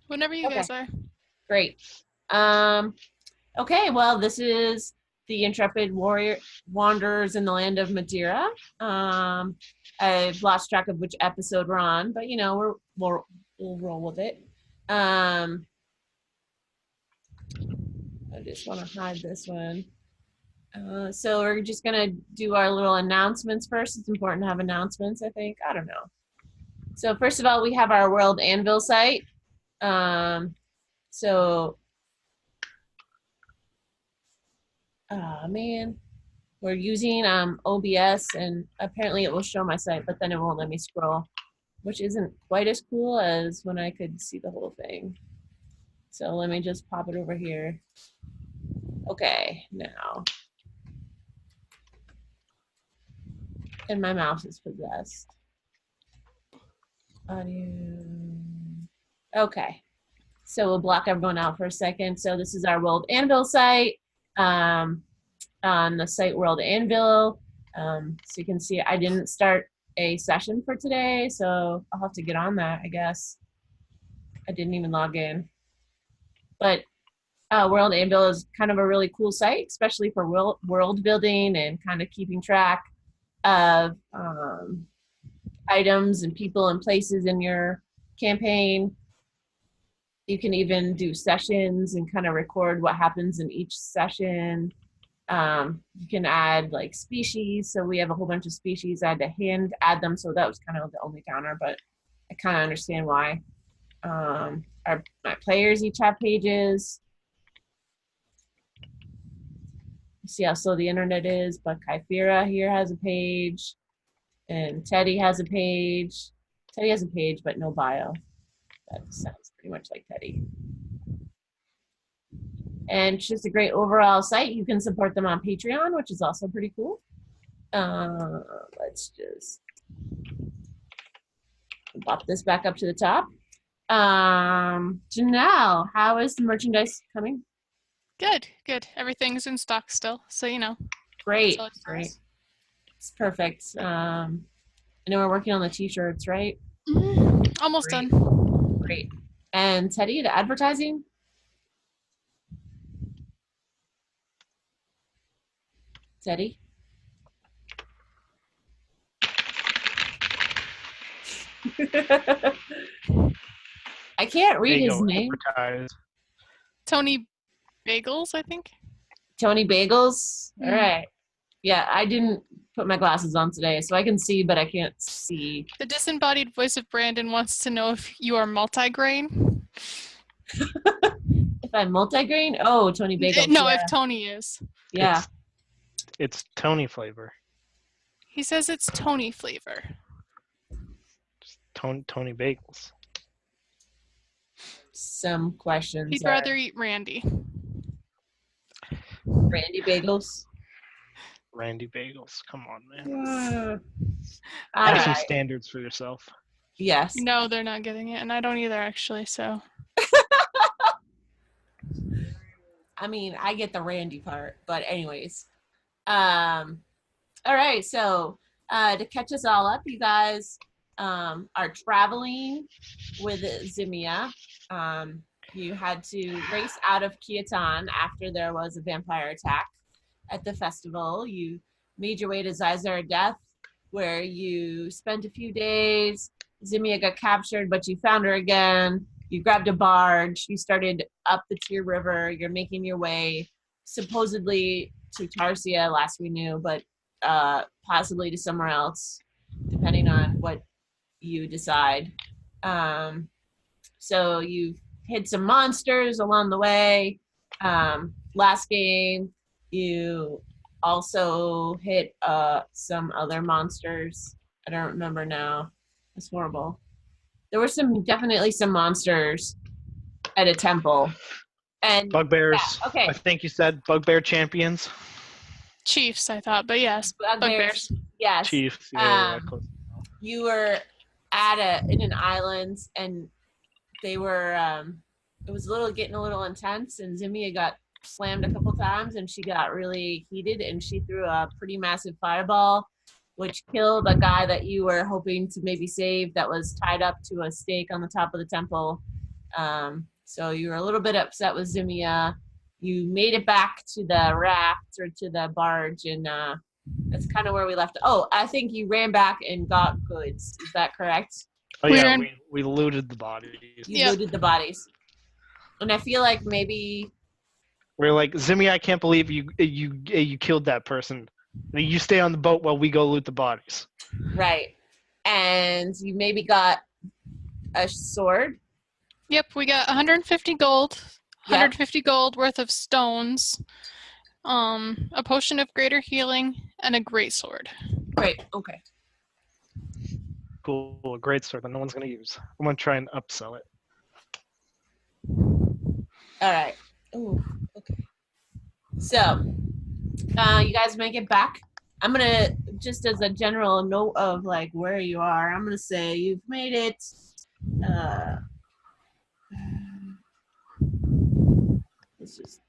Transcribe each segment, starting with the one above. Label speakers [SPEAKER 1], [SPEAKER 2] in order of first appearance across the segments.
[SPEAKER 1] Whenever you
[SPEAKER 2] Okay,
[SPEAKER 1] guys are.
[SPEAKER 2] great. Okay, well, this is the Intrepid Warrior Wanderers in the Land of Madera. I've lost track of which episode we're on, but you know, we'll roll with it. I just want to hide this one. So we're just gonna do our little announcements first. It's important to have announcements, I think. I don't know. So first of all, we have our World Anvil site. So, man, we're using OBS, and apparently it will show my site, but then it won't let me scroll, which isn't quite as cool as when I could see the whole thing. So let me just pop it over here. Okay, now. And my mouse is possessed. Audio. Okay. So we'll block everyone out for a second. So this is our World Anvil site. On the site World Anvil. So you can see I didn't start a session for today, so I'll have to get on that, I guess. I didn't even log in. But World Anvil is kind of a really cool site, especially for world building and kind of keeping track of items and people and places in your campaign. You can even do sessions and kind of record what happens in each session. You can add like species. So we have a whole bunch of species. I had to hand add them. So that was kind of the only counter, but I kind of understand why. My players each have pages. See how slow the internet is, but Kyphera here has a page, and Teddy has a page. Teddy has a page, but no bio. That sounds pretty much like Teddy. And it's just a great overall site. You can support them on Patreon, which is also pretty cool. Let's just pop this back up to the top. Janelle, how is the merchandise coming?
[SPEAKER 1] Good, good. Everything's in stock still, so you know.
[SPEAKER 2] Great, great. It's perfect. I know we're working on the t-shirts, right?
[SPEAKER 1] Almost
[SPEAKER 2] Great.
[SPEAKER 1] done.
[SPEAKER 2] Great. And Teddy, the advertising? Teddy? I can't read his name.
[SPEAKER 1] Tony Bagels, I think.
[SPEAKER 2] Tony Bagels? All right. Yeah, I didn't put my glasses on today, so I can see, but I can't see.
[SPEAKER 1] The disembodied voice of Brandon wants to know if you are multigrain.
[SPEAKER 2] If I'm multigrain? Oh, Tony Bagels.
[SPEAKER 1] No, if Tony is.
[SPEAKER 2] Yeah.
[SPEAKER 3] It's Tony flavor.
[SPEAKER 1] He says it's Tony flavor.
[SPEAKER 3] Just Tony Bagels.
[SPEAKER 2] Some questions.
[SPEAKER 1] He'd rather eat Randy.
[SPEAKER 2] Randy Bagels?
[SPEAKER 3] Randy Bagels. Come on, man.
[SPEAKER 2] Have
[SPEAKER 3] some standards for yourself.
[SPEAKER 2] Yes.
[SPEAKER 1] No, they're not getting it, and I don't either, actually, so.
[SPEAKER 2] I mean, I get the Randy part, but anyways. All right, so to catch us all up, you guys are traveling with Zimia. You had to race out of Kiatan after there was a vampire attack at the festival. You made your way to Zizar Death, where you spent a few days. Zimia got captured, but you found her again. You grabbed a barge. You started up the Tyr River. You're making your way supposedly to Tarsia, last we knew, but possibly to somewhere else, depending on what you decide. So you've hit some monsters along the way. Last game, you also hit some other monsters. I don't remember now. It's horrible. There were definitely some monsters at a temple. And
[SPEAKER 3] bugbears.
[SPEAKER 2] Yeah, okay.
[SPEAKER 3] I think you said bugbear champions.
[SPEAKER 1] Chiefs, I thought, but yes, bugbears.
[SPEAKER 2] Yes.
[SPEAKER 3] Chiefs. Yeah,
[SPEAKER 2] you were in an island, and they were. It was getting a little intense, and Zimia got slammed a couple times, and she got really heated, and she threw a pretty massive fireball, which killed a guy that you were hoping to maybe save that was tied up to a stake on the top of the temple. So you were a little bit upset with Zimia. You made it back to the raft or to the barge, and that's kind of where we left. Oh, I think you ran back and got goods. Is that correct?
[SPEAKER 3] Oh
[SPEAKER 1] We
[SPEAKER 3] yeah,
[SPEAKER 1] ran-
[SPEAKER 3] we looted the bodies.
[SPEAKER 2] You
[SPEAKER 1] Yep.
[SPEAKER 2] looted the bodies. And I feel like maybe
[SPEAKER 3] We're like, Zimmy, I can't believe you killed that person. You stay on the boat while we go loot the bodies.
[SPEAKER 2] right. And you maybe got a sword.
[SPEAKER 1] Yep, we got 150 gold,
[SPEAKER 2] Yep.
[SPEAKER 1] 150 gold worth of stones, a potion of greater healing, and a great sword.
[SPEAKER 2] Great. Okay.
[SPEAKER 3] Cool, a great sword that no one's gonna use. I'm gonna try and upsell it.
[SPEAKER 2] All right. Ooh, okay. So, you guys make it back. I'm gonna, just as a general note of like where you are, I'm gonna say you've made it. This is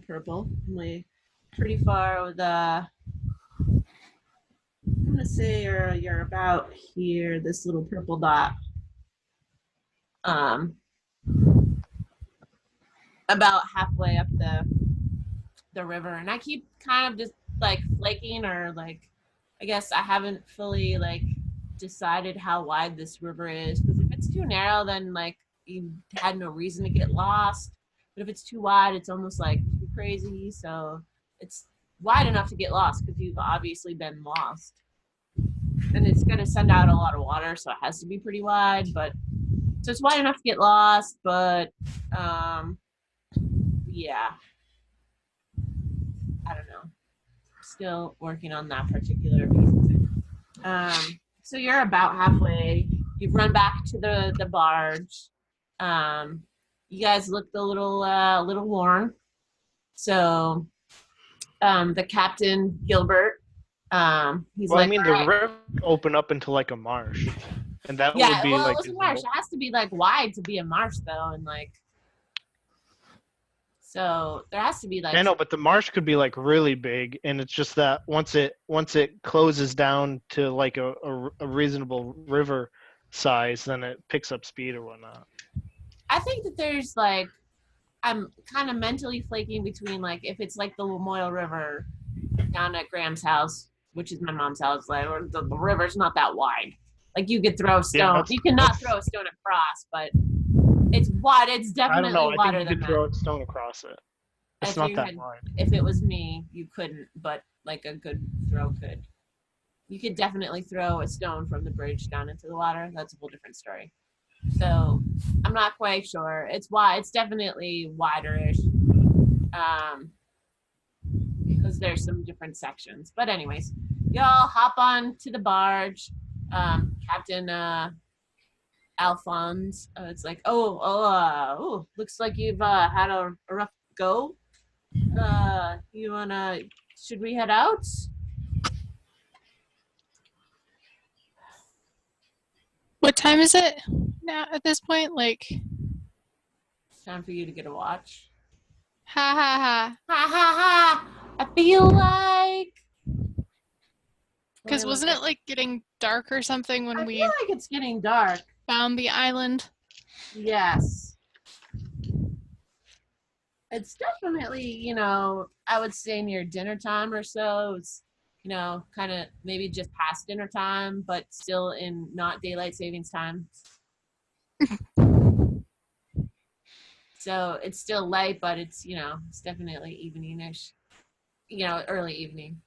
[SPEAKER 2] purple. I'm pretty far with I'm gonna say you're about here. This little purple dot. About halfway up the river, and I keep kind of just like flaking, or like, I guess I haven't fully like decided how wide this river is, because if it's too narrow, then like you had no reason to get lost, but if it's too wide, it's almost like too crazy. So it's wide enough to get lost because you've obviously been lost, and it's going to send out a lot of water, so it has to be pretty wide. But so it's wide enough to get lost, but yeah, I don't know. Still working on that particular piece of it. So you're about halfway. You've run back to the barge. You guys looked a little worn. So the captain, Gilbert, he's
[SPEAKER 3] Well,
[SPEAKER 2] like,
[SPEAKER 3] I mean, the river open up into like a marsh, and that
[SPEAKER 2] yeah,
[SPEAKER 3] would be
[SPEAKER 2] well,
[SPEAKER 3] like.
[SPEAKER 2] it's a marsh. It has to be like wide to be a marsh, though, and like, so there has to be like.
[SPEAKER 3] I know, but the marsh could be like really big, and it's just that once it closes down to like a reasonable river size, then it picks up speed or whatnot.
[SPEAKER 2] I think that there's like, I'm kind of mentally flaking between like if it's like the Lamoille River down at Graham's house, which is my mom's house, like, or the river's not that wide. Like you could throw a stone.
[SPEAKER 3] Yeah,
[SPEAKER 2] You cannot throw a stone across, but it's wide. It's
[SPEAKER 3] I don't
[SPEAKER 2] definitely
[SPEAKER 3] know. I
[SPEAKER 2] wider
[SPEAKER 3] think you
[SPEAKER 2] than
[SPEAKER 3] could
[SPEAKER 2] that.
[SPEAKER 3] throw a stone across it. It's
[SPEAKER 2] If
[SPEAKER 3] not
[SPEAKER 2] you
[SPEAKER 3] that
[SPEAKER 2] had-
[SPEAKER 3] wide.
[SPEAKER 2] If it was me, you couldn't, but like a good throw could. You could definitely throw a stone from the bridge down into the water. That's a whole different story. So I'm not quite sure. It's wide. It's definitely wider-ish. Because there's some different sections. But anyways, y'all hop on to the barge. Captain Alphonse, it's like, looks like you've had a rough go. Should we head out?
[SPEAKER 1] What time is it now at this point? Like,
[SPEAKER 2] Time for you to get a watch.
[SPEAKER 1] ha ha ha.
[SPEAKER 2] Ha ha ha! I feel like.
[SPEAKER 1] Because wasn't it like getting dark or something when
[SPEAKER 2] I
[SPEAKER 1] we
[SPEAKER 2] feel like it's getting dark.
[SPEAKER 1] found the island?
[SPEAKER 2] Yes. It's definitely, I would say near dinner time or so. It's, kind of maybe just past dinner time, but still in not daylight savings time. So it's still light, but it's, it's definitely evening-ish, early evening.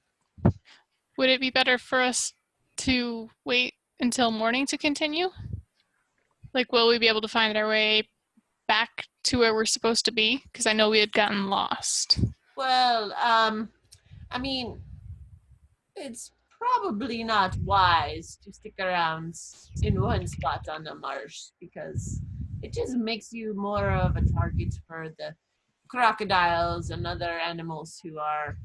[SPEAKER 1] Would it be better for us to wait until morning to continue? Like, will we be able to find our way back to where we're supposed to be? Because I know we had gotten lost.
[SPEAKER 2] Well, I mean, it's probably not wise to stick around in one spot on the marsh because it just makes you more of a target for the crocodiles and other animals who are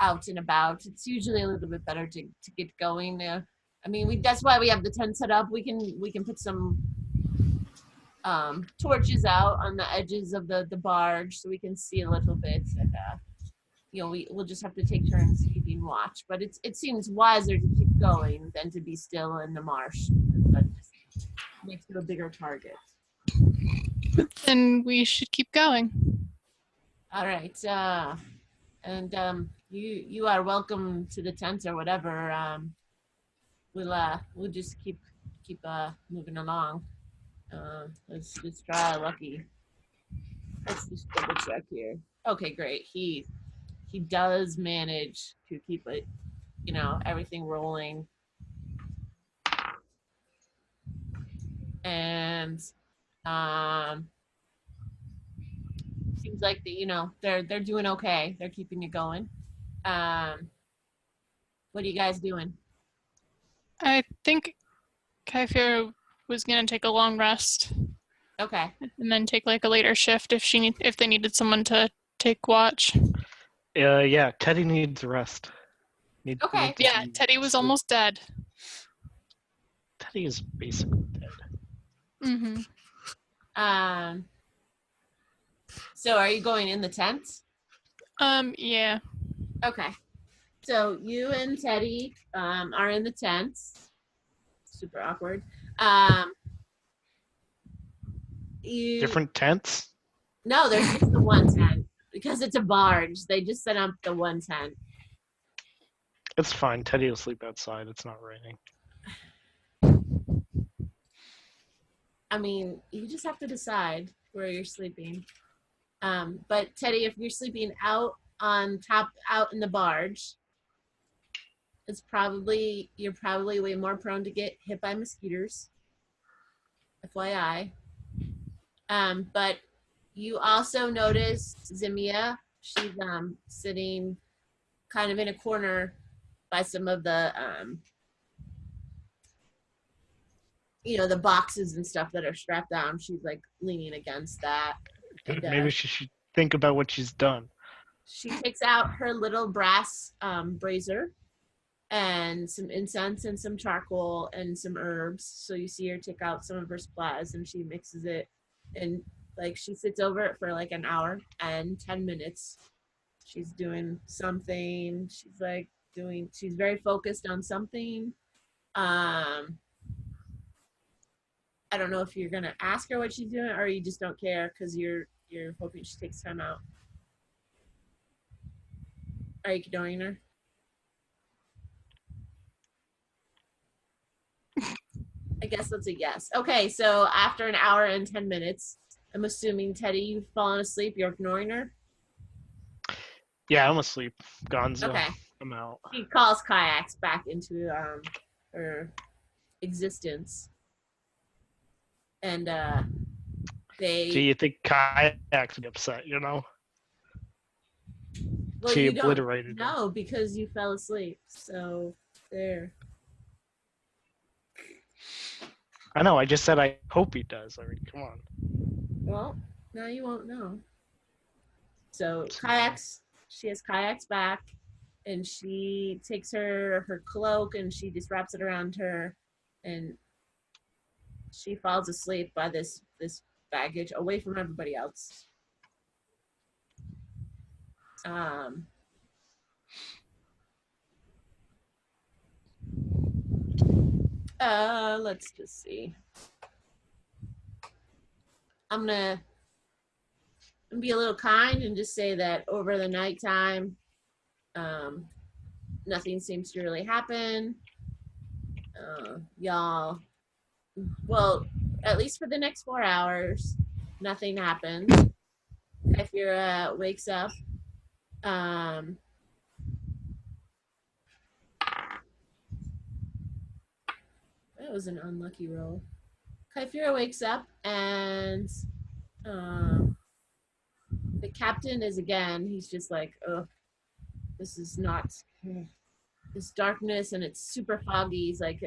[SPEAKER 2] out and about. It's usually a little bit better to get going. I mean, that's why we have the tent set up. We can put some torches out on the edges of the barge so we can see a little bit, and we'll just have to take turns keeping watch. But it seems wiser to keep going than to be still in the marsh. That just makes you a bigger target.
[SPEAKER 1] then we should keep going.
[SPEAKER 2] All right. And you are welcome to the tent or whatever. We'll just keep moving along. Let's try our lucky. Let's just double check here. Okay, great. He does manage to keep it, everything rolling. And seems like they're doing okay. They're keeping it going. What are you guys doing?
[SPEAKER 1] I think Kaifir was gonna take a long rest
[SPEAKER 2] Okay.
[SPEAKER 1] and then take like a later shift if they needed someone to take watch.
[SPEAKER 3] Yeah, Teddy needs rest.
[SPEAKER 2] Okay.
[SPEAKER 1] Yeah, Teddy was almost dead.
[SPEAKER 3] Teddy is basically dead.
[SPEAKER 1] Mm-hmm.
[SPEAKER 2] So are you going in the tent?
[SPEAKER 1] Yeah.
[SPEAKER 2] Okay. So you and Teddy are in the tent. Super awkward.
[SPEAKER 3] Different tents?
[SPEAKER 2] No, there's just the one tent because it's a barge. They just set up the one tent.
[SPEAKER 3] It's fine. Teddy will sleep outside. It's not raining.
[SPEAKER 2] I mean, you just have to decide where you're sleeping. But Teddy, if you're sleeping out on top, out in the barge, you're probably way more prone to get hit by mosquitoes. FYI. But you also notice Zimia. She's sitting kind of in a corner by some of the the boxes and stuff that are strapped down. She's like leaning against that. And,
[SPEAKER 3] Maybe she should think about what she's done.
[SPEAKER 2] she takes out her little brass brazier and some incense and some charcoal and some herbs. So you see her take out some of her supplies and she mixes it, and like she sits over it for like an hour and 10 minutes. She's doing something. She's very focused on something. I don't know if you're gonna ask her what she's doing or you just don't care because you're hoping she takes time out. Are you ignoring her? I guess that's a yes. Okay, so after an hour and 10 minutes, I'm assuming, Teddy, you've fallen asleep. You're ignoring her?
[SPEAKER 3] Yeah, I'm asleep. Gonzo.
[SPEAKER 2] Okay.
[SPEAKER 3] I'm out.
[SPEAKER 2] She calls kayaks back into her existence. And
[SPEAKER 3] Do you think Kayak's would be upset,
[SPEAKER 2] well,
[SPEAKER 3] she
[SPEAKER 2] you don't
[SPEAKER 3] obliterated him.
[SPEAKER 2] know because you fell asleep. So there.
[SPEAKER 3] I know, I just said I hope he does. I mean, come on.
[SPEAKER 2] Well, now you won't know. So kayaks, she has kayaks back, and she takes her cloak and she just wraps it around her, and she falls asleep by this baggage away from everybody else. Let's just see. I'm gonna be a little kind and just say that over the nighttime, nothing seems to really happen. Y'all, well, at least for the next 4 hours, nothing happens. If you're wakes up, that was an unlucky roll. Kaifira wakes up and the captain is again, he's just like, oh, this is not this darkness and it's super foggy. He's like,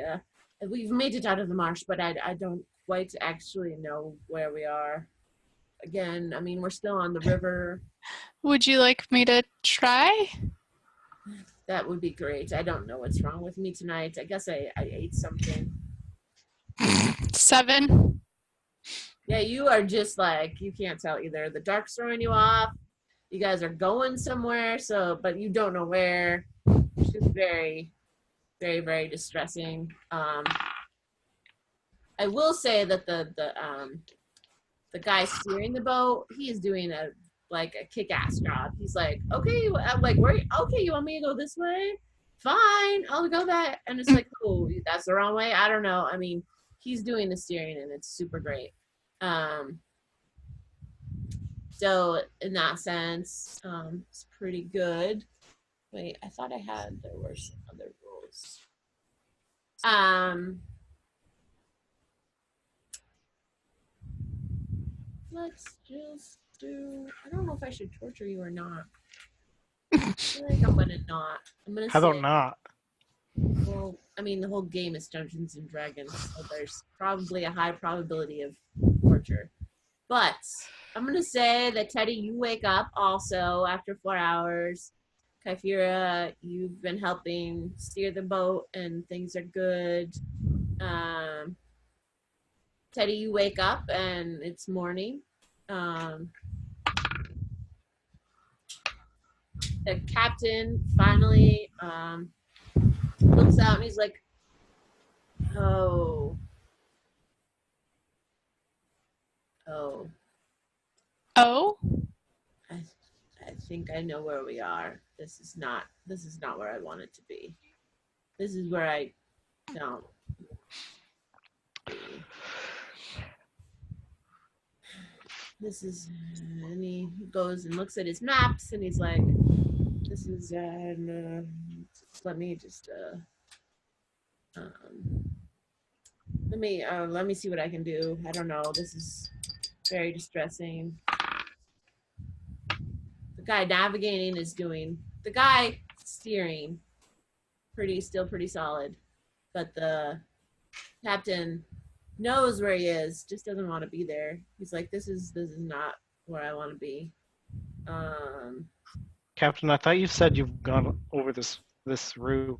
[SPEAKER 2] we've made it out of the marsh, but I don't quite actually know where we are. Again, I mean, we're still on the river.
[SPEAKER 1] Would you like me to try?
[SPEAKER 2] That would be great. I don't know what's wrong with me tonight. I guess I ate something.
[SPEAKER 1] 7.
[SPEAKER 2] Yeah, you are just like, you can't tell either. The dark's throwing you off. You guys are going somewhere, but you don't know where. It's just very, very, very distressing. I will say that the guy steering the boat, he is doing a kick-ass job. He's like, okay, I'm like, where? Okay, you want me to go this way? Fine, I'll go that. And it's like, oh, that's the wrong way. I don't know. I mean, he's doing the steering, and it's super great. So in that sense, it's pretty good. Wait, I thought there were some other rules. Let's just do. I don't know if I should torture you or not. I feel like I'm gonna not. I'm gonna
[SPEAKER 3] How
[SPEAKER 2] say.
[SPEAKER 3] about not?
[SPEAKER 2] Well, I mean, the whole game is Dungeons and Dragons, so there's probably a high probability of torture. But I'm gonna say that Teddy, you wake up also after 4 hours. Kyphira, you've been helping steer the boat, and things are good. Teddy, you wake up and it's morning. The captain finally looks out and he's like, oh,
[SPEAKER 1] Oh?
[SPEAKER 2] I think I know where we are. This is not where I want it to be. This is where I don't be. This is, and he goes and looks at his maps and he's like, this is, let me just, let me see what I can do. I don't know. This is very distressing. The guy navigating is doing, the guy steering still pretty solid, but the captain knows where he is, just doesn't want to be there. He's like, this is not where I want to be.
[SPEAKER 3] Captain, I thought you said you've gone over this route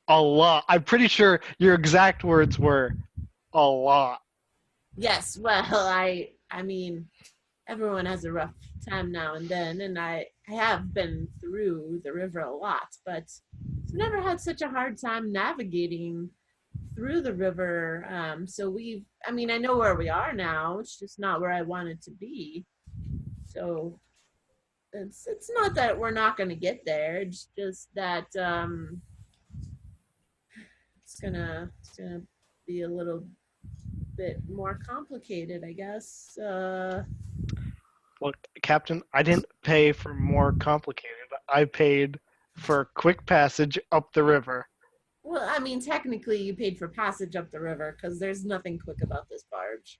[SPEAKER 3] a lot. I'm pretty sure your exact words were a lot.
[SPEAKER 2] Yes, well, I mean, everyone has a rough time now and then, and I have been through the river a lot, but I've never had such a hard time navigating through the river. So I mean, I know where we are now. It's just not where I wanted to be. So it's not that we're not going to get there. It's just that it's gonna be a little bit more complicated, I guess.
[SPEAKER 3] Look, Captain, I didn't pay for more complicated. I paid for quick passage up the river.
[SPEAKER 2] Well, I mean, technically, you paid for passage up the river because there's nothing quick about this barge.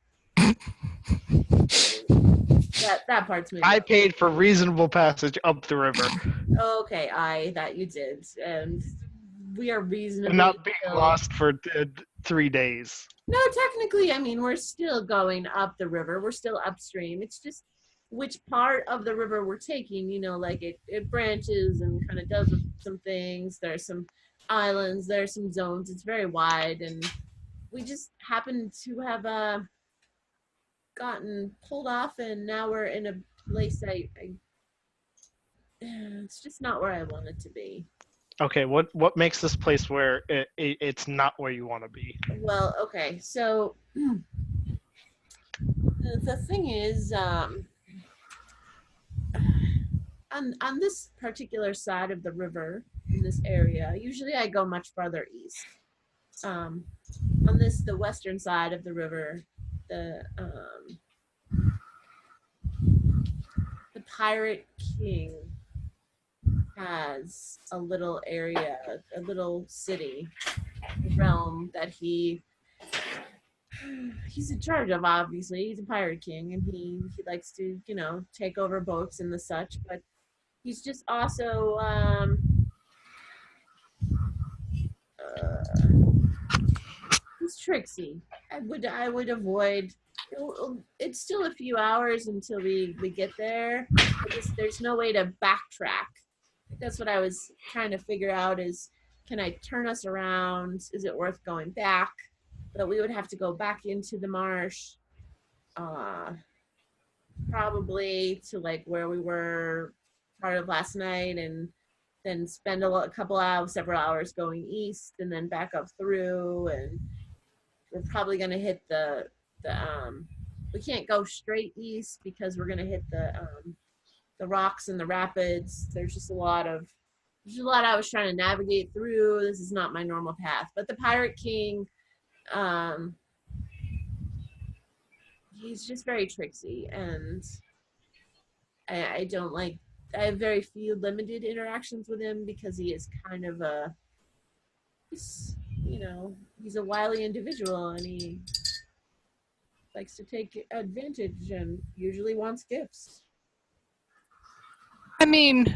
[SPEAKER 2] that part's maybe.
[SPEAKER 3] I paid for reasonable passage up the river.
[SPEAKER 2] Okay, that you did, and we are reasonably
[SPEAKER 3] And not being lost for 3 days.
[SPEAKER 2] No, technically, I mean, we're still going up the river. We're still upstream. It's just which part of the river we're taking, like it branches and kind of does some things. There's some islands, there's some zones. It's very wide, and we just happen to have gotten pulled off, and now we're in a place it's just not where I want it to be.
[SPEAKER 3] Okay, what makes this place where it's not where you want to be?
[SPEAKER 2] Well, okay, so the thing is, on this particular side of the river in this area, usually I go much farther east. On the western side of the river, the pirate king has a little area, a little city, realm that he's in charge of. Obviously, he's a pirate king, and he likes to take over boats and the such. But he's just also he's tricksy. I would avoid. It's still a few hours until we get there. There's no way to backtrack. That's what I was trying to figure out is, can I turn us around? Is it worth going back? But we would have to go back into the marsh, probably to where we were part of last night, and then spend several hours going east and then back up through, and we're probably going to hit the we can't go straight east because we're gonna hit the rocks and the rapids. There's a lot I was trying to navigate through. This is not my normal path. But the Pirate King, um, he's just very tricksy, and I don't like. I have very few limited interactions with him because he is kind of he's, he's a wily individual, and he likes to take advantage and usually wants gifts.
[SPEAKER 1] I mean,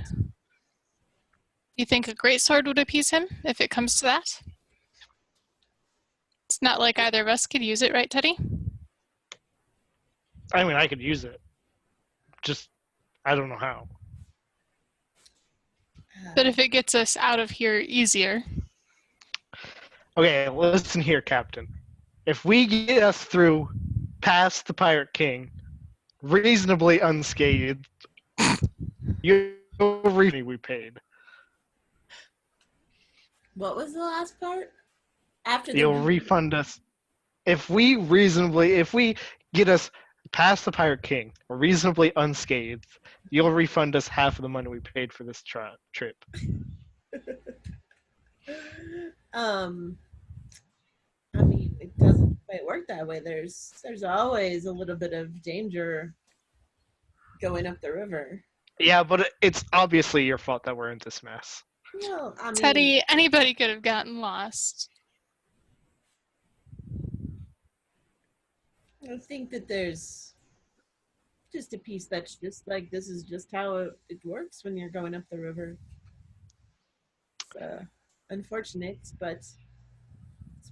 [SPEAKER 1] you think a great sword would appease him if it comes to that? It's not like either of us could use it, right, Teddy?
[SPEAKER 3] I mean, I could use it. Just, I don't know how.
[SPEAKER 1] But if it gets us out of here easier.
[SPEAKER 3] Okay, listen here, Captain. If we get us through past the Pirate King, reasonably unscathed, you'll refund we paid.
[SPEAKER 2] What was the last part? After the
[SPEAKER 3] You'll refund us. If we get us past the Pirate King, reasonably unscathed, you'll refund us half of the money we paid for this trip.
[SPEAKER 2] I mean, it doesn't quite work that way. There's always a little bit of danger going up the river.
[SPEAKER 3] Yeah, but it's obviously your fault that we're in this mess.
[SPEAKER 2] Well, I mean,
[SPEAKER 1] Teddy, anybody could have gotten lost.
[SPEAKER 2] I think that there's just a piece that's just like, this is just how it works when you're going up the river. It's unfortunate, but it's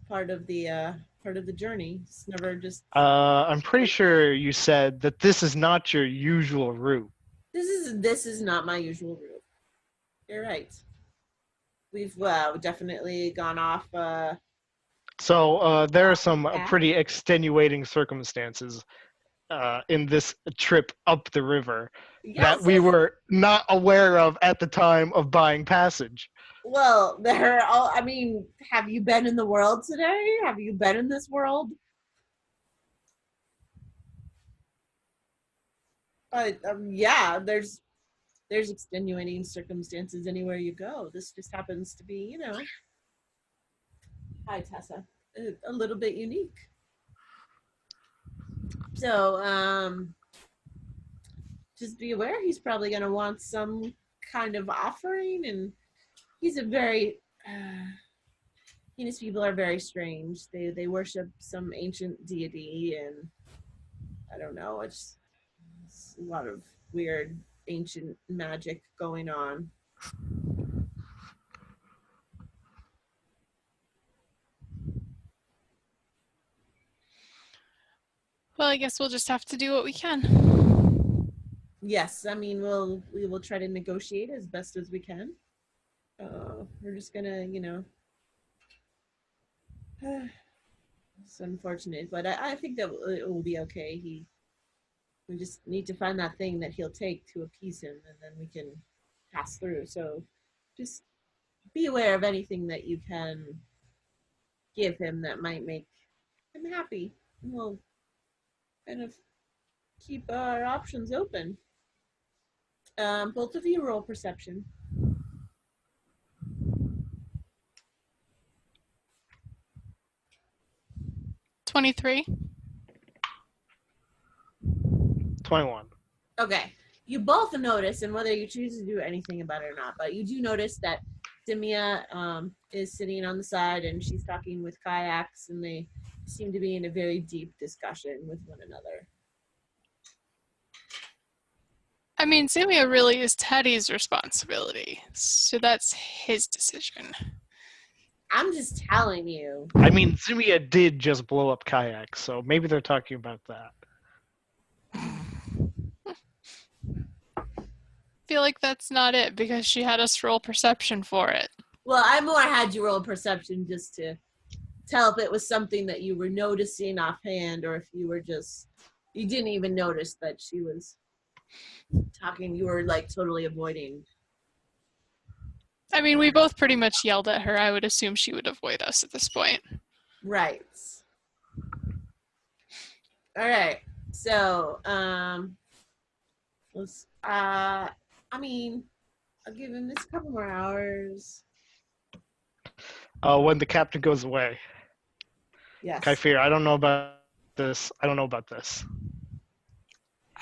[SPEAKER 2] part of the journey. It's never just.
[SPEAKER 3] I'm pretty sure you said that this is not your usual route.
[SPEAKER 2] This is not my usual route. You're right. We've definitely gone off.
[SPEAKER 3] So there are some pretty extenuating circumstances in this trip up the river that we were not aware of at the time of buying passage.
[SPEAKER 2] Well, I mean, have you been in the world today? Have you been in this world? Yeah, there's extenuating circumstances anywhere you go. This just happens to be, hi Tessa, a little bit unique. So, just be aware he's probably going to want some kind of offering, and he's a very, his people are very strange. They worship some ancient deity, and I don't know, it's a lot of weird ancient magic going on.
[SPEAKER 1] Well, I guess we'll just have to do what we can.
[SPEAKER 2] Yes, I mean, we will try to negotiate as best as we can. We're just gonna, it's unfortunate, but I think that it will be okay. We just need to find that thing that he'll take to appease him, and then we can pass through. So just be aware of anything that you can give him that might make him happy. And we'll kind of keep our options open. Both of you roll perception.
[SPEAKER 1] 23.
[SPEAKER 3] 21.
[SPEAKER 2] Okay. You both notice, and whether you choose to do anything about it or not, but you do notice that Demia is sitting on the side and she's talking with Kayaks, and they seem to be in a very deep discussion with one another.
[SPEAKER 1] I mean, Zamia really is Teddy's responsibility, so that's his decision.
[SPEAKER 2] I'm just telling you.
[SPEAKER 3] I mean, Zumia did just blow up kayaks, so maybe they're talking about that.
[SPEAKER 1] I feel like that's not it, because she had us roll perception for it.
[SPEAKER 2] Well, I more had you roll perception just to tell if it was something that you were noticing offhand, or if you were just, you didn't even notice that she was talking, you were like totally avoiding.
[SPEAKER 1] I mean, we both pretty much yelled at her. I would assume she would avoid us at this point.
[SPEAKER 2] Right. All right. So, let's. I mean, I'll give him this couple more hours.
[SPEAKER 3] When the captain goes away.
[SPEAKER 2] Yes.
[SPEAKER 3] Kaifir, I don't know about this.
[SPEAKER 1] I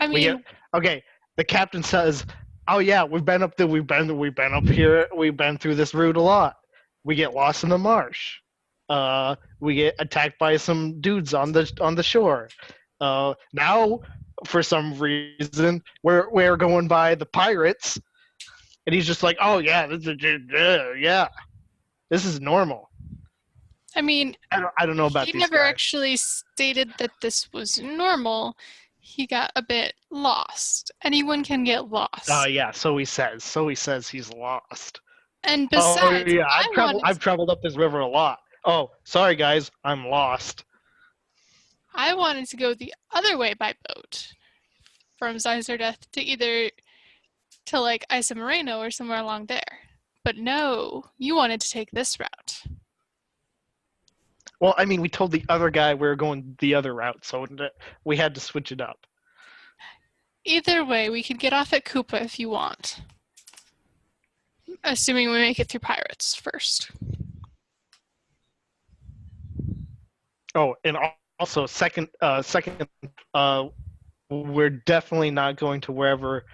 [SPEAKER 1] mean,
[SPEAKER 3] Okay. The captain says, "Oh yeah, we've been up there. We've been up here. We've been through this route a lot. We get lost in the marsh. We get attacked by some dudes on the shore. Now, for some reason, we're going by the pirates." And he's just like, "Oh yeah, yeah, this is normal."
[SPEAKER 1] I mean,
[SPEAKER 3] I don't know about
[SPEAKER 1] he
[SPEAKER 3] these
[SPEAKER 1] never
[SPEAKER 3] guys.
[SPEAKER 1] actually stated that this was normal. He got a bit lost. Anyone can get lost.
[SPEAKER 3] Oh yeah, so he says he's lost.
[SPEAKER 1] And besides,
[SPEAKER 3] oh yeah, I've traveled up this river a lot. Oh, sorry guys, I'm lost.
[SPEAKER 1] I wanted to go the other way by boat from Death to either to like Isa Moreno or somewhere along there. But no, you wanted to take this route.
[SPEAKER 3] Well, I mean, we told the other guy we were going the other route, so we had to switch it up.
[SPEAKER 1] Either way, we could get off at Koopa if you want. Assuming we make it through pirates first.
[SPEAKER 3] Oh, and also second, we're definitely not going to wherever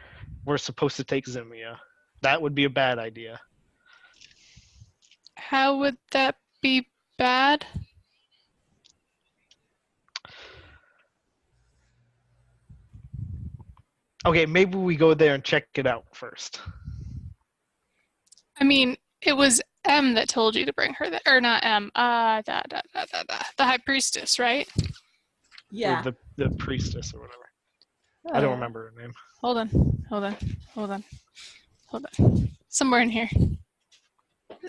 [SPEAKER 3] we're supposed to take Zimia. That would be a bad idea.
[SPEAKER 1] How would that be bad?
[SPEAKER 3] Okay, maybe we go there and check it out first.
[SPEAKER 1] I mean, it was M that told you to bring her there, or not M. The High Priestess, right?
[SPEAKER 2] Yeah.
[SPEAKER 3] Or the priestess or whatever. I don't remember her name.
[SPEAKER 1] Hold on. Somewhere in here.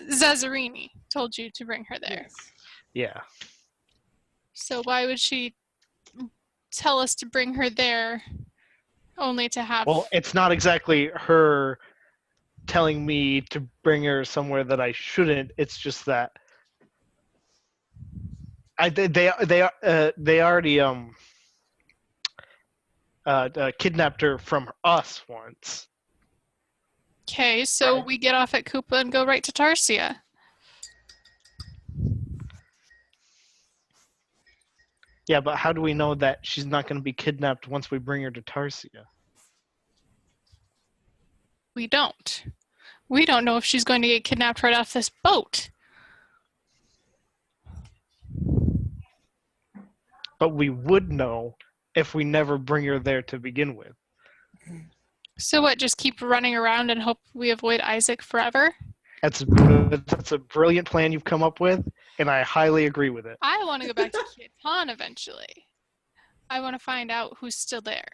[SPEAKER 1] Zazzarini told you to bring her there.
[SPEAKER 2] Yes.
[SPEAKER 3] Yeah.
[SPEAKER 1] So why would she tell us to bring her there only to have...
[SPEAKER 3] Well, it's not exactly her telling me to bring her somewhere that I shouldn't. It's just that they already kidnapped her from us once.
[SPEAKER 1] Okay, so
[SPEAKER 3] Right.
[SPEAKER 1] we get off at Koopa and go right to Tarsia.
[SPEAKER 3] Yeah, but how do we know that she's not going to be kidnapped once we bring her to Tarsia?
[SPEAKER 1] We don't. We don't know if she's going to get kidnapped right off this boat.
[SPEAKER 3] But we would know if we never bring her there to begin with.
[SPEAKER 1] So what, just keep running around and hope we avoid Isaac forever?
[SPEAKER 3] That's a brilliant plan you've come up with, and I highly agree with it.
[SPEAKER 1] I want to go back to Kiaton eventually. I want to find out who's still there.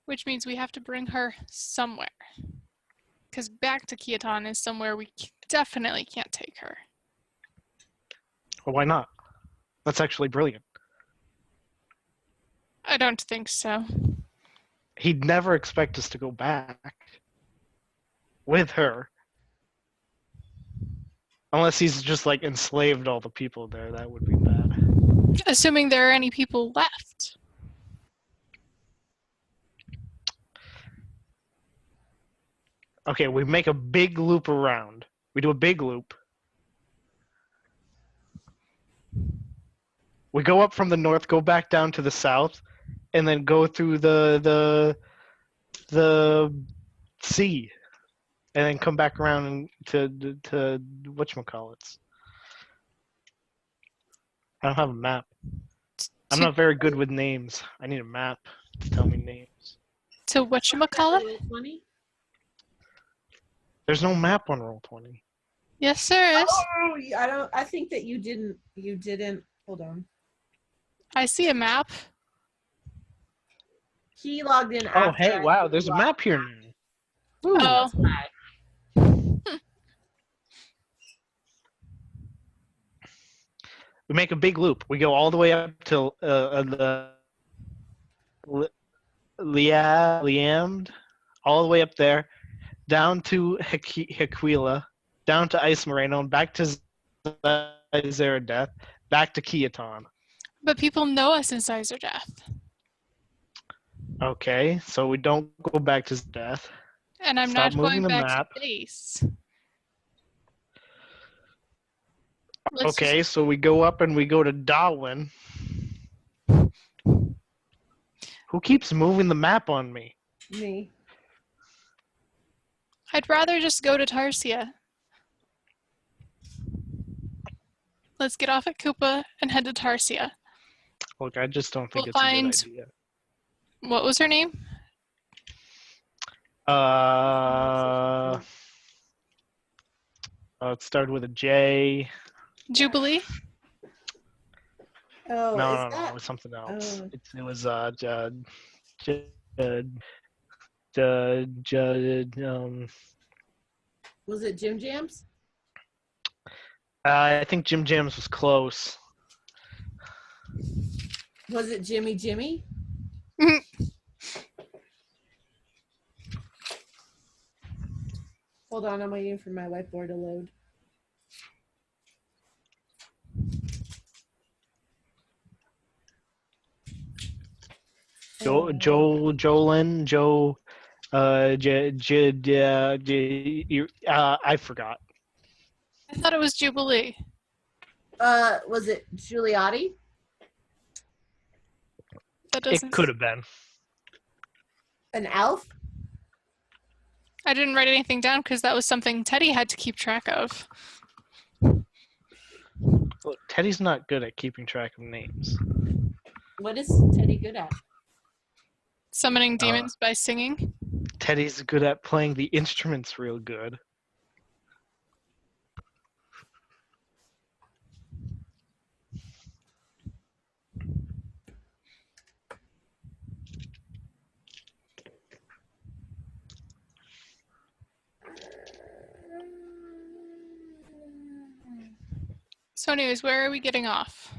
[SPEAKER 1] Which means we have to bring her somewhere. Because back to Kiaton is somewhere we definitely can't take her.
[SPEAKER 3] Well, why not? That's actually brilliant.
[SPEAKER 1] I don't think so.
[SPEAKER 3] He'd never expect us to go back with her. Unless he's just like enslaved all the people there. That would be bad.
[SPEAKER 1] Assuming there are any people left.
[SPEAKER 3] Okay, we make a big loop around. We do a big loop. We go up from the north, go back down to the south, and then go through the sea, and then come back around to whatchamacallits. I don't have a map. I'm not very good with names. I need a map to tell me names.
[SPEAKER 1] To whatchamacallit?
[SPEAKER 2] 20?
[SPEAKER 3] There's no map on Roll20.
[SPEAKER 1] Yes, there is.
[SPEAKER 2] Oh, I think that you didn't. Hold on.
[SPEAKER 1] I see a map.
[SPEAKER 2] He logged in.
[SPEAKER 3] Oh, hey, wow, there's a map here now. Ooh.
[SPEAKER 1] Oh.
[SPEAKER 3] We make a big loop. We go all the way up to the Liamd, all the way up there, down to Hequila, down to Ice Moreno, and back to Death, back to Kiaton.
[SPEAKER 1] But people know us in Sizer Death.
[SPEAKER 3] Okay, so we don't go back to death.
[SPEAKER 1] And I'm
[SPEAKER 3] Stop
[SPEAKER 1] not
[SPEAKER 3] moving
[SPEAKER 1] going
[SPEAKER 3] the
[SPEAKER 1] back
[SPEAKER 3] map.
[SPEAKER 1] to base. Let's
[SPEAKER 3] Okay, so we go up and we go to Darwin. Who keeps moving the map on me?
[SPEAKER 2] Me.
[SPEAKER 1] I'd rather just go to Tarsia. Let's get off at Koopa and head to Tarsia.
[SPEAKER 3] Look, I just don't think
[SPEAKER 1] We'll
[SPEAKER 3] it's a
[SPEAKER 1] find...
[SPEAKER 3] good idea.
[SPEAKER 1] What was her name?
[SPEAKER 3] It started with a J.
[SPEAKER 1] Jubilee?
[SPEAKER 2] Oh,
[SPEAKER 3] No, it was something else.
[SPEAKER 2] Oh.
[SPEAKER 3] It was um,
[SPEAKER 2] Was it Jim Jams?
[SPEAKER 3] I think Jim Jams was close.
[SPEAKER 2] Was it Jimmy Jimmy? Hold on, I'm waiting for my whiteboard to load.
[SPEAKER 3] Jolin, Joe, I forgot.
[SPEAKER 1] I thought it was Jubilee.
[SPEAKER 2] Was it Giuliotti?
[SPEAKER 1] That doesn't...
[SPEAKER 3] It could have been.
[SPEAKER 2] An Alf?
[SPEAKER 1] I didn't write anything down because that was something Teddy had to keep track of.
[SPEAKER 3] Look, Teddy's not good at keeping track of names.
[SPEAKER 2] What is Teddy good at?
[SPEAKER 1] Summoning demons by singing.
[SPEAKER 3] Teddy's good at playing the instruments real good.
[SPEAKER 1] So anyways, where are we getting off?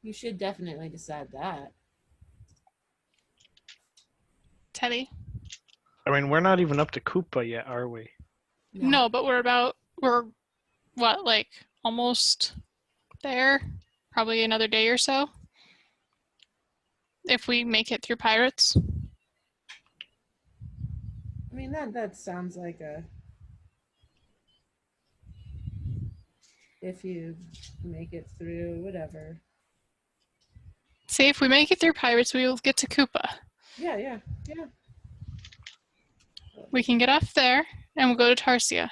[SPEAKER 2] You should definitely decide that.
[SPEAKER 1] Teddy?
[SPEAKER 3] I mean, we're not even up to Koopa yet, are we?
[SPEAKER 1] No, but we're what, like almost there? Probably another day or so. If we make it through Pirates.
[SPEAKER 2] I mean, that sounds like a... If you make it through, whatever.
[SPEAKER 1] See, if we make it through Pirates, we will get to Koopa.
[SPEAKER 2] Yeah.
[SPEAKER 1] We can get off there, and we'll go to Tarsia.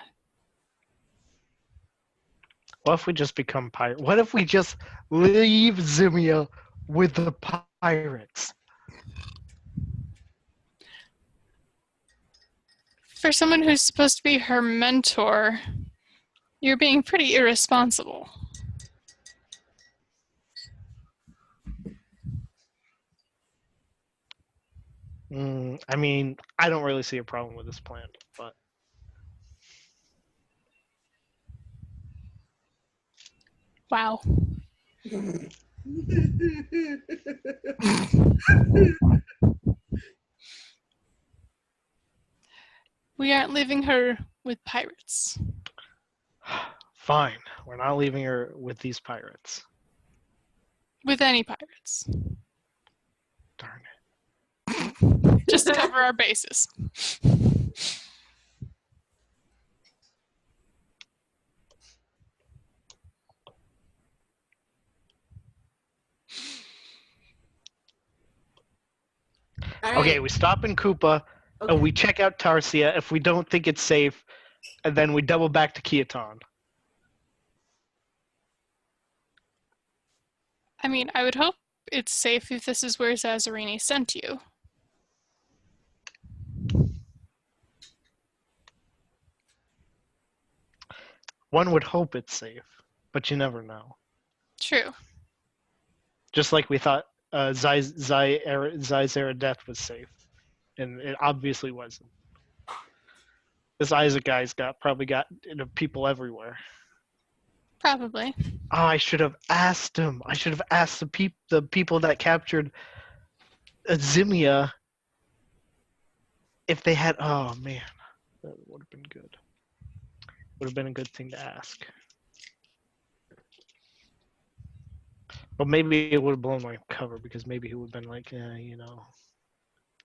[SPEAKER 3] What if we just become pirates? What if we just leave Zimia with the pirates?
[SPEAKER 1] For someone who's supposed to be her mentor, you're being pretty irresponsible.
[SPEAKER 3] I mean, I don't really see a problem with this plan, but...
[SPEAKER 1] Wow. We aren't leaving her with pirates.
[SPEAKER 3] Fine, we're not leaving her with these pirates.
[SPEAKER 1] With any pirates.
[SPEAKER 3] Darn it.
[SPEAKER 1] Just to cover our bases.
[SPEAKER 2] All right.
[SPEAKER 3] Okay, we stop in Koopa,
[SPEAKER 2] Okay.
[SPEAKER 3] and we check out Tarsia. If we don't think it's safe, and then we double back to Kiaton.
[SPEAKER 1] I mean, I would hope it's safe if this is where Zazarini sent you.
[SPEAKER 3] One would hope it's safe, but you never know.
[SPEAKER 1] True.
[SPEAKER 3] Just like we thought Zizera Death was safe, and it obviously wasn't. This Isaac guy's probably got people everywhere.
[SPEAKER 1] Probably.
[SPEAKER 3] Oh, I should have asked him. I should have asked the people that captured Zimia if they had. Oh man. That would have been good. Would have been a good thing to ask. But maybe it would have blown my cover because maybe he would have been like, yeah, you know,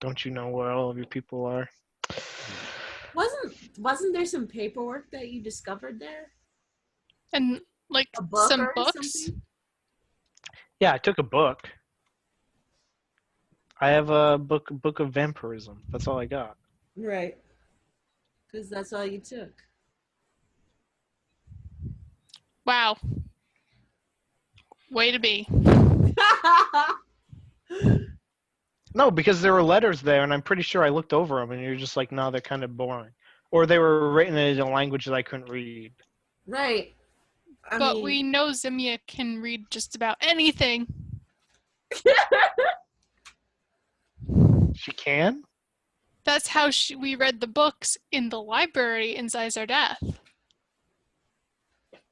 [SPEAKER 3] don't you know where all of your people are?
[SPEAKER 2] Wasn't there some paperwork that you discovered there?
[SPEAKER 1] And like
[SPEAKER 2] A book
[SPEAKER 1] some
[SPEAKER 2] or
[SPEAKER 1] books.
[SPEAKER 2] something?
[SPEAKER 3] Yeah, I took a book. I have a book of vampirism. That's all I got.
[SPEAKER 2] Right. Because that's all you took.
[SPEAKER 1] Wow. Way to be.
[SPEAKER 3] No, because there were letters there, and I'm pretty sure I looked over them, and you're just like, no, they're kind of boring. Or they were written in a language that I couldn't read.
[SPEAKER 2] Right.
[SPEAKER 1] But we know Zimia can read just about anything.
[SPEAKER 3] She can?
[SPEAKER 1] That's how we read the books in the library in Zizardath.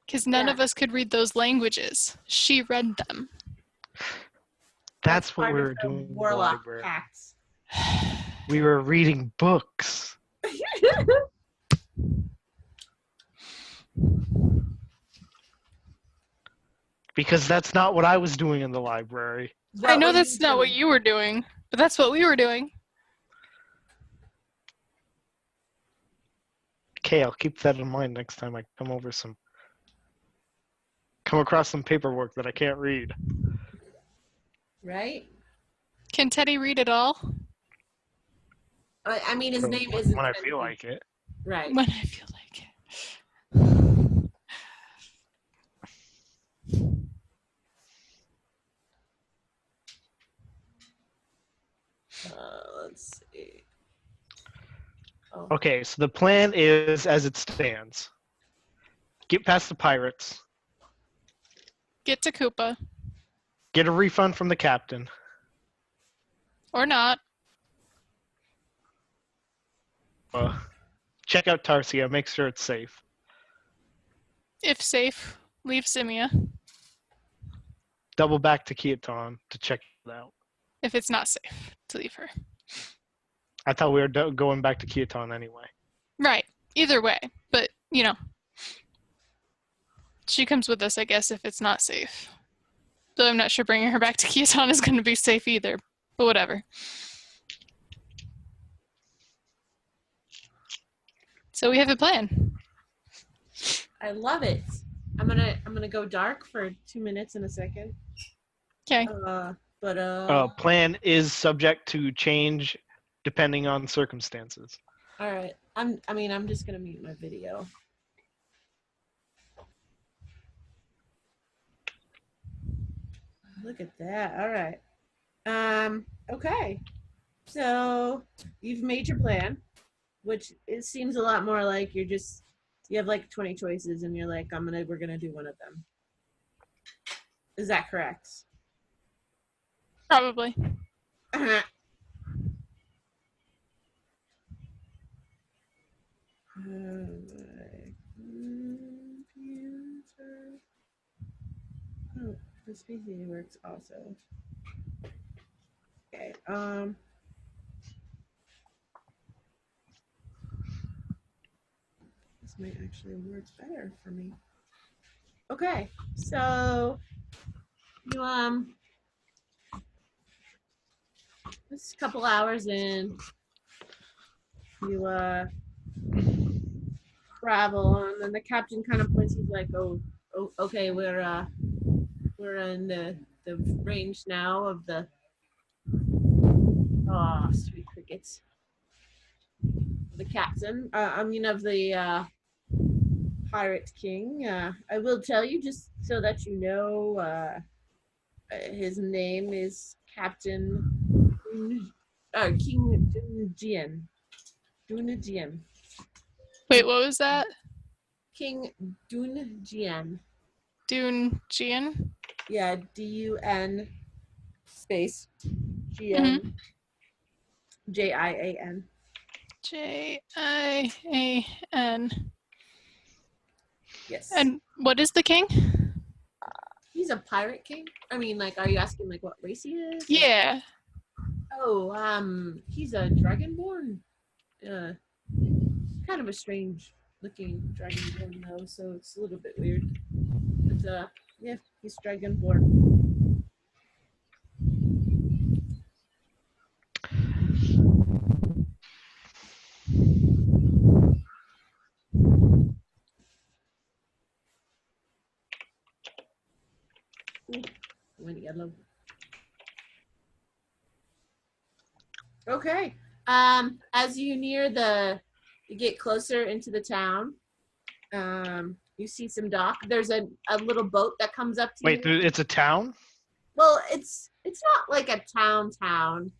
[SPEAKER 1] Because none of us could read those languages. She read them.
[SPEAKER 3] That's what we were doing in the
[SPEAKER 2] warlock
[SPEAKER 3] library.
[SPEAKER 2] pacts.
[SPEAKER 3] We were reading books. Because that's not what I was doing in the library.
[SPEAKER 1] I know that's not what you were doing, but that's what we were doing.
[SPEAKER 3] Okay, I'll keep that in mind next time I come across some paperwork that I can't read.
[SPEAKER 2] Right?
[SPEAKER 1] Can Teddy read it all?
[SPEAKER 2] I mean, his
[SPEAKER 3] So
[SPEAKER 2] name isn't.
[SPEAKER 3] when I feel like it.
[SPEAKER 2] Right.
[SPEAKER 1] When I feel like it.
[SPEAKER 2] Let's see. Oh.
[SPEAKER 3] Okay, so the plan is as it stands. Get past the pirates.
[SPEAKER 1] Get to Koopa.
[SPEAKER 3] Get a refund from the captain.
[SPEAKER 1] Or not.
[SPEAKER 3] Check out Tarsia. Make sure it's safe.
[SPEAKER 1] If safe, leave Zimia.
[SPEAKER 3] Double back to Kiaton to check it out.
[SPEAKER 1] If it's not safe, to leave her.
[SPEAKER 3] I thought we were going back to Kiaton anyway.
[SPEAKER 1] Right. Either way. But, you know. She comes with us, I guess, if it's not safe. Though I'm not sure bringing her back to Kiaton is going to be safe either. But whatever. So we have a plan.
[SPEAKER 2] I love it. I'm gonna go dark for 2 minutes in a second.
[SPEAKER 1] Okay.
[SPEAKER 3] Plan is subject to change depending on circumstances.
[SPEAKER 2] All right. I'm just gonna mute my video. Look at that. All right. Okay. So you've made your plan, which it seems a lot more like you have like 20 choices and you're like, we're gonna do one of them. Is that correct?
[SPEAKER 1] Probably.
[SPEAKER 2] Oh, this PC works also. Okay. This might actually work better for me. Okay, so you this is a couple hours in. You travel, and then the captain kind of points. He's like, "Oh, okay, we're in the range now of the sweet crickets. The captain, of the pirate king. I will tell you just so that you know. His name is Captain King Dunjian.
[SPEAKER 1] Wait, what was that?
[SPEAKER 2] King Dunjian.
[SPEAKER 1] Dunjian?
[SPEAKER 2] Yeah, DUN space GN JIAN.
[SPEAKER 1] JIAN.
[SPEAKER 2] Yes.
[SPEAKER 1] And what is the king?
[SPEAKER 2] He's a pirate king. I mean, like, are you asking like what race he is?
[SPEAKER 1] Yeah.
[SPEAKER 2] Oh, he's a dragonborn. kind of a strange looking dragonborn though, so it's a little bit weird. But yeah, he's dragonborn. Ooh, went yellow. Okay. As you you get closer into the town, you see some dock. There's a little boat that comes up to
[SPEAKER 3] Wait,
[SPEAKER 2] you.
[SPEAKER 3] it's a town?
[SPEAKER 2] Well, it's not like a town.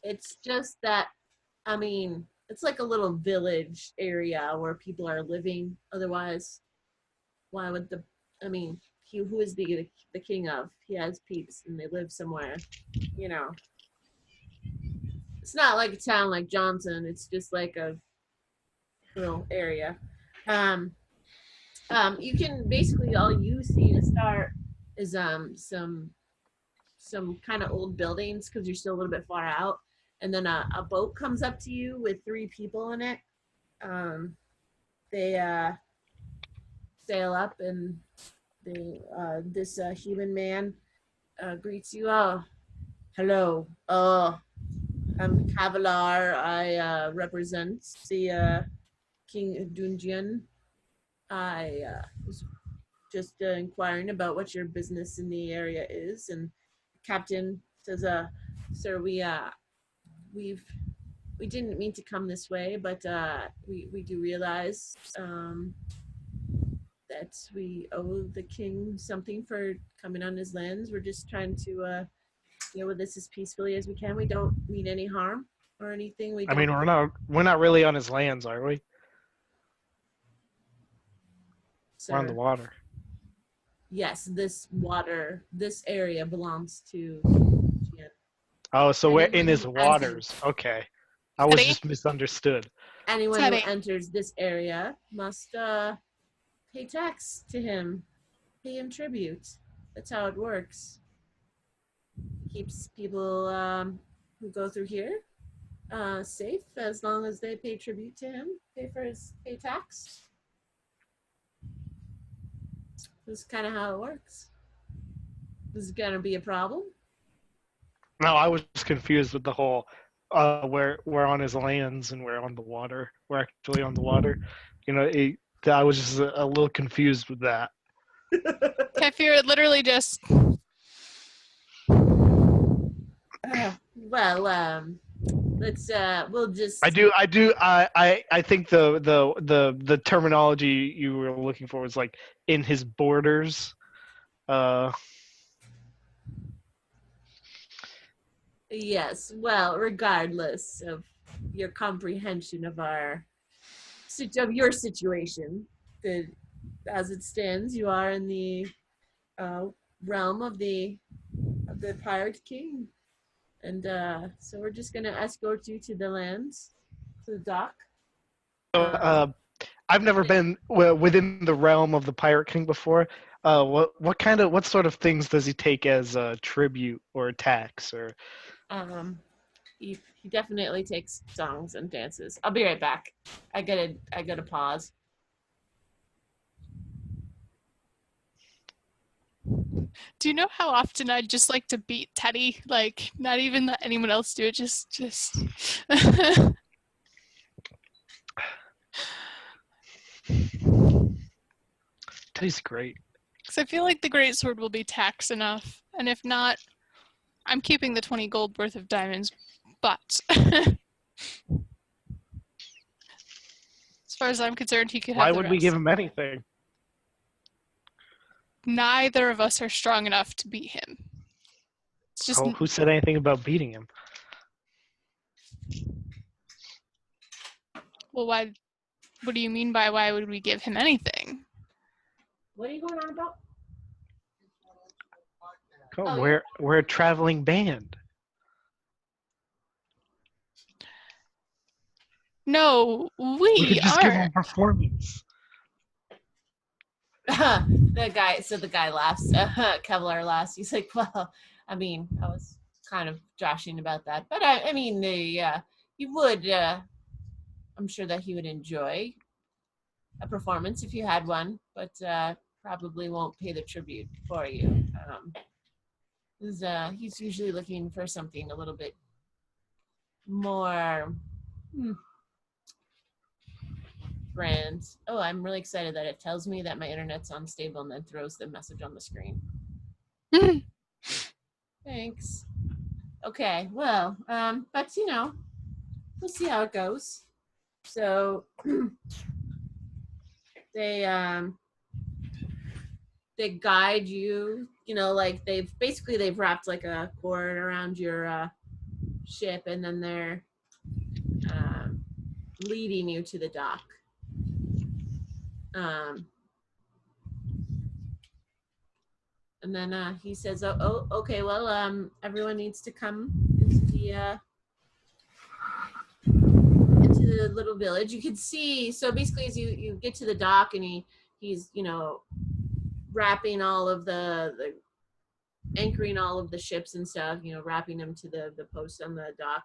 [SPEAKER 2] It's just that, I mean, it's like a little village area where people are living. Otherwise, why would who is the king of? He has peeps and they live somewhere, you know. It's not like a town like Johnson. It's just like a little area. You can basically all you see to start is some kind of old buildings because you're still a little bit far out, and then a boat comes up to you with 3 people in it. They sail up, and this human man greets you. Oh, hello. I'm Kavalar. I represent the King Dungeon. I was just inquiring about what your business in the area is, and the captain says, "Sir, we didn't mean to come this way, but we do realize that we owe the king something for coming on his lands. We're just trying to deal with this as peacefully as we can. We don't mean any harm or anything. We
[SPEAKER 3] I
[SPEAKER 2] don't."
[SPEAKER 3] mean, we're not really on his lands, are we? We're on the
[SPEAKER 2] Sir,
[SPEAKER 3] water.
[SPEAKER 2] yes, this area belongs to.
[SPEAKER 3] Oh, so we're
[SPEAKER 2] Anyone
[SPEAKER 3] in his
[SPEAKER 2] who
[SPEAKER 3] waters.
[SPEAKER 2] enters,
[SPEAKER 3] Okay. I was
[SPEAKER 1] Teddy?
[SPEAKER 3] just misunderstood.
[SPEAKER 2] anyone who
[SPEAKER 1] Teddy.
[SPEAKER 2] enters this area must pay tax to him, pay him tribute. That's how it works. Keeps people who go through here safe as long as they pay tribute to him, pay tax. This is kind of how it works. This is gonna be a problem.
[SPEAKER 3] No, I was just confused with the whole we're on his lands and we're on the water. We're actually on the water. You know, I was just a little confused with that.
[SPEAKER 1] Kefir literally just
[SPEAKER 2] Well, we'll just.
[SPEAKER 3] I think the terminology you were looking for was like in his borders.
[SPEAKER 2] Yes, well, regardless of your comprehension of your situation, that as it stands, you are in the realm of the pirate king, and so we're just gonna escort you to the lands, to the dock.
[SPEAKER 3] I've never been within the realm of the Pirate King before. What sort of things does he take as tribute or tax or?
[SPEAKER 2] He definitely takes songs and dances. I'll be right back. I gotta pause.
[SPEAKER 1] Do you know how often I'd just like to beat Teddy? Like, not even let anyone else do it, just
[SPEAKER 3] Tastes great.
[SPEAKER 1] because I feel like the great sword will be tax enough, and if not, I'm keeping the 20 gold worth of diamonds. But as far as I'm concerned, he could have
[SPEAKER 3] Why
[SPEAKER 1] the
[SPEAKER 3] would
[SPEAKER 1] rest.
[SPEAKER 3] we give him anything?
[SPEAKER 1] Neither of us are strong enough to beat him. It's just
[SPEAKER 3] Who said anything about beating him?
[SPEAKER 1] well, why? What do you mean by why would we give him anything?
[SPEAKER 2] What are you going on about?
[SPEAKER 3] Oh, we're a traveling band.
[SPEAKER 1] No,
[SPEAKER 3] We could just give him
[SPEAKER 1] are.
[SPEAKER 3] a performance.
[SPEAKER 2] The guy laughs. Kevlar laughs. He's like, well, I mean, I was kind of joshing about that, but I mean, you would I'm sure that he would enjoy a performance if you had one, but probably won't pay the tribute for you. He's usually looking for something a little bit more grand. Oh, I'm really excited that it tells me that my internet's unstable and then throws the message on the screen. Thanks. Okay, well, but we'll see how it goes. So they guide you, like they've wrapped like a cord around your ship, and then they're leading you to the dock. And then he says, "Oh, okay. Well, everyone needs to come into the little village." You can see. So basically, as you get to the dock, and he's wrapping all of the anchoring all of the ships and stuff. Wrapping them to the post on the dock.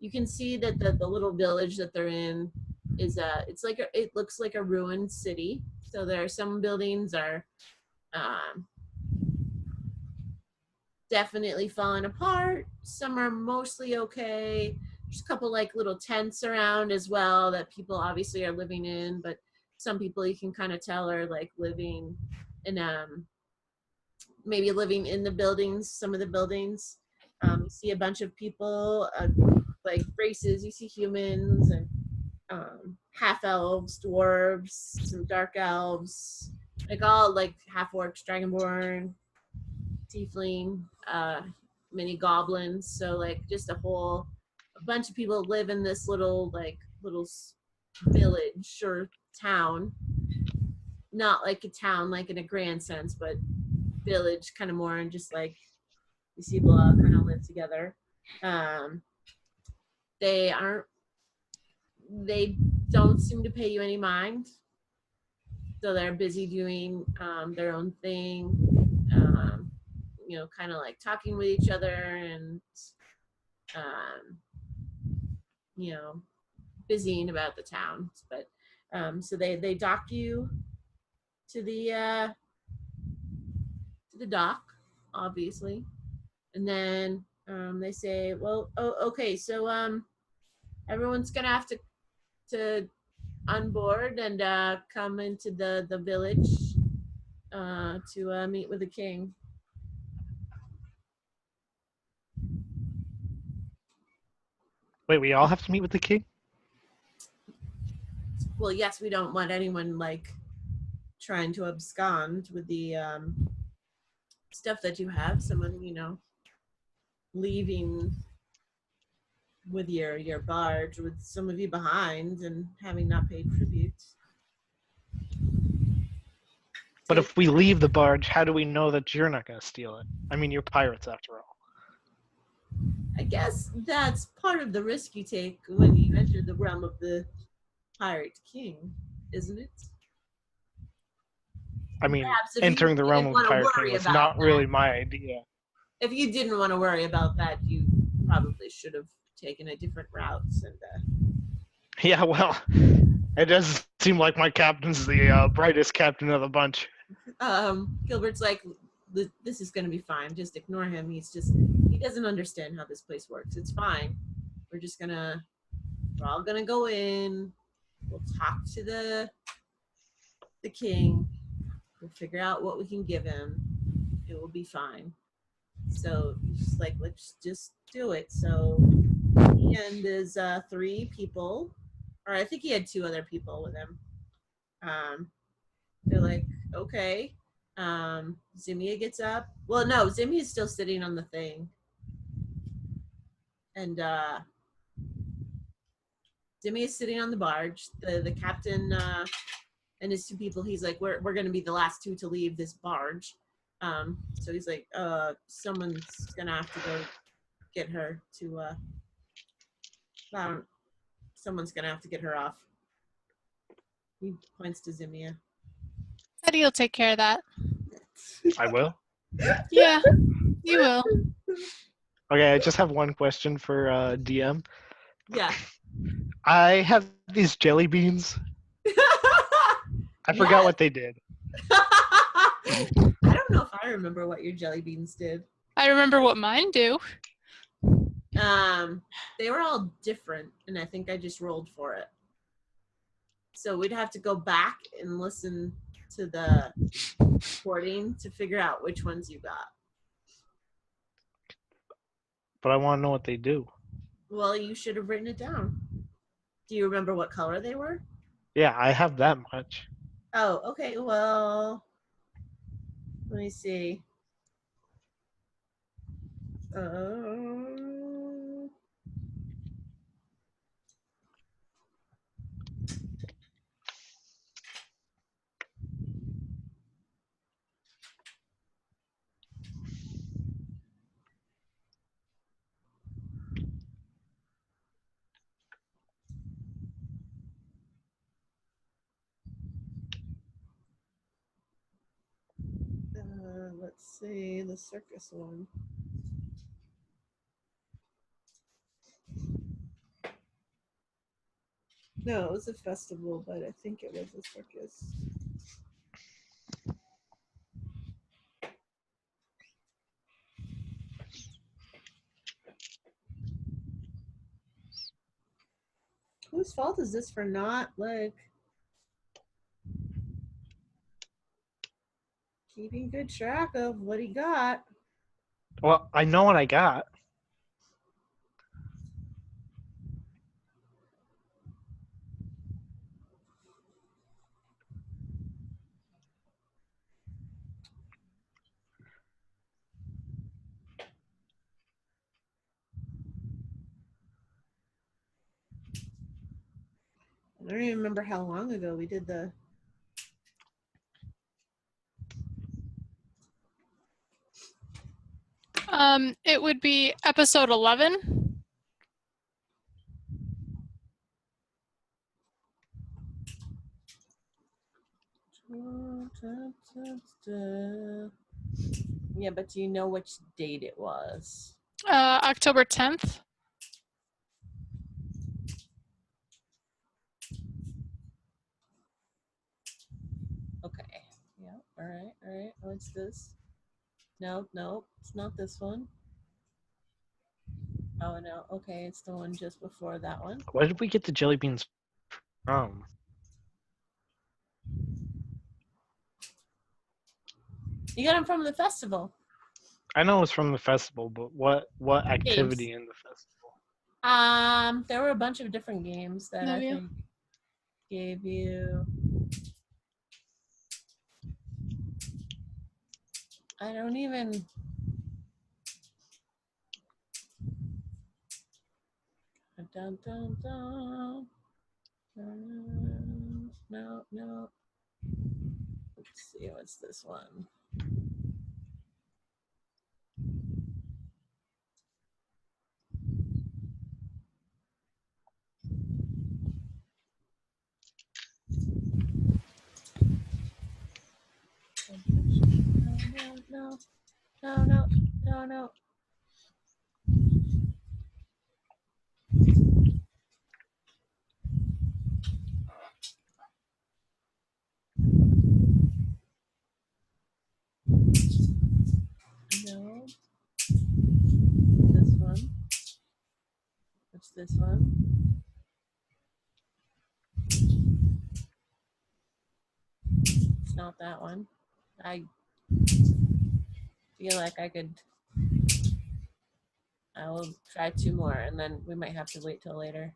[SPEAKER 2] You can see that the little village that they're in is it looks like a ruined city. So there are some buildings are definitely falling apart. Some are mostly okay. There's a couple like little tents around as well that people obviously are living in, but some people you can kind of tell are like living in maybe living in the buildings, some of the buildings. You see a bunch of people, like races. You see humans and half elves, dwarves, some dark elves, like all like half orcs, dragonborn, tiefling, mini goblins. So like just a bunch of people live in this little village or town. Not like a town, like in a grand sense, but village kind of more, and just like these people all kind of live together. They don't seem to pay you any mind, so they're busy doing their own thing, kind of like talking with each other and busying about the town. But so they dock you to the dock, obviously, and then they say, well, okay, so everyone's gonna have to unboard and come into the village to meet with the king.
[SPEAKER 3] Wait, we all have to meet with the king?
[SPEAKER 2] Well, yes, we don't want anyone like trying to abscond with the stuff that you have. Someone, leaving with your barge with some of you behind and having not paid tribute.
[SPEAKER 3] But if we leave the barge, how do we know that you're not going to steal it? I mean, you're pirates after all.
[SPEAKER 2] I guess that's part of the risk you take when you enter the realm of the pirate king, isn't it?
[SPEAKER 3] I mean, entering the realm of the pirate king was not really my idea.
[SPEAKER 2] If you didn't want to worry about that, you probably should have taken a different route.
[SPEAKER 3] Yeah, well, it does seem like my captain's the brightest captain of the bunch.
[SPEAKER 2] Gilbert's like, this is going to be fine. Just ignore him. He doesn't understand how this place works. It's fine. We're all going to go in. We'll talk to the king. We'll figure out what we can give him. It will be fine. So he's just like, let's just do it. So and there's 3 people, or I think he had 2 other people with him. They're like, okay. Zimia gets up. Well, no, Zimia is still sitting on the thing. And Zimia is sitting on the barge. The captain and his 2 people, he's like, we're going to be the last 2 to leave this barge. So he's like, someone's going to have to go get her to, someone's going to have to get her off. He points to Zimia.
[SPEAKER 1] Eddie will take care of that.
[SPEAKER 3] I will?
[SPEAKER 1] Yeah, you will.
[SPEAKER 3] Okay, I just have one question for DM.
[SPEAKER 2] Yeah.
[SPEAKER 3] I have these jelly beans. I forgot what they did.
[SPEAKER 2] I don't know if I remember what your jelly beans did.
[SPEAKER 1] I remember what mine do.
[SPEAKER 2] They were all different, and I think I just rolled for it. So we'd have to go back and listen to the recording to figure out which ones you got.
[SPEAKER 3] But I want to know what they do.
[SPEAKER 2] Well, you should have written it down. Do you remember what color they were?
[SPEAKER 3] Yeah, I have that much.
[SPEAKER 2] Oh, okay. Well, let me see. Let's see, the circus one. No, it was a festival, but I think it was a circus. Whose fault is this for not, like, keeping good track of what he got?
[SPEAKER 3] Well, I know what I got.
[SPEAKER 2] I don't even remember how long ago we did the.
[SPEAKER 1] It would be episode 11.
[SPEAKER 2] Yeah, but do you know which date it was?
[SPEAKER 1] October 10th.
[SPEAKER 2] Okay. Yeah. All right. All right. What's this? No, it's not this one. Oh no. Okay, it's the one just before that one.
[SPEAKER 3] Where did we get the jelly beans from?
[SPEAKER 2] You got them from the festival.
[SPEAKER 3] I know it was from the festival, but what activity in the festival?
[SPEAKER 2] There were a bunch of different games that I
[SPEAKER 1] Yeah.
[SPEAKER 2] think gave you. I don't even. Dun, dun, dun. No. Let's see, what's this one? No. No. This one. What's this one? It's not that one. I feel like I will try two more and then we might have to wait till later.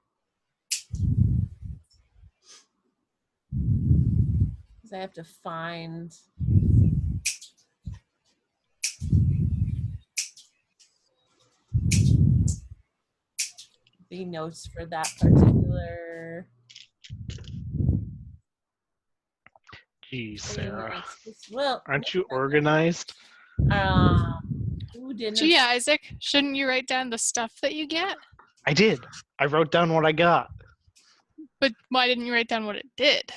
[SPEAKER 2] Because I have to find the notes for that particular.
[SPEAKER 3] Geez, Sarah.
[SPEAKER 2] Well,
[SPEAKER 3] aren't you organized?
[SPEAKER 2] Who didn't?
[SPEAKER 1] Gee, Isaac, shouldn't you write down the stuff that you get?
[SPEAKER 3] I did. I wrote down what I got.
[SPEAKER 1] But why didn't you write down what it did?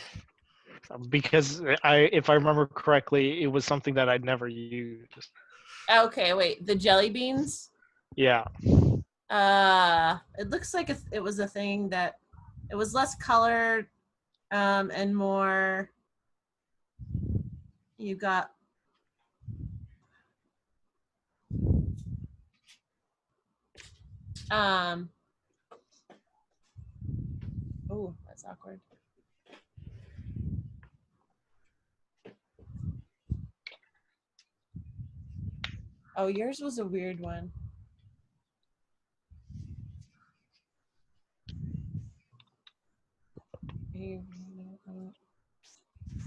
[SPEAKER 3] Because if I remember correctly, it was something that I'd never used.
[SPEAKER 2] Okay, wait. The jelly beans?
[SPEAKER 3] Yeah.
[SPEAKER 2] It looks like it was a thing that It was less colored and more. You got. Oh, that's awkward. Oh, yours was a weird one.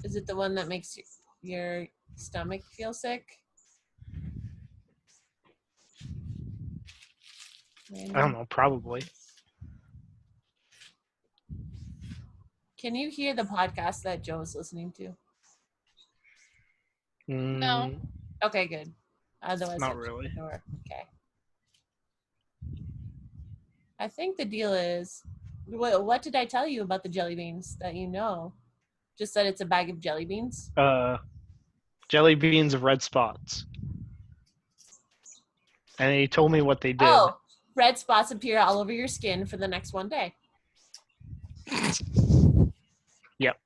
[SPEAKER 2] Is it the one that makes your stomach feel sick?
[SPEAKER 3] I don't know, probably.
[SPEAKER 2] Can you hear the podcast that Joe is listening to?
[SPEAKER 1] No.
[SPEAKER 2] Okay, good. Otherwise,
[SPEAKER 3] not really.
[SPEAKER 2] Okay. I think the deal is, what did I tell you about the jelly beans that you know? Just that it's a bag of jelly beans?
[SPEAKER 3] Jelly beans of red spots. And he told me what they did.
[SPEAKER 2] Oh, red spots appear all over your skin for the next one day.
[SPEAKER 3] Yep.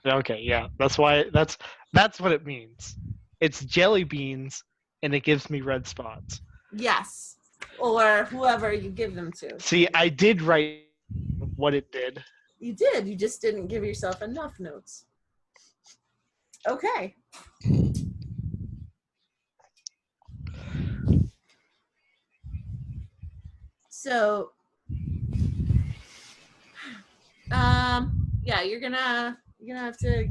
[SPEAKER 3] Okay, yeah. That's what it means. It's jelly beans and it gives me red spots.
[SPEAKER 2] Yes. Or whoever you give them to.
[SPEAKER 3] See, I did write what it did.
[SPEAKER 2] You did. You just didn't give yourself enough notes. Okay. So, yeah, you're gonna have to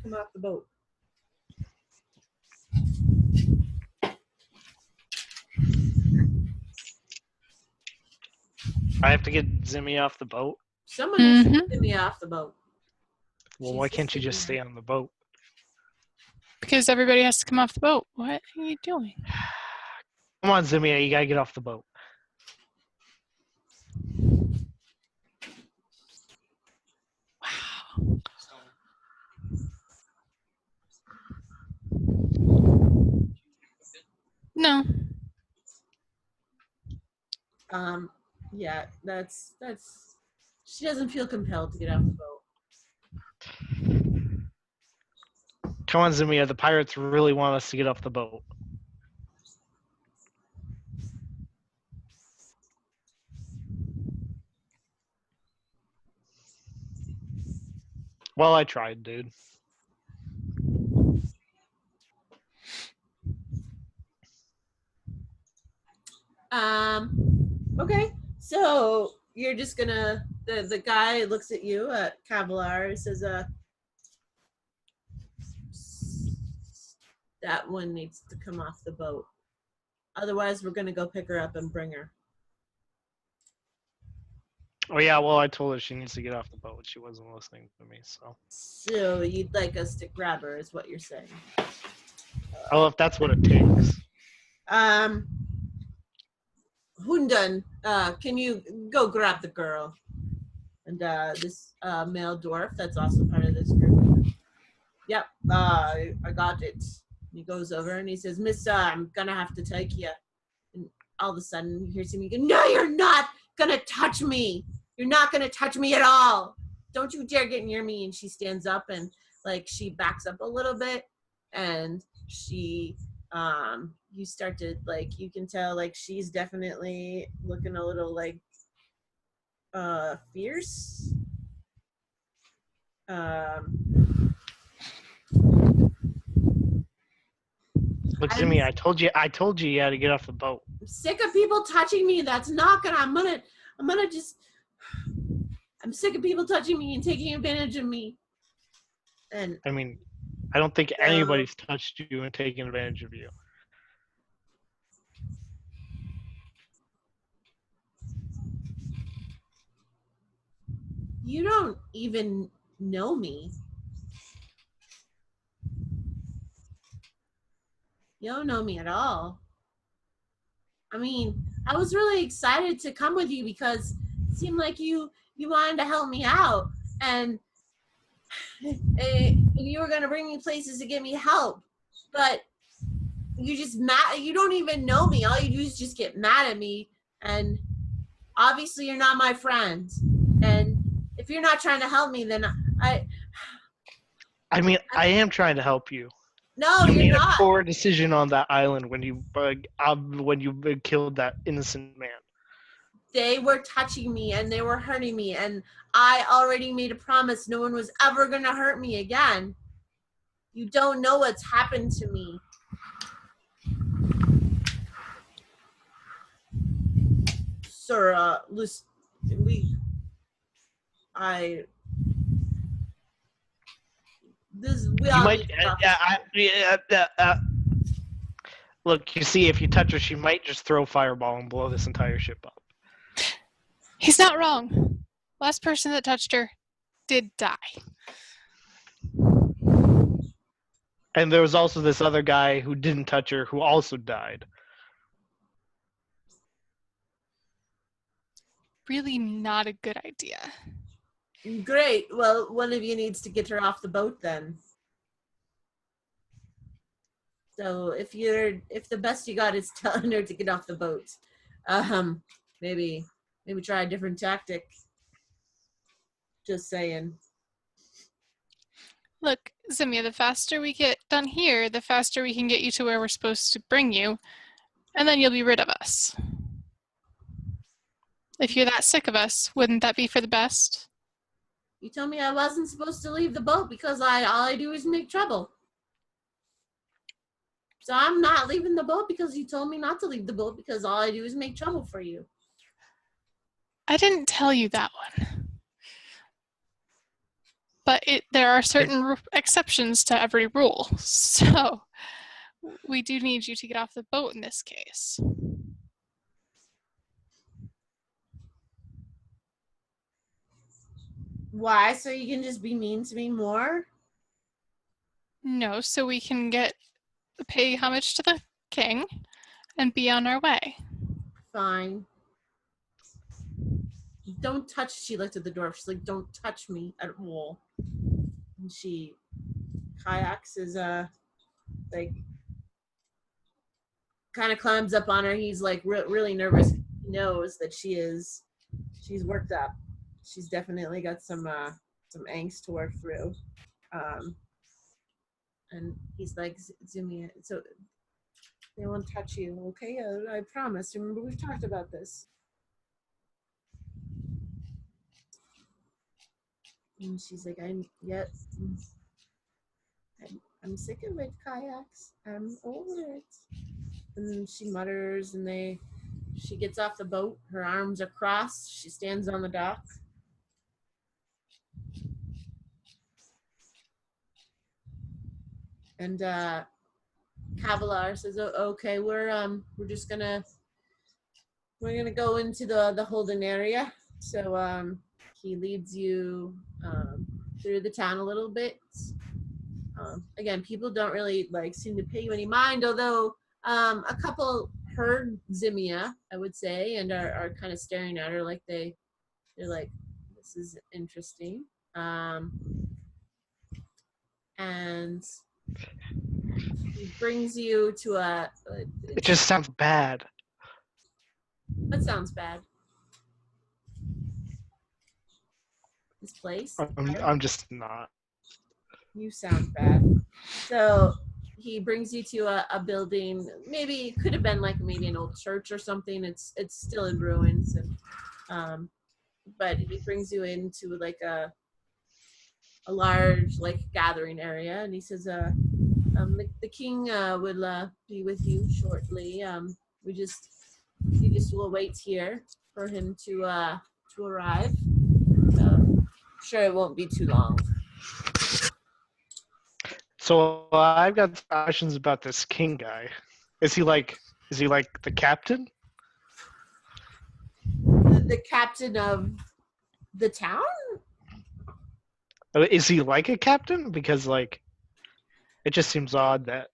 [SPEAKER 2] come off the boat.
[SPEAKER 3] I have to get Zimmy off the boat.
[SPEAKER 2] Someone has to get me off the boat.
[SPEAKER 3] Well, why can't you just stay on the boat?
[SPEAKER 1] Because everybody has to come off the boat. What are you doing?
[SPEAKER 3] Come on, Zimmy, you gotta get off the boat.
[SPEAKER 1] Wow. No.
[SPEAKER 2] Yeah, that's she doesn't feel compelled to get off the boat.
[SPEAKER 3] Come on, Zimmy, the pirates really want us to get off the boat. Well, I tried, dude.
[SPEAKER 2] Okay. So you're just gonna the guy looks at you at Cavalier, says that one needs to come off the boat. Otherwise we're gonna go pick her up and bring her.
[SPEAKER 3] Oh yeah, well I told her she needs to get off the boat, but she wasn't listening to me, so.
[SPEAKER 2] So you'd like us to grab her is what you're saying.
[SPEAKER 3] Oh, if that's what it takes.
[SPEAKER 2] Hundan, can you go grab the girl? And this male dwarf that's also part of this group. Yep, I got it. And he goes over and he says, Miss, I'm gonna have to take you. And all of a sudden you hear somebody go, no, you're not gonna touch me. You're not gonna touch me at all. Don't you dare get near me. And she stands up and like she backs up a little bit and she you start to like you can tell like she's definitely looking a little like fierce.
[SPEAKER 3] Look, Zimmy, I told you you had to get off the boat.
[SPEAKER 2] I'm sick of people touching me. That's not gonna I'm sick of people touching me and taking advantage of me. And
[SPEAKER 3] I mean, I don't think anybody's touched you and taken advantage of you.
[SPEAKER 2] you don't even know me. You don't know me at all. I mean, I was really excited to come with you because it seemed like you wanted to help me out and you were going to bring me places to get me help. But you just mad. You don't even know me. All you do is just get mad at me. And obviously you're not my friend. And If you're not trying to help me, then I
[SPEAKER 3] mean, I am trying to help you.
[SPEAKER 2] no,
[SPEAKER 3] You
[SPEAKER 2] you're
[SPEAKER 3] made a
[SPEAKER 2] not.
[SPEAKER 3] poor decision on that island when you killed that innocent man.
[SPEAKER 2] They were touching me and they were hurting me, and I already made a promise no one was ever gonna hurt me again. You don't know what's happened to me. Sir, listen, we
[SPEAKER 3] You
[SPEAKER 2] all
[SPEAKER 3] might.
[SPEAKER 2] need to talk.
[SPEAKER 3] Look, you see, if you touch her, she might just throw fireball and blow this entire ship up.
[SPEAKER 1] He's not wrong. Last person that touched her did die.
[SPEAKER 3] And there was also this other guy who didn't touch her who also died.
[SPEAKER 1] Really not a good idea.
[SPEAKER 2] Great. Well, one of you needs to get her off the boat then. So if the best you got is telling her to get off the boat, maybe try a different tactic. Just saying.
[SPEAKER 1] Look, Zimia, the faster we get done here, the faster we can get you to where we're supposed to bring you, and then you'll be rid of us. If you're that sick of us, wouldn't that be for the best?
[SPEAKER 2] You told me I wasn't supposed to leave the boat because all I do is make trouble. So I'm not leaving the boat because you told me not to leave the boat because all I do is make trouble for you.
[SPEAKER 1] I didn't tell you that one. But there are certain exceptions to every rule. So we do need you to get off the boat in this case.
[SPEAKER 2] Why? So you can just be mean to me more?
[SPEAKER 1] No, so we can pay homage to the king and be on our way.
[SPEAKER 2] Fine. Don't touch. She looked at the dwarf. She's like, don't touch me at all. And she kayaks is like kind of climbs up on her. He's like really nervous. He knows that she's worked up. She's definitely got some angst to work through. And he's like, Zimia, so they won't touch you, okay? I promise. Remember, we've talked about this. And she's like, I'm sick of it, kayaks. I'm over it. And then she mutters, and she gets off the boat. Her arms are crossed. She stands on the dock. And Kavalar says, "Oh, okay, we're just gonna go into the holding area." So he leads you through the town a little bit. Again, people don't really seem to pay you any mind, although a couple heard Zimia, I would say, and are kind of staring at her like they're like, this is interesting. And he brings you to
[SPEAKER 3] it just sounds bad.
[SPEAKER 2] What sounds bad? This place?
[SPEAKER 3] I'm just not.
[SPEAKER 2] You sound bad. So he brings you to a building. Maybe it could have been maybe an old church or something. It's still in ruins, and but he brings you into a large gathering area, and he says, the king will be with you shortly. You just will wait here for him to arrive. Sure, it won't be too long.
[SPEAKER 3] So I've got questions about this king guy. Is he like the captain?
[SPEAKER 2] The captain of the town?
[SPEAKER 3] Is he like a captain? Because it just seems odd that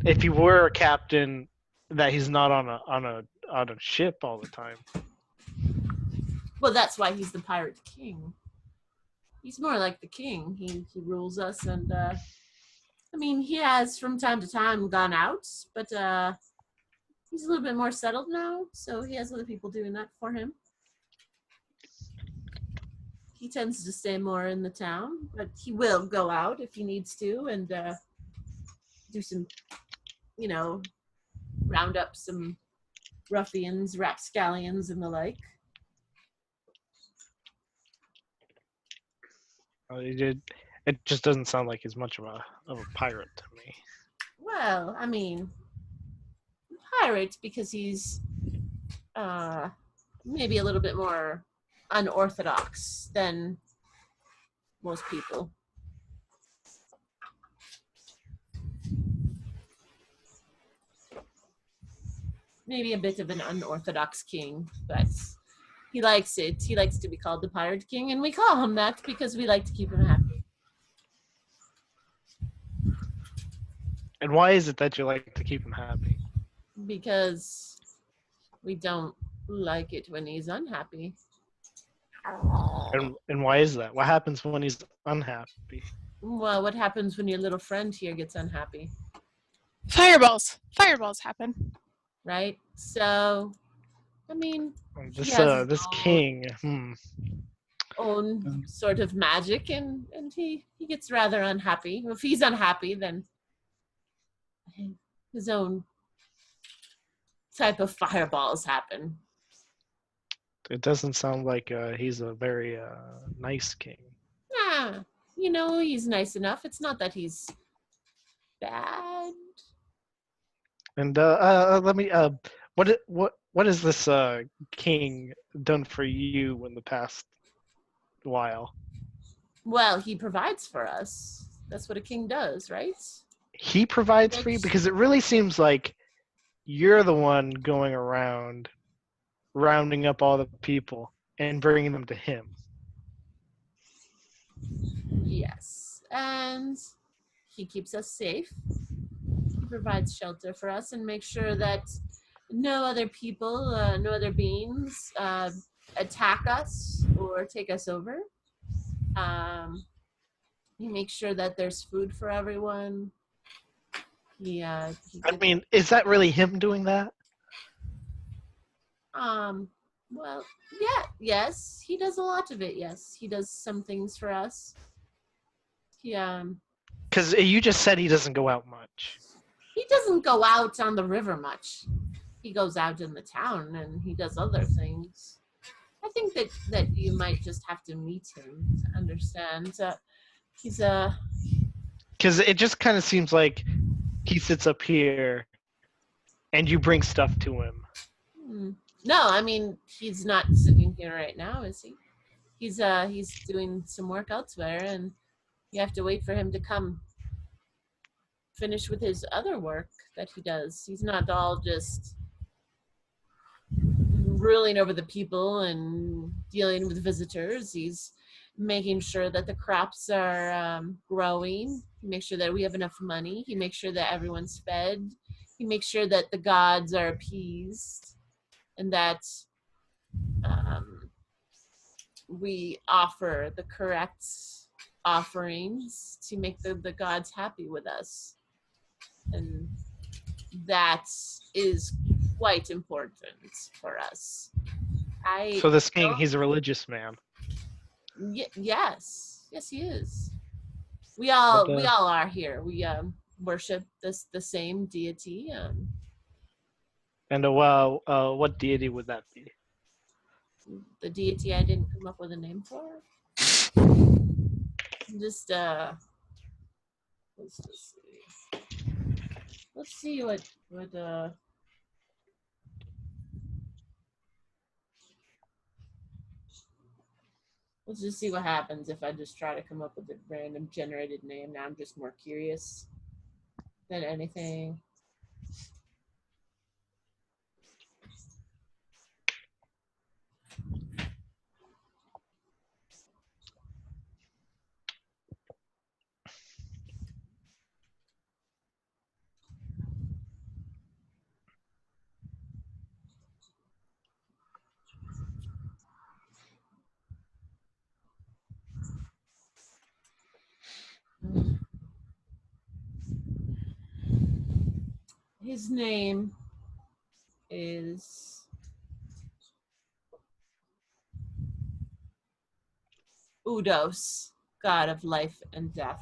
[SPEAKER 3] if he were a captain, that he's not on a ship all the time.
[SPEAKER 2] Well, that's why he's the pirate king. He's more like the king. He rules us, and he has from time to time gone out, but he's a little bit more settled now, so he has other people doing that for him. he tends to stay more in the town, but he will go out if he needs to and do some, round up some ruffians, rapscallions, and the like.
[SPEAKER 3] It just doesn't sound like he's much of a pirate to me.
[SPEAKER 2] Well, I mean, pirate because he's maybe a little bit more unorthodox than most people. Maybe a bit of an unorthodox king, but he likes it. He likes to be called the Pirate King, and we call him that because we like to keep him happy.
[SPEAKER 3] And why is it that you like to keep him happy?
[SPEAKER 2] Because we don't like it when he's unhappy.
[SPEAKER 3] And why is that? What happens when he's unhappy?
[SPEAKER 2] Well, what happens when your little friend here gets unhappy?
[SPEAKER 1] Fireballs. Fireballs happen.
[SPEAKER 2] Right? So, I mean,
[SPEAKER 3] This king.
[SPEAKER 2] Own sort of magic, and he gets rather unhappy. If he's unhappy, then his own type of fireballs happen.
[SPEAKER 3] It doesn't sound like he's a very nice king.
[SPEAKER 2] Nah, he's nice enough. It's not that he's bad.
[SPEAKER 3] And let me. What has this king done for you in the past while?
[SPEAKER 2] Well, he provides for us. That's what a king does, right?
[SPEAKER 3] He provides for you? Because it really seems like you're the one going around rounding up all the people and bringing them to him.
[SPEAKER 2] Yes. And he keeps us safe. He provides shelter for us and makes sure that no other people, no other beings attack us or take us over. He makes sure that there's food for everyone. I
[SPEAKER 3] mean, is that really him doing that?
[SPEAKER 2] Well, yeah, yes, he does a lot of it. Yes, he does some things for us.
[SPEAKER 3] Because you just said he doesn't go out much.
[SPEAKER 2] He doesn't go out on the river much. He goes out in the town and he does other things. I think that you might just have to meet him to understand. He's a...
[SPEAKER 3] Because it just kind of seems like he sits up here and you bring stuff to him.
[SPEAKER 2] No, I mean, he's not sitting here right now, is he? He's doing some work elsewhere, and you have to wait for him to come finish with his other work that he does. He's not all just ruling over the people and dealing with visitors. He's making sure that the crops are growing. He makes sure that we have enough money. He makes sure that everyone's fed. He makes sure that the gods are appeased and that we offer the correct offerings to make the gods happy with us. And that is quite important for us.
[SPEAKER 3] So this king, he's a religious man.
[SPEAKER 2] Yes, he is. We all are here. We worship the same deity.
[SPEAKER 3] And what deity would that be?
[SPEAKER 2] The deity I didn't come up with a name for. Just let's see what let's just see what happens if I just try to come up with a random generated name. Now I'm just more curious than anything. His name is Udos, god of life and death.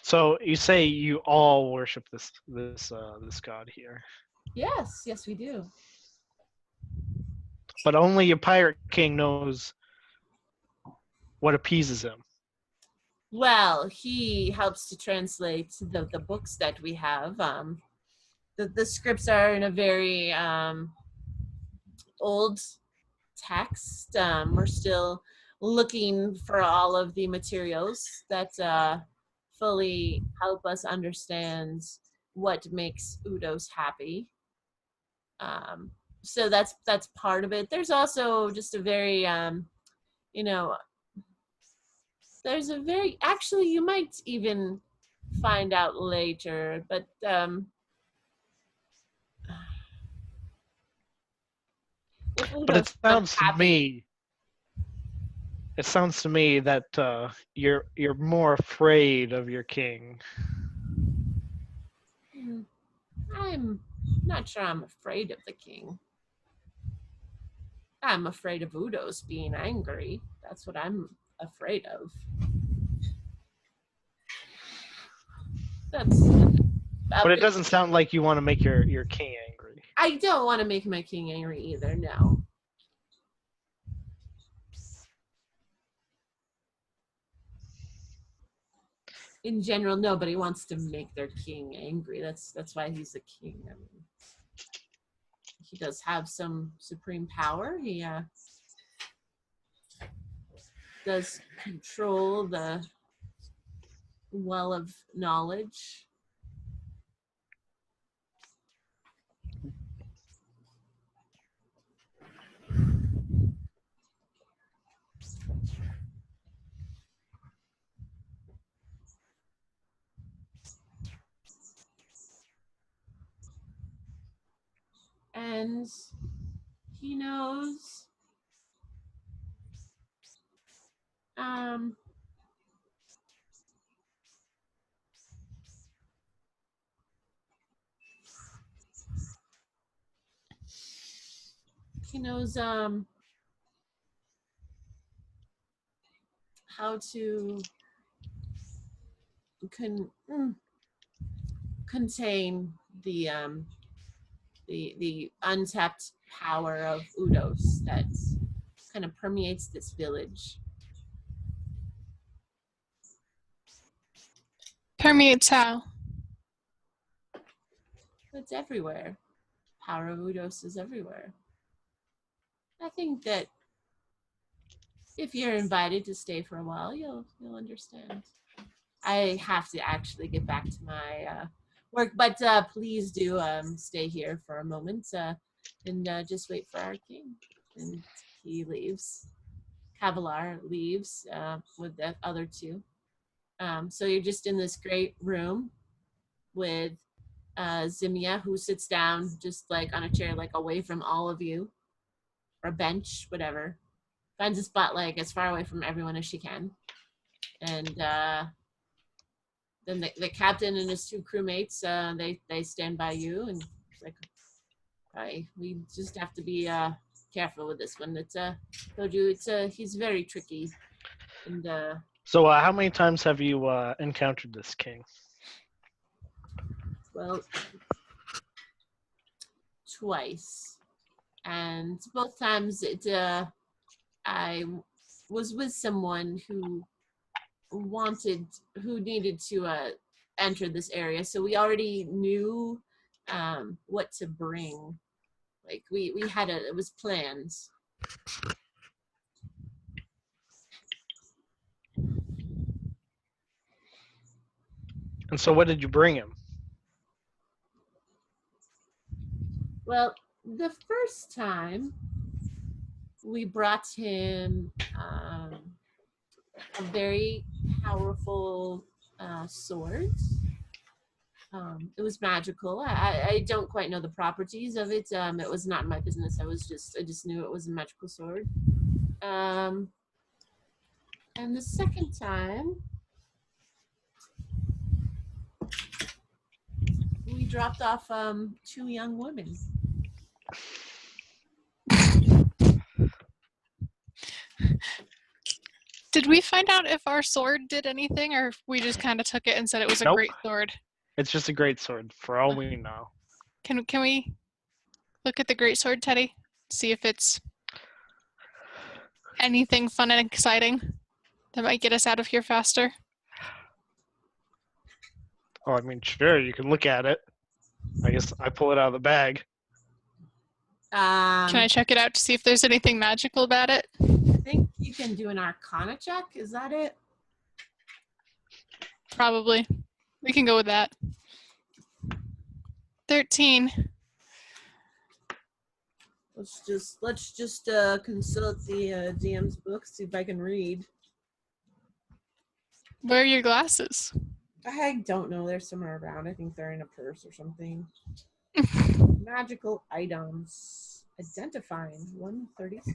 [SPEAKER 3] So you say you all worship this god here,
[SPEAKER 2] Yes, yes, we do.
[SPEAKER 3] but only a pirate king knows what appeases him.
[SPEAKER 2] Well, he helps to translate the books that we have. The scripts are in a very old text. We're still looking for all of the materials that fully help us understand what makes Udos happy. Um, so that's part of it. There's also just a very you know, there's a very actually you might even find out later, but if
[SPEAKER 3] But
[SPEAKER 2] Udos
[SPEAKER 3] it
[SPEAKER 2] aren't
[SPEAKER 3] sounds to
[SPEAKER 2] happy,
[SPEAKER 3] me, that you're more afraid of your king.
[SPEAKER 2] I'm not sure I'm afraid of the king. I'm afraid of Udos being angry. That's what I'm afraid of. That's
[SPEAKER 3] But
[SPEAKER 2] a
[SPEAKER 3] it
[SPEAKER 2] bit.
[SPEAKER 3] doesn't sound like you want to make your king angry.
[SPEAKER 2] I don't want to make my king angry either, no. In general, nobody wants to make their king angry. That's why he's the king. I mean, he does have some supreme power. He does control the well of knowledge. And he knows um he knows how to contain the untapped power of Udos that kind of permeates this village.
[SPEAKER 1] Permeates how?
[SPEAKER 2] It's everywhere. Power of Udos is everywhere. I think that if you're invited to stay for a while, you'll understand. I have to actually get back to my work, but please do stay here for a moment and just wait for our king. And he leaves. Cavalar leaves with the other two. So you're just in this great room with Zimia, who sits down just like on a chair, like away from all of you, or a bench, whatever. Finds a spot like as far away from everyone as she can. And then the captain and his two crewmates, they stand by you and like, we just have to be careful with this one. It's told you he's very tricky. And
[SPEAKER 3] So how many times have you encountered this king?
[SPEAKER 2] well, twice, and both times I was with someone who needed to enter this area, so we already knew what to bring. Like we had it was planned.
[SPEAKER 3] And so what did you bring him?
[SPEAKER 2] Well, the first time we brought him a very powerful sword. It was magical. I don't quite know the properties of it. It was not my business. I just knew it was a magical sword. And the second time, we dropped off 2 young women.
[SPEAKER 1] Did we find out if our sword did anything, or if we just kind of took it and said it was a
[SPEAKER 3] Nope.
[SPEAKER 1] great sword?
[SPEAKER 3] It's just a great sword, for all we know.
[SPEAKER 1] Can we look at the great sword, Teddy? See if it's anything fun and exciting that might get us out of here faster?
[SPEAKER 3] Oh, I mean, sure, you can look at it. I guess I pull it out of the bag.
[SPEAKER 1] Can I check it out to see if there's anything magical about it?
[SPEAKER 2] I think you can do an Arcana check. Is that it?
[SPEAKER 1] Probably. We can go with that. 13.
[SPEAKER 2] Let's just consult the DM's book, see if I can read.
[SPEAKER 1] Where are your glasses?
[SPEAKER 2] I don't know. They're somewhere around. I think they're in a purse or something. Magical items. Identifying 136.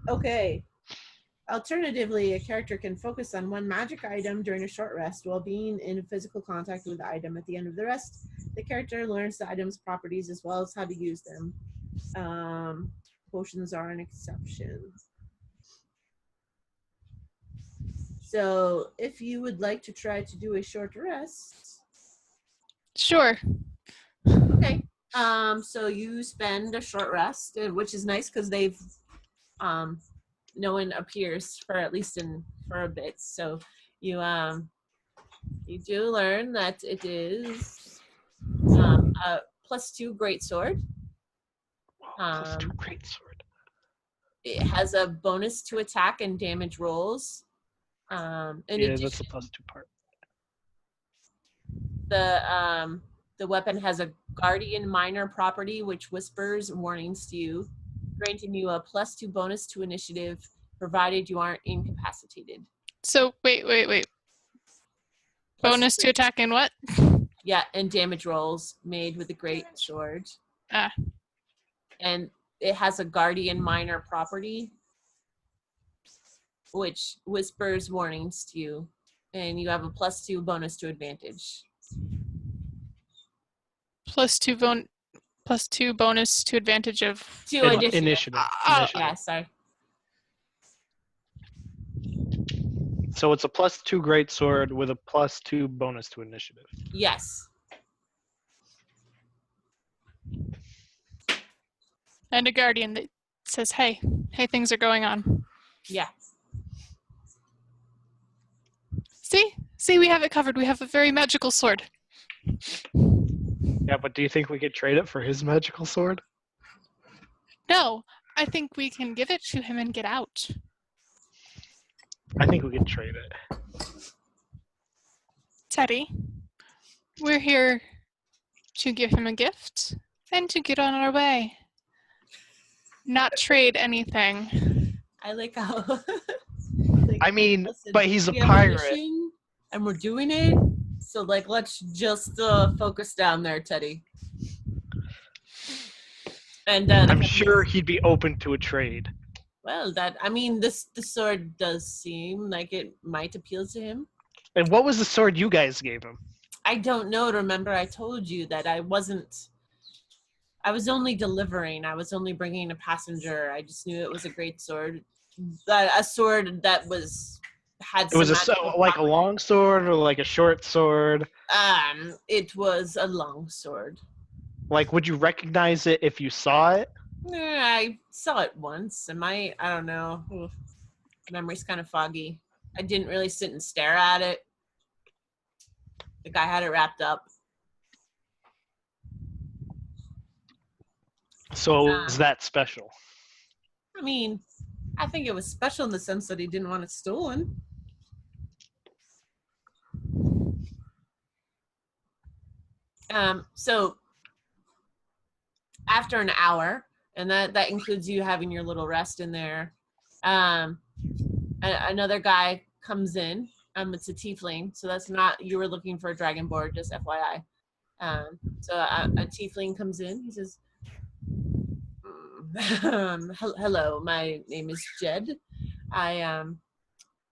[SPEAKER 2] Okay. Alternatively, a character can focus on one magic item during a short rest while being in physical contact with the item. At the end of the rest, the character learns the item's properties as well as how to use them. Potions are an exception. So if you would like to try to do a short rest.
[SPEAKER 1] Sure.
[SPEAKER 2] Okay. So you spend a short rest, which is nice because they've no one appears for at least for a bit. So you do learn that it is a +2 greatsword.
[SPEAKER 3] +2 greatsword.
[SPEAKER 2] It has a bonus to attack and damage rolls. In addition,
[SPEAKER 3] that's a +2 part.
[SPEAKER 2] The weapon has a guardian minor property which whispers warnings to you, granting you a +2 bonus to initiative, provided you aren't incapacitated.
[SPEAKER 1] So wait. Bonus to attack and what?
[SPEAKER 2] Yeah, and damage rolls made with a great sword. And it has a guardian minor property which whispers warnings to you, and you have a +2 bonus to advantage.
[SPEAKER 1] +2 bonus to advantage of
[SPEAKER 3] Initiative.
[SPEAKER 2] Yeah, sorry.
[SPEAKER 3] So it's a +2 greatsword with a +2 bonus to initiative.
[SPEAKER 2] Yes.
[SPEAKER 1] And a guardian that says, hey, things are going on.
[SPEAKER 2] Yeah.
[SPEAKER 1] See, we have it covered. We have a very magical sword.
[SPEAKER 3] Yeah, but do you think we could trade it for his magical sword?
[SPEAKER 1] No, I think we can give it to him and get out.
[SPEAKER 3] I think we can trade it.
[SPEAKER 1] Teddy, we're here to give him a gift and to get on our way. Not trade anything.
[SPEAKER 2] I like how
[SPEAKER 3] I mean,
[SPEAKER 2] listen,
[SPEAKER 3] but he's a
[SPEAKER 2] we have
[SPEAKER 3] pirate.
[SPEAKER 2] mission and we're doing it. So let's just focus down there, Teddy. And
[SPEAKER 3] I'm sure he'd be open to a trade.
[SPEAKER 2] Well, the sword does seem like it might appeal to him.
[SPEAKER 3] And what was the sword you guys gave him?
[SPEAKER 2] I don't know. Remember, I told you that I was only delivering. I was only bringing a passenger. I just knew it was a great sword. A sword that had.
[SPEAKER 3] It was like a long sword or like a short sword?
[SPEAKER 2] It was a long sword.
[SPEAKER 3] Like, would you recognize it if you saw it?
[SPEAKER 2] I saw it once. I don't know. Oof. Memory's kind of foggy. I didn't really sit and stare at it. The guy had it wrapped up.
[SPEAKER 3] So it was that special?
[SPEAKER 2] I mean, I think it was special in the sense that he didn't want it stolen. So after an hour, and that includes you having your little rest in there, another guy comes in. It's a tiefling, so that's not, you were looking for a dragonborn, just FYI. So a tiefling comes in. He says, "Hello, my name is Jed. I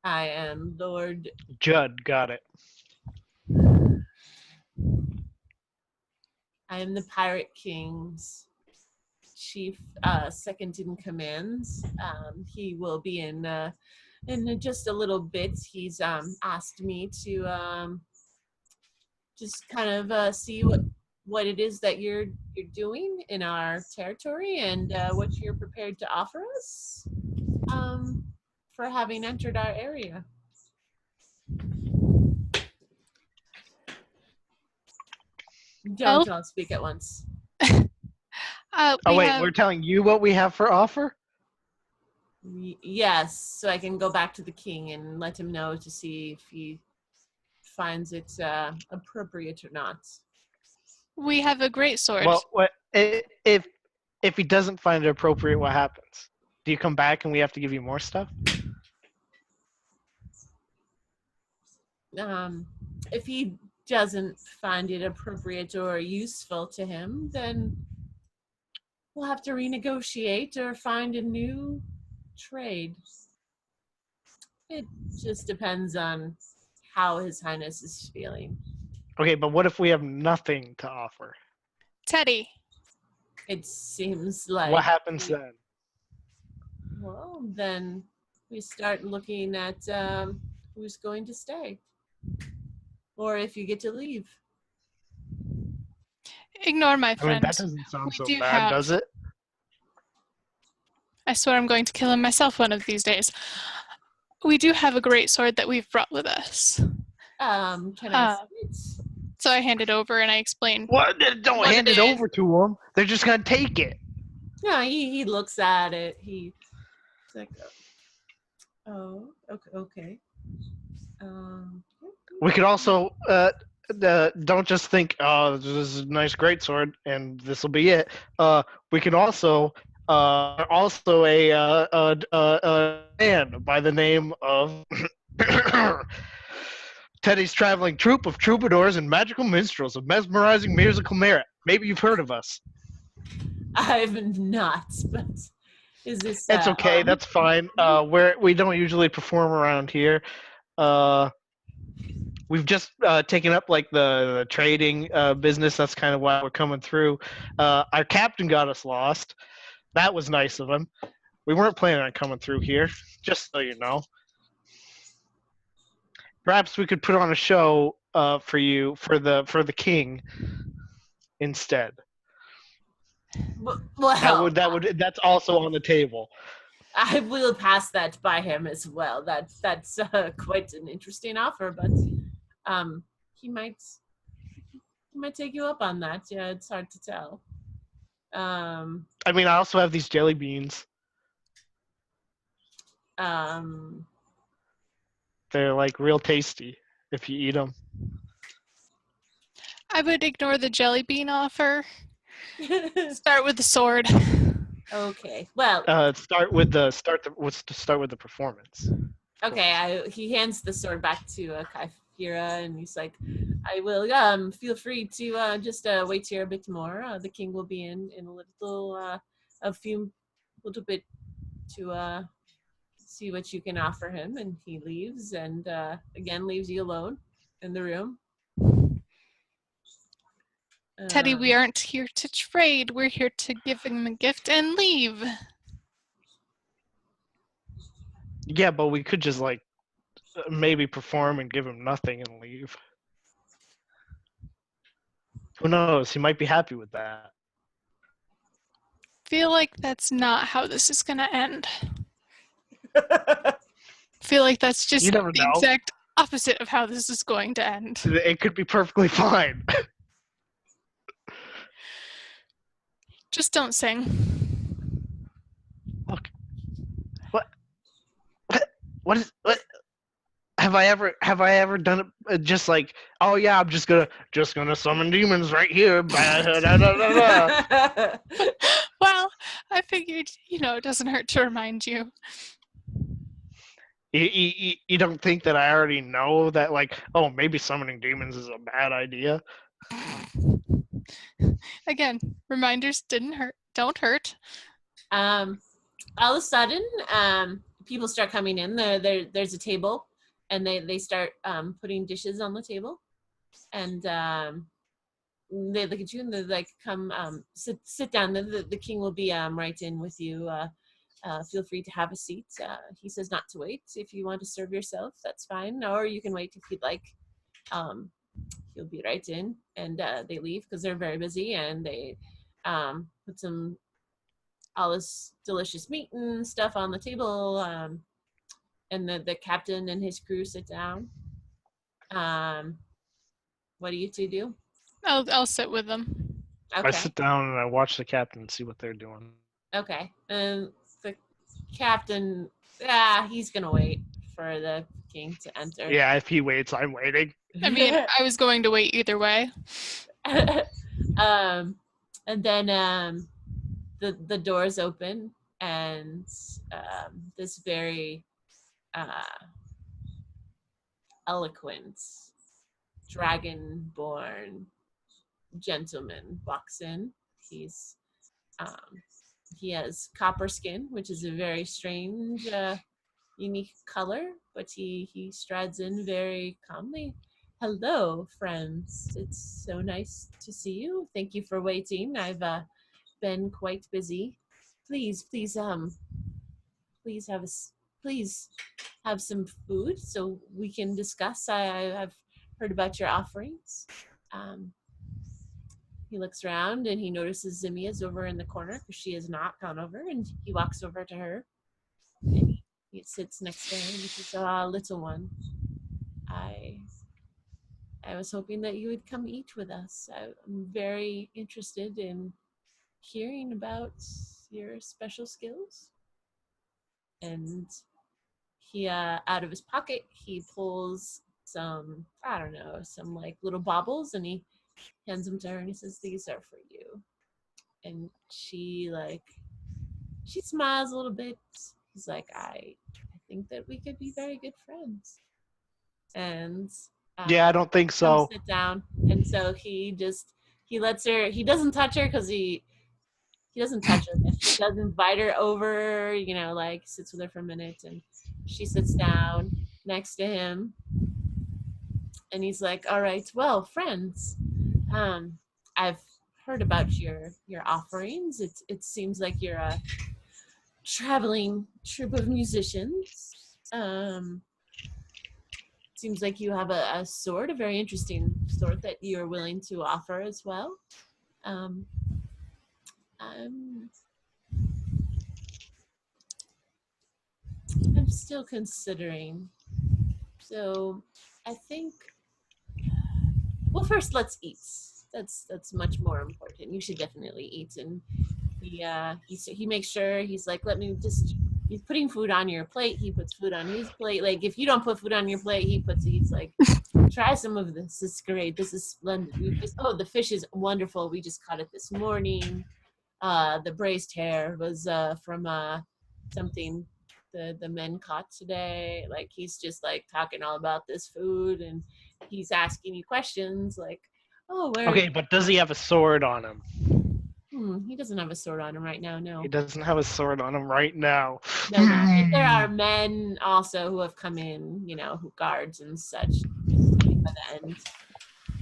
[SPEAKER 2] I am Lord.
[SPEAKER 3] Judd, got it.
[SPEAKER 2] I am the Pirate King's chief, second in command. He will be in just a little bit. He's asked me to just kind of see what it is that you're doing in our territory and what you're prepared to offer us for having entered our area." Don't all speak at once.
[SPEAKER 3] Oh wait, we're telling you what we have for offer?
[SPEAKER 2] Yes, so I can go back to the king and let him know to see if he finds it appropriate or not.
[SPEAKER 1] We have a great sword.
[SPEAKER 3] Well, if he doesn't find it appropriate, what happens? Do you come back and we have to give you more stuff?
[SPEAKER 2] If he doesn't find it appropriate or useful to him, then we'll have to renegotiate or find a new trade. It just depends on how His Highness is feeling.
[SPEAKER 3] Okay, but what if we have nothing to offer?
[SPEAKER 1] Teddy.
[SPEAKER 2] It seems like...
[SPEAKER 3] What happens then?
[SPEAKER 2] Well, then we start looking at who's going to stay. Or if you get to leave.
[SPEAKER 1] Ignore my
[SPEAKER 3] I
[SPEAKER 1] friend.
[SPEAKER 3] mean, that doesn't sound so bad,
[SPEAKER 1] have...
[SPEAKER 3] does it?
[SPEAKER 1] I swear I'm going to kill him myself one of these days. We do have a great sword that we've brought with us.
[SPEAKER 2] Can I see it?
[SPEAKER 1] So I hand it over and I explain.
[SPEAKER 3] What? Don't hand it over to them. They're just gonna take it.
[SPEAKER 2] No, he looks at it. He's like, oh, okay.
[SPEAKER 3] We could also don't just think, oh, this is a nice greatsword and this will be it. We can also a man by the name of Teddy's traveling troupe of troubadours and magical minstrels of mesmerizing musical merit. Maybe you've heard of us.
[SPEAKER 2] I've not, but is this?
[SPEAKER 3] It's okay. That's fine. We don't usually perform around here. We've just taken up like the trading business. That's kind of why we're coming through. Our captain got us lost. That was nice of him. We weren't planning on coming through here, just so you know. Perhaps we could put on a show for you for the king instead.
[SPEAKER 2] Well,
[SPEAKER 3] that's also on the table.
[SPEAKER 2] I will pass that by him as well. That's quite an interesting offer, but he might take you up on that. Yeah, it's hard to tell.
[SPEAKER 3] I mean, I also have these jelly beans. They're like real tasty if you eat them.
[SPEAKER 1] I would ignore the jelly bean offer. Start with the sword.
[SPEAKER 2] Okay. Well.
[SPEAKER 3] Start with the performance.
[SPEAKER 2] Okay. He hands the sword back to Kaifira, and he's like, "I will. Feel free to just wait here a bit more. The king will be in a little bit to see what you can offer him." And he leaves, and again leaves you alone in the room.
[SPEAKER 1] Teddy, we aren't here to trade. We're here to give him a gift and leave.
[SPEAKER 3] Yeah, but we could just like maybe perform and give him nothing and leave. Who knows? He might be happy with that.
[SPEAKER 1] Feel like that's not how this is gonna end. Feel like that's just the exact opposite of how this is going to end.
[SPEAKER 3] It could be perfectly fine.
[SPEAKER 1] Just don't sing.
[SPEAKER 3] Look. What have I ever done it just like, oh yeah, I'm just gonna summon demons right here.
[SPEAKER 1] Well, I figured, it doesn't hurt to remind you.
[SPEAKER 3] You don't think that I already know that, like, oh, maybe summoning demons is a bad idea?
[SPEAKER 1] Again, reminders don't hurt.
[SPEAKER 2] All of a sudden, people start coming in. There's a table, and they start putting dishes on the table, and they look at you and they're like, "Come, sit down. The king will be right in with you. Feel free to have a seat." He says not to wait. If you want to serve yourself, that's fine, or you can wait if you'd like. He'll be right in, and they leave because they're very busy, and they put all this delicious meat and stuff on the table, and the captain and his crew sit down. What do you two do?
[SPEAKER 1] I'll sit with them.
[SPEAKER 2] Okay.
[SPEAKER 3] I sit down and I watch the captain and see what they're doing.
[SPEAKER 2] Okay. And the captain, he's gonna wait for the king to enter.
[SPEAKER 3] Yeah, if he waits, I'm waiting.
[SPEAKER 1] I mean, I was going to wait either way.
[SPEAKER 2] And then the doors open, and this very eloquent dragon-born gentleman walks in. He has copper skin, which is a very strange, unique color, but he strides in very calmly. Hello, friends. It's so nice to see you. Thank you for waiting. I've been quite busy. Please have some food so we can discuss. I've heard about your offerings. He looks around and he notices Zimia's over in the corner because she has not gone over, and he walks over to her and he sits next to her and he says, "Little one, I was hoping that you would come eat with us. I'm very interested in hearing about your special skills." And he, out of his pocket, he pulls some, I don't know, some like little baubles, and he hands them to her and he says, "These are for you." And she smiles a little bit. He's like, I think that we could be very good friends. And
[SPEAKER 3] Yeah, I don't think so.
[SPEAKER 2] sit down. And so he lets her, he doesn't touch her because he doesn't touch her. He does invite her over, like sits with her for a minute, and she sits down next to him. And he's like, "All right, well, friends, I've heard about your offerings. It seems like you're a traveling troupe of musicians. Seems like you have a sword, a very interesting sword that you're willing to offer as well. I'm still considering. So I think, well, first let's eat. That's much more important. You should definitely eat." And he makes sure, he's like, he's putting food on your plate. He puts food on his plate. Like, if you don't put food on your plate, he's like, "Try some of this. This is great. This is splendid. The fish is wonderful. We just caught it this morning. The braised hare was from something the men caught today." Like, he's just like talking all about this food, and he's asking you questions like, "Oh, where?"
[SPEAKER 3] Okay, but does he have a sword on him?
[SPEAKER 2] He doesn't have a sword on him right now, no.
[SPEAKER 3] He doesn't have a sword on him right now.
[SPEAKER 2] No. There are men also who have come in, who guards and such, just by the end.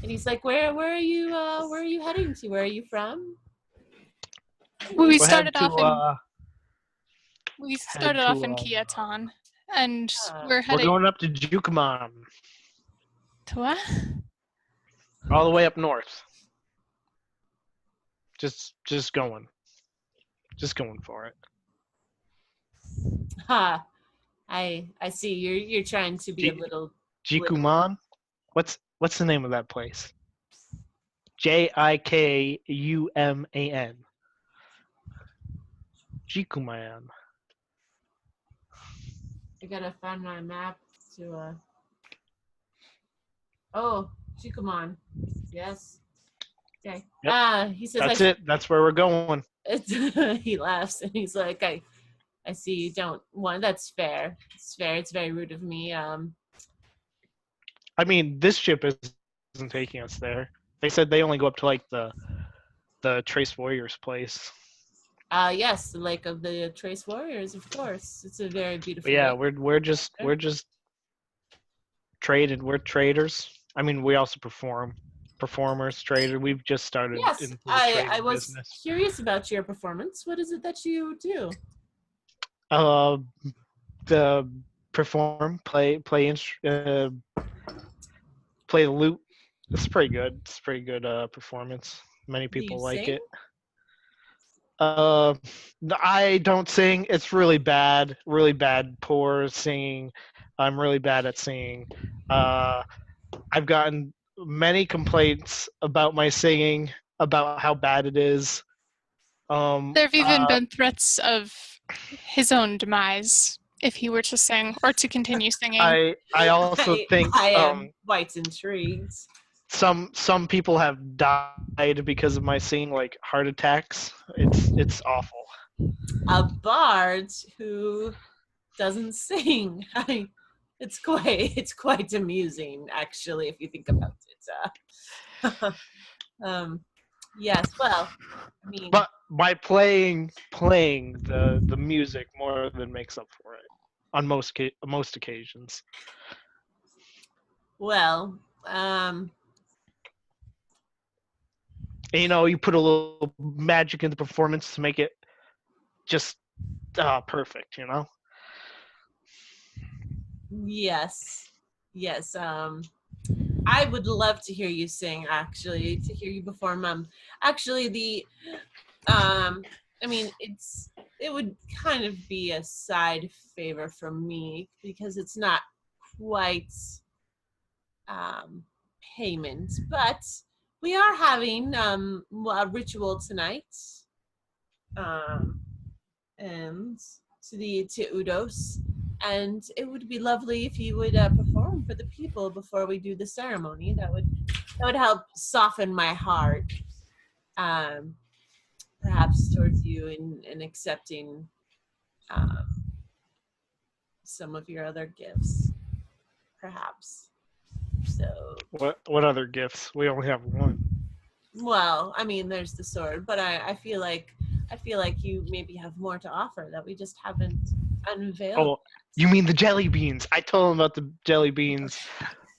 [SPEAKER 2] And he's like, where are you heading to? Where are you from?
[SPEAKER 1] Well, we
[SPEAKER 3] We'll
[SPEAKER 1] started
[SPEAKER 3] head
[SPEAKER 1] off
[SPEAKER 3] to,
[SPEAKER 1] in Kiaton, and we're
[SPEAKER 3] we're
[SPEAKER 1] heading
[SPEAKER 3] going up to Jukaman,
[SPEAKER 1] to what?
[SPEAKER 3] all the way up north. Just going for it.
[SPEAKER 2] Ha! I see. You're trying to be a little.
[SPEAKER 3] Jikuman? What's the name of that place? Jikuman. Jikuman.
[SPEAKER 2] I gotta find my map to. Oh, Chikuman. Yes. Okay.
[SPEAKER 3] Yep.
[SPEAKER 2] He says.
[SPEAKER 3] That's it. That's where we're going.
[SPEAKER 2] He laughs and he's like, I see you don't want. That's fair. It's fair. It's very rude of me.
[SPEAKER 3] I mean, this ship isn't taking us there. They said they only go up to like the Trace Warriors place.
[SPEAKER 2] Yes, the Lake of the Trace Warriors, of course. It's a very beautiful
[SPEAKER 3] But yeah,
[SPEAKER 2] lake.
[SPEAKER 3] we're just traded. We're traders. I mean, we also performers, trader. We've just started
[SPEAKER 2] Yes,
[SPEAKER 3] into the
[SPEAKER 2] I
[SPEAKER 3] trading
[SPEAKER 2] was
[SPEAKER 3] business.
[SPEAKER 2] curious about your performance. What is it that you do?
[SPEAKER 3] Uh, the perform, play the lute. It's pretty good. It's pretty good performance. Many
[SPEAKER 2] Do you
[SPEAKER 3] people like
[SPEAKER 2] sing?
[SPEAKER 3] it. Uh, I don't sing. It's really bad. Really bad. Poor singing. I'm really bad at singing. Uh, I've gotten many complaints about my singing, about how bad it is.
[SPEAKER 1] There have even been threats of his own demise if he were to sing or to continue singing.
[SPEAKER 3] I also think
[SPEAKER 2] I am quite intrigued.
[SPEAKER 3] some people have died because of my singing, like heart attacks. It's awful.
[SPEAKER 2] A bard who doesn't sing. It's quite amusing, actually, if you think about it. Yes. Well, I mean,
[SPEAKER 3] But by playing the music more than makes up for it on most occasions.
[SPEAKER 2] well,
[SPEAKER 3] And, you put a little magic in the performance to make it just perfect.
[SPEAKER 2] yes, yes. I would love to hear you sing. Actually, to hear you perform. Actually, I mean, it would kind of be a side favor from me because it's not quite payment, but we are having a ritual tonight, um, and to Udos, and it would be lovely if you would perform for the people before we do the ceremony. That would help soften my heart, um, perhaps towards you in accepting some of your other gifts, perhaps. So,
[SPEAKER 3] What other gifts? We only have one.
[SPEAKER 2] well, I mean, there's the sword, but I feel like you maybe have more to offer that we just haven't unveiled.
[SPEAKER 3] Oh, you mean the jelly beans? I told him about the jelly beans.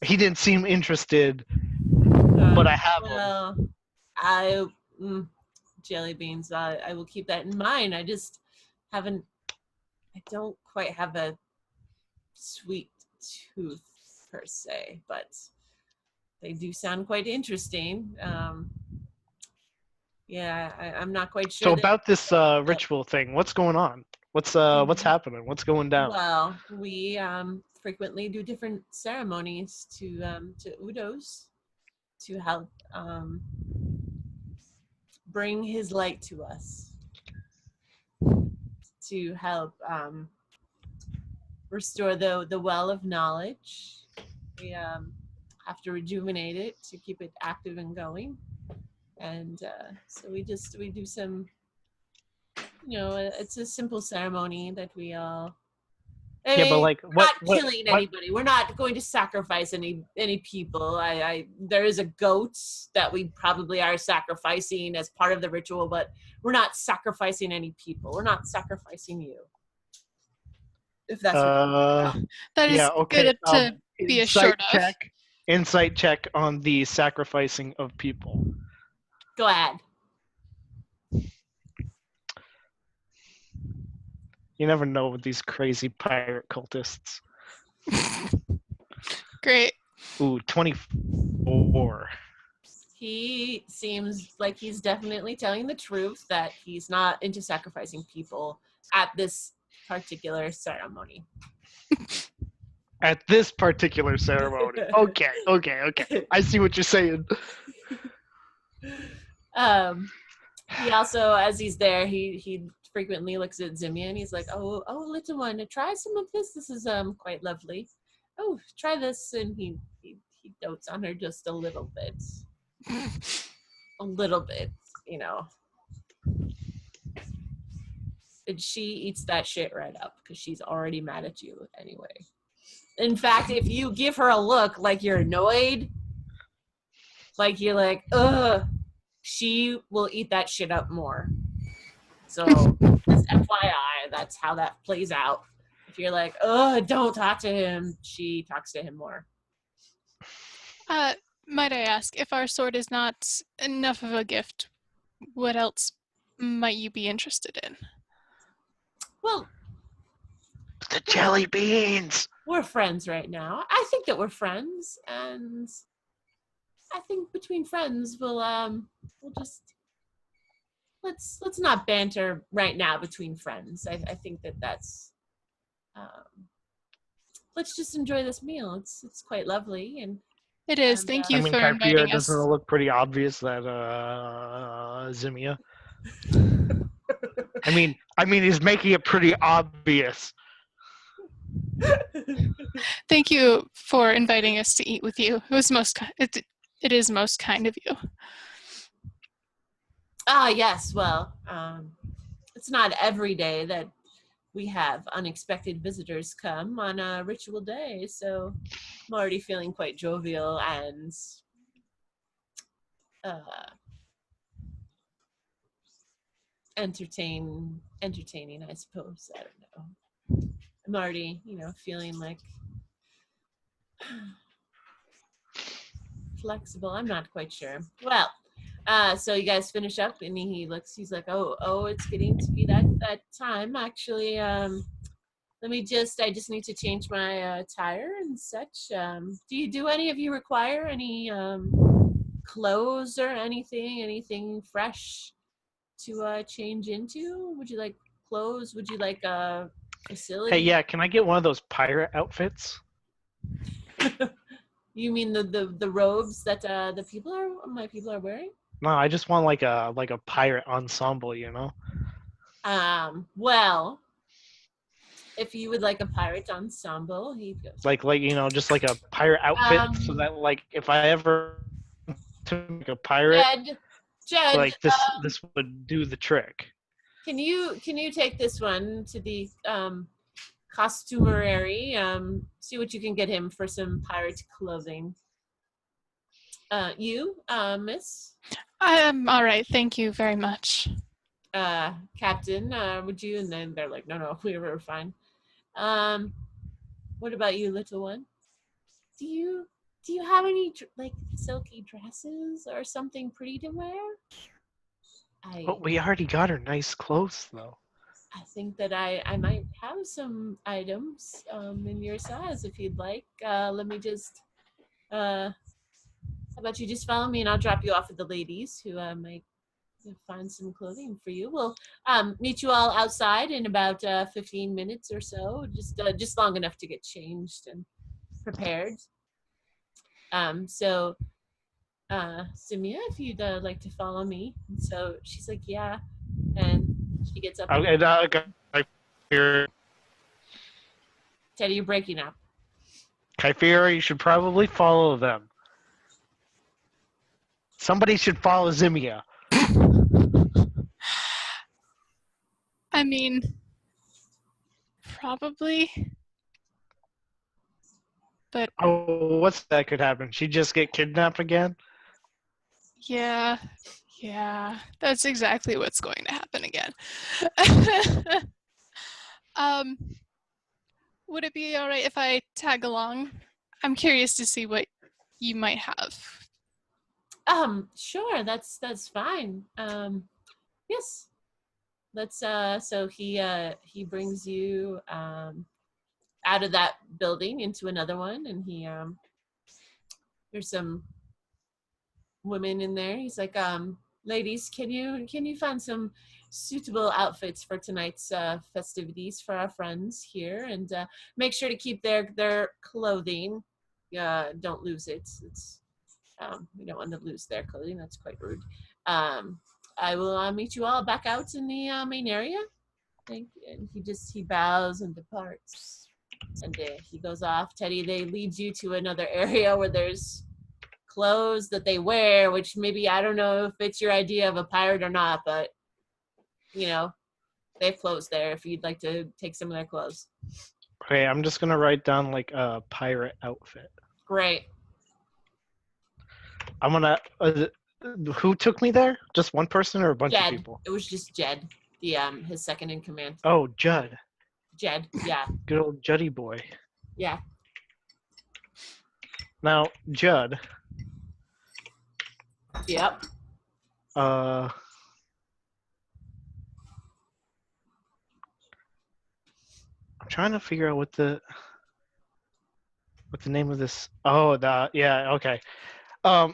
[SPEAKER 3] He didn't seem interested, but I have them.
[SPEAKER 2] Well, I jelly beans. I will keep that in mind. I just haven't. I don't quite have a sweet tooth per se, but they do sound quite interesting. Yeah, I'm not quite sure.
[SPEAKER 3] So about this ritual thing, what's going on? What's happening? What's going down?
[SPEAKER 2] Well, we frequently do different ceremonies to Udos to help bring his light to us, to help restore the well of knowledge. We have to rejuvenate it to keep it active and going, and so we do some. It's a simple ceremony that we all. I
[SPEAKER 3] Yeah, but
[SPEAKER 2] mean,
[SPEAKER 3] like
[SPEAKER 2] we're not killing anybody. We're not going to sacrifice any people. There is a goat that we probably are sacrificing as part of the ritual, but we're not sacrificing any people. We're not sacrificing you. If that's what
[SPEAKER 1] That is
[SPEAKER 3] yeah, okay.
[SPEAKER 1] good to be assured of.
[SPEAKER 3] Insight check on the sacrificing of people.
[SPEAKER 2] Go ahead.
[SPEAKER 3] You never know with these crazy pirate cultists.
[SPEAKER 1] Great.
[SPEAKER 3] Ooh, 24.
[SPEAKER 2] He seems like he's definitely telling the truth that he's not into sacrificing people at this particular ceremony.
[SPEAKER 3] At this particular ceremony. Okay. I see what you're saying.
[SPEAKER 2] He also, as he's there, he frequently looks at Zimia and he's like, oh, little one, try some of this. This is quite lovely. Oh, try this, and he dotes on her just a little bit. A little bit, And she eats that shit right up because she's already mad at you anyway. In fact, if you give her a look like you're annoyed, Like you're like, ugh, she will eat that shit up more. So just FYI, that's how that plays out. If you're like, ugh, don't talk to him, she talks to him more.
[SPEAKER 1] Might I ask, if our sword is not enough of a gift, what else might you be interested in?
[SPEAKER 2] Well,
[SPEAKER 3] The jelly beans.
[SPEAKER 2] we're friends right now. I think that we're friends, and I think between friends we'll just let's not banter right now between friends. I think that's let's just enjoy this meal. It's quite lovely, and
[SPEAKER 1] It is.
[SPEAKER 2] and
[SPEAKER 1] Thank
[SPEAKER 3] I
[SPEAKER 1] you
[SPEAKER 3] mean,
[SPEAKER 1] for
[SPEAKER 3] Kyphia,
[SPEAKER 1] inviting
[SPEAKER 3] doesn't it
[SPEAKER 1] us.
[SPEAKER 3] look pretty obvious that Zimia? I mean, he's making it pretty obvious.
[SPEAKER 1] Thank you for inviting us to eat with you. It is most kind of you.
[SPEAKER 2] Yes. Well, it's not every day that we have unexpected visitors come on a ritual day, so I'm already feeling quite jovial and uh, entertaining, I suppose. I don't know. I'm already, feeling like flexible. I'm not quite sure. Well, so you guys finish up, and he looks. He's like, "Oh, it's getting to be that time. Actually, I just need to change my attire and such. Do any of you require any clothes or anything fresh to change into? Would you like clothes? Would you like a
[SPEAKER 3] Hey,
[SPEAKER 2] facility?
[SPEAKER 3] yeah, can I get one of those pirate outfits?
[SPEAKER 2] You mean the robes that my people are wearing?
[SPEAKER 3] No, I just want like a pirate ensemble, you know?
[SPEAKER 2] Well, if you would like a pirate ensemble, he goes.
[SPEAKER 3] Like just like a pirate outfit, so
[SPEAKER 2] Um,
[SPEAKER 3] that like if I ever to make a pirate,
[SPEAKER 2] Jed,
[SPEAKER 3] like this would do the trick.
[SPEAKER 2] can you take this one to the costumery? See what you can get him for some pirate clothing. Miss
[SPEAKER 1] All right. Thank you very much.
[SPEAKER 2] Captain, would you? And then they're like, no, we were fine. Um, what about you, little one? Do you have any like silky dresses or something pretty to wear? I
[SPEAKER 3] But we already got her nice clothes, though.
[SPEAKER 2] I think that I might have some items in your size if you'd like. Let me just how about you just follow me and I'll drop you off with the ladies who might find some clothing for you. We'll meet you all outside in about 15 minutes or so, just long enough to get changed and prepared. So Simia, if you'd like to follow me. And so she's like, yeah, and she gets up.
[SPEAKER 3] Okay, Kyphia,
[SPEAKER 2] Teddy, you're breaking up.
[SPEAKER 3] you should probably follow them. Somebody should follow Zimia.
[SPEAKER 1] I mean, probably. But
[SPEAKER 3] Oh, what's that could happen? She'd just get kidnapped again?
[SPEAKER 1] yeah, that's exactly what's going to happen again. um, would it be all right if I tag along? I'm curious to see what you might have.
[SPEAKER 2] Sure, that's fine. Yes. Let's so he brings you out of that building into another one, and there's some women in there. He's like, ladies, can you find some suitable outfits for tonight's festivities for our friends here, and make sure to keep their clothing. Don't lose it. It's we don't want to lose their clothing. That's quite rude. I will meet you all back out in the main area. Thank you. And he bows and departs. And he goes off. Teddy, they lead you to another area where there's clothes that they wear, which maybe I don't know if it's your idea of a pirate or not, but they have clothes there if you'd like to take some of their clothes.
[SPEAKER 3] Okay, I'm just gonna write down like a pirate outfit.
[SPEAKER 2] Great.
[SPEAKER 3] I'm gonna. Who took me there? Just one person or a bunch of
[SPEAKER 2] Jed.
[SPEAKER 3] people?
[SPEAKER 2] It was just Jed, the his second in command.
[SPEAKER 3] Oh, Judd.
[SPEAKER 2] Jed. Yeah.
[SPEAKER 3] Good old Juddy boy.
[SPEAKER 2] Yeah.
[SPEAKER 3] Now, Judd.
[SPEAKER 2] Yep.
[SPEAKER 3] I'm trying to figure out what the name of this. Oh, yeah. Okay. Um.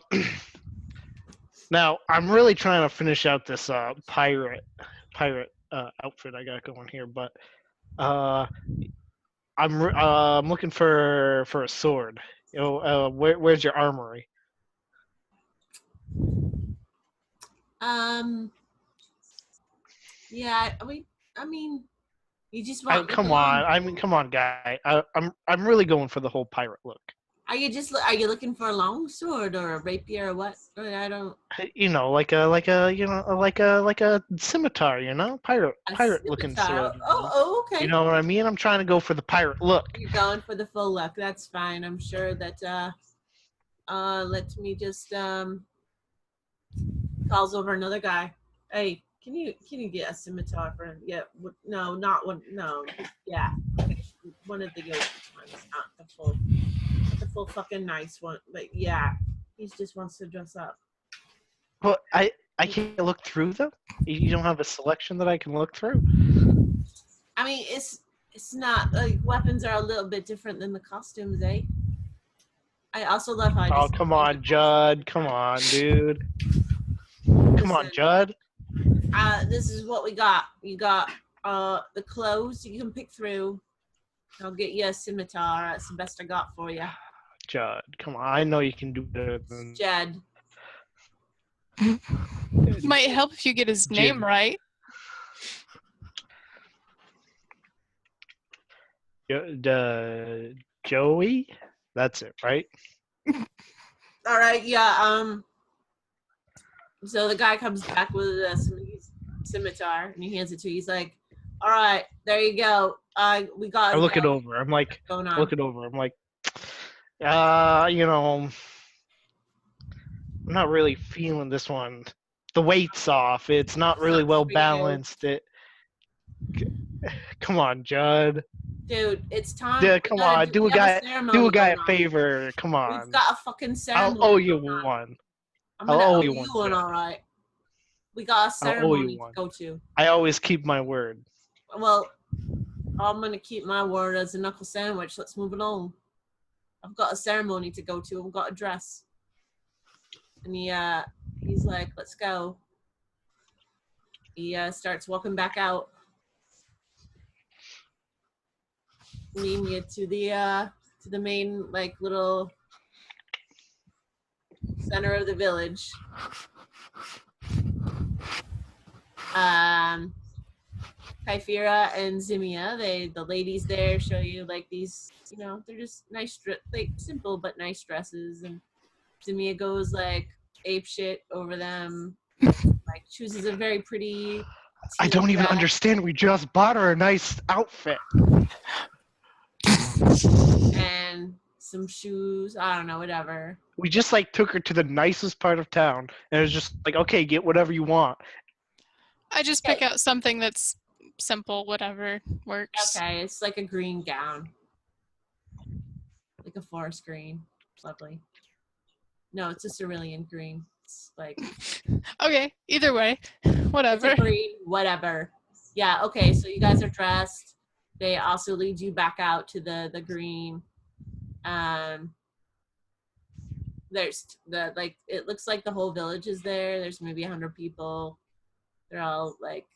[SPEAKER 3] Now, I'm really trying to finish out this pirate outfit I got going here, but I'm looking for a sword. Where's your armory?
[SPEAKER 2] Yeah. I mean, you just want like
[SPEAKER 3] Come
[SPEAKER 2] a long.
[SPEAKER 3] on. I mean, come on, guy. I'm really going for the whole pirate look.
[SPEAKER 2] Are you looking for a long sword or a rapier or what? I don't.
[SPEAKER 3] Like a scimitar. Pirate
[SPEAKER 2] A
[SPEAKER 3] looking
[SPEAKER 2] scimitar.
[SPEAKER 3] sword.
[SPEAKER 2] Oh, okay.
[SPEAKER 3] You know what I mean? I'm trying to go for the pirate look.
[SPEAKER 2] You're going for the full look. That's fine. I'm sure that let me just calls over another guy. Hey, can you get a scimitar for him? Yeah. No, not one. No. Yeah. Okay. One of the yoke ones, not the full fucking nice one. But yeah, he just wants to dress up.
[SPEAKER 3] But I can't look through them. You don't have a selection that I can look through.
[SPEAKER 2] I mean, it's not like weapons are a little bit different than the costumes, eh? I also love how I just.
[SPEAKER 3] Oh, come on, Judd. Come on, dude. Come on, Judd.
[SPEAKER 2] This is what we got. You got the clothes you can pick through. I'll get you a scimitar. That's the best I got for you.
[SPEAKER 3] Judd, come on. I know you can do better than
[SPEAKER 2] Jed.
[SPEAKER 1] Might help if you get his name right.
[SPEAKER 3] Joey? That's it, right?
[SPEAKER 2] All right, yeah. So the guy comes back with a scimitar and he hands it to you. He's like, "All right, there you go. We got."
[SPEAKER 3] I look it over. I'm like, look it over. I'm like, I'm not really feeling this one. The weight's off. It's not really well balanced. Come on, Judd.
[SPEAKER 2] Dude, it's time.
[SPEAKER 3] Yeah, come on. Do a guy a favor. Come on.
[SPEAKER 2] We've got a fucking ceremony.
[SPEAKER 3] I'll owe you one.
[SPEAKER 2] I'm gonna owe you one, all right. We got a ceremony to go to.
[SPEAKER 3] I always keep my word.
[SPEAKER 2] Well, I'm gonna keep my word as a knuckle sandwich. Let's move it on. I've got a ceremony to go to. I've got a dress. And he's like, let's go. He starts walking back out. Leading you to the main like little center of the village. Kyphira and Zimia, the ladies there show you like these, they're just nice, like simple but nice dresses, and Zimia goes like ape shit over them, like chooses a very pretty.
[SPEAKER 3] I don't even understand. We just bought her a nice outfit.
[SPEAKER 2] And some shoes. I don't know, whatever.
[SPEAKER 3] We just like took her to the nicest part of town, and it was just like, okay, get whatever you want.
[SPEAKER 1] I just pick out something that's simple, whatever works.
[SPEAKER 2] Okay, it's like a green gown. Like a forest green. Lovely. No, it's a cerulean green. It's like
[SPEAKER 1] okay, either way. Whatever.
[SPEAKER 2] It's a green, whatever. Yeah, okay, so you guys are dressed. They also lead you back out to the green. There's it looks like the whole village is there. There's maybe 100 people. They're all like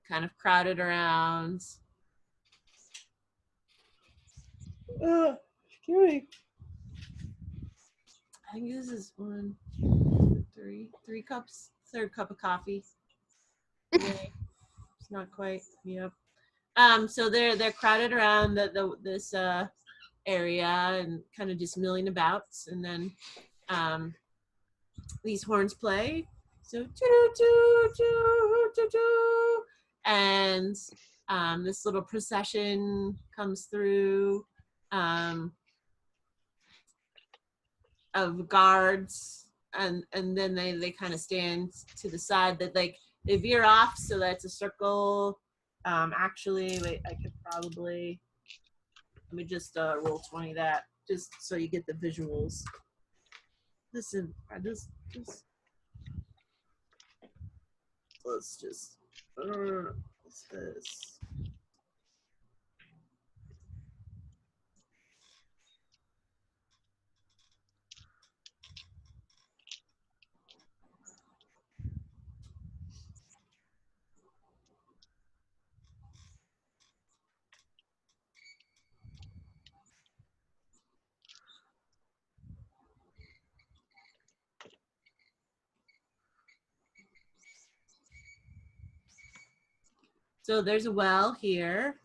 [SPEAKER 2] kind of crowded around. Excuse me. I think this is 1, 2, 3 cups. Third cup of coffee. Yay. It's not quite. Yep. So they're crowded around this area and kind of just milling about, and then these horns play. So and this little procession comes through. of guards, and then they kind of stand to the side. That like they veer off so that it's a circle. Actually, wait, I could probably let me just roll 20 that just so you get the visuals. Listen, I just let's just what's this? So there's a well here.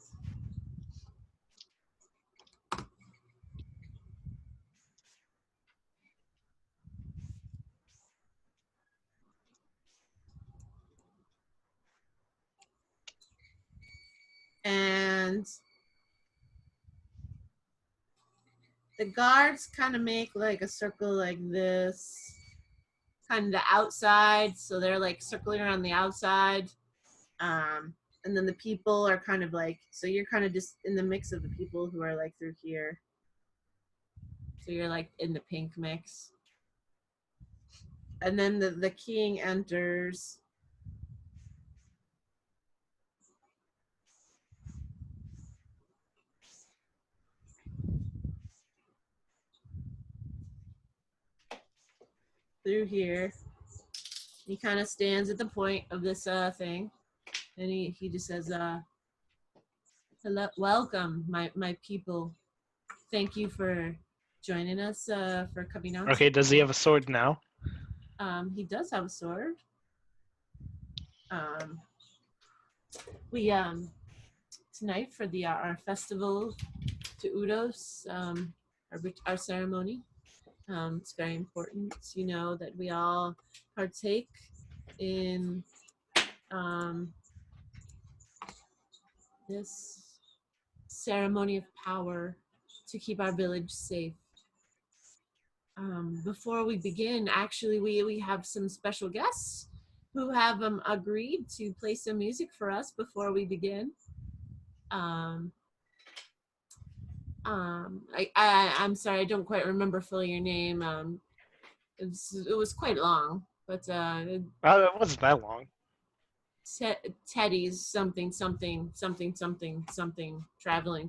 [SPEAKER 2] And the guards kind of make like a circle like this, kind of the outside. So they're like circling around the outside. And then the people are kind of like, so you're kind of just in the mix of the people who are like through here. So you're like in the pink mix. And then the king enters. Through here. He kind of stands at the point of this thing. And he just says, hello, welcome, my people. Thank you for joining us, for coming out.
[SPEAKER 3] Okay, does he have a sword now?
[SPEAKER 2] He does have a sword. We tonight for the our festival to Udos, our ceremony. It's very important, you know, that we all partake in this ceremony of power to keep our village safe. Before we begin, actually, we have some special guests who have agreed to play some music for us before we begin. I'm sorry, I don't quite remember fully your name. It was quite long, but
[SPEAKER 3] It wasn't that long.
[SPEAKER 2] Teddy's something traveling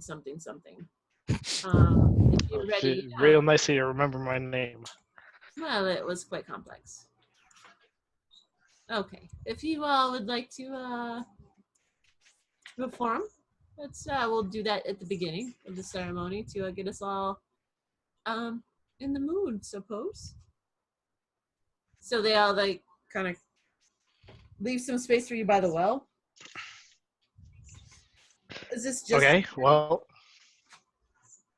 [SPEAKER 2] something. If you're ready,
[SPEAKER 3] real nice of you to remember my name.
[SPEAKER 2] Well, it was quite complex. Okay, if you all would like to perform, we'll do that at the beginning of the ceremony to get us all in the mood, suppose. So they all like kind of leave some space for you by the well. Is this just
[SPEAKER 3] okay? Well,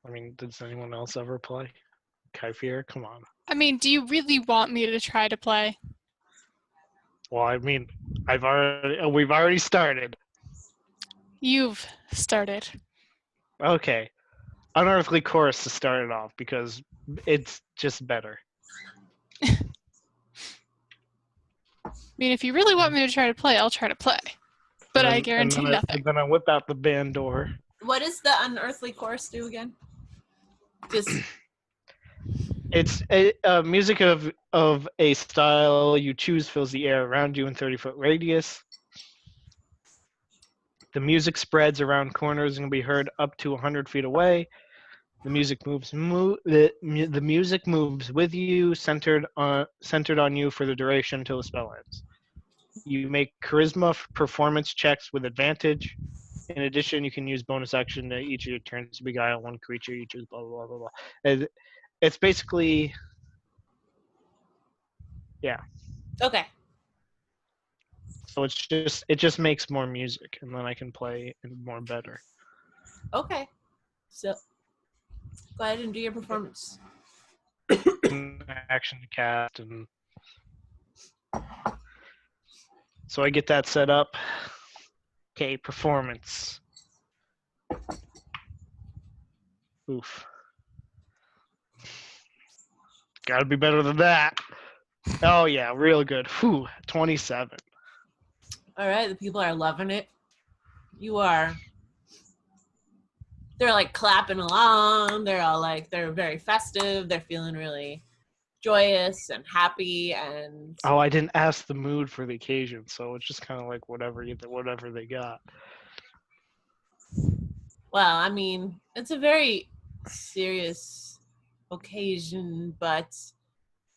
[SPEAKER 3] I mean, does anyone else ever play? Kaifir, come on.
[SPEAKER 1] I mean, do you really want me to try to play?
[SPEAKER 3] Well, I mean, we've already started.
[SPEAKER 1] You've started.
[SPEAKER 3] Okay, unearthly chorus to start it off because it's just better.
[SPEAKER 1] I mean, if you really want me to try to play, I'll try to play. But I guarantee nothing.
[SPEAKER 3] And then I whip out the band door.
[SPEAKER 2] What does the unearthly chorus do again? Just
[SPEAKER 3] it's music of a style you choose fills the air around you in 30-foot radius. The music spreads around corners and can be heard up to 100 feet away. The music the music moves with you, centered on you for the duration until the spell ends. You make charisma performance checks with advantage. In addition, you can use bonus action to each of your turns to beguile one creature you choose. Blah blah blah blah. It's basically, yeah.
[SPEAKER 2] okay.
[SPEAKER 3] So it just makes more music, and then I can play more better.
[SPEAKER 2] Okay. So go ahead and do your performance.
[SPEAKER 3] Action to cast, and so I get that set up. Okay, performance. Oof. Gotta be better than that. Oh yeah, real good. Whew, 27.
[SPEAKER 2] All right, the people are loving it. They're like clapping along. They're all like, they're very festive. They're feeling really joyous and happy. And
[SPEAKER 3] Oh, I didn't ask the mood for the occasion, so it's just kind of like whatever they got.
[SPEAKER 2] well, I mean, it's a very serious occasion, but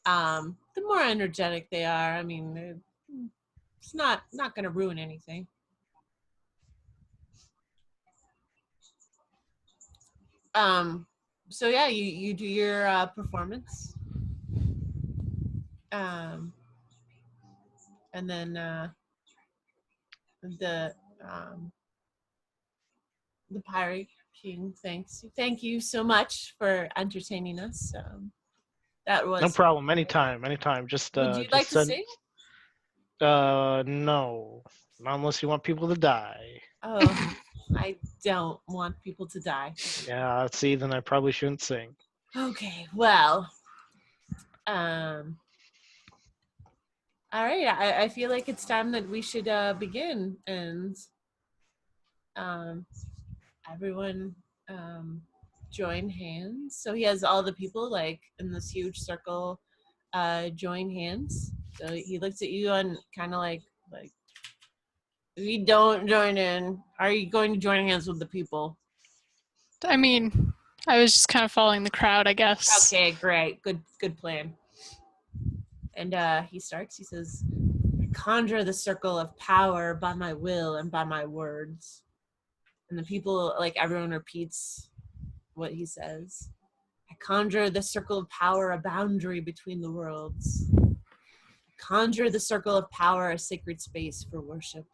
[SPEAKER 2] the more energetic they are, I mean, it's not going to ruin anything. So yeah, you do your performance, and then the um, the pirate king thank you so much for entertaining us. That
[SPEAKER 3] No
[SPEAKER 2] was.
[SPEAKER 3] problem. Anytime. Just
[SPEAKER 2] Would you like
[SPEAKER 3] just
[SPEAKER 2] to
[SPEAKER 3] send.
[SPEAKER 2] sing?
[SPEAKER 3] No, not unless you want people to die.
[SPEAKER 2] Oh, I don't want people to die.
[SPEAKER 3] Yeah, see, then I probably shouldn't sing.
[SPEAKER 2] Okay, well, all right. I feel like it's time that we should begin, and um, everyone join hands. So he has all the people like in this huge circle join hands. So he looks at you and kind of like if you don't join in, are you going to join hands with the people?
[SPEAKER 1] I mean, I was just kind of following the crowd, I guess.
[SPEAKER 2] Okay, great. Good plan. And he starts, he says, I conjure the circle of power by my will and by my words. And the people, like everyone repeats what he says. I conjure the circle of power, a boundary between the worlds. I conjure the circle of power, a sacred space for worship.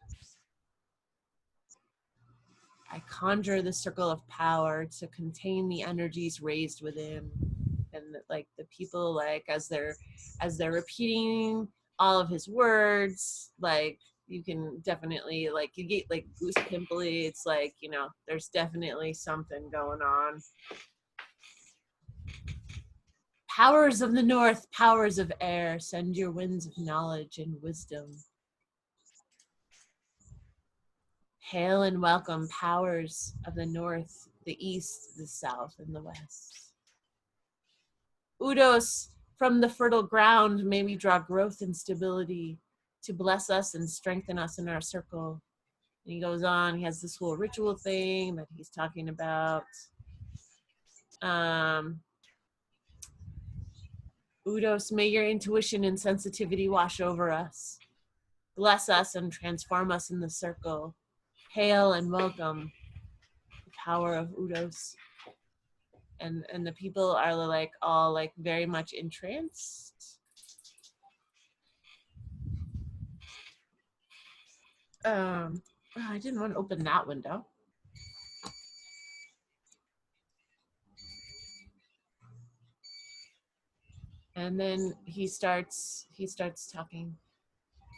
[SPEAKER 2] I conjure the circle of power to contain the energies raised within. And like the people, like as they're repeating all of his words, like you can definitely like you get like goose pimply. It's like, you know, there's definitely something going on. Powers of the north, powers of air, send your winds of knowledge and wisdom. Hail and welcome, powers of the north, the east, the south, and the west. Udos, from the fertile ground, may we draw growth and stability to bless us and strengthen us in our circle. And he goes on, he has this whole ritual thing that he's talking about. Udos, may your intuition and sensitivity wash over us. Bless us and transform us in the circle. Hail and welcome the power of Udos. And the people are like all like very much entranced. I didn't want to open that window. And then he starts talking.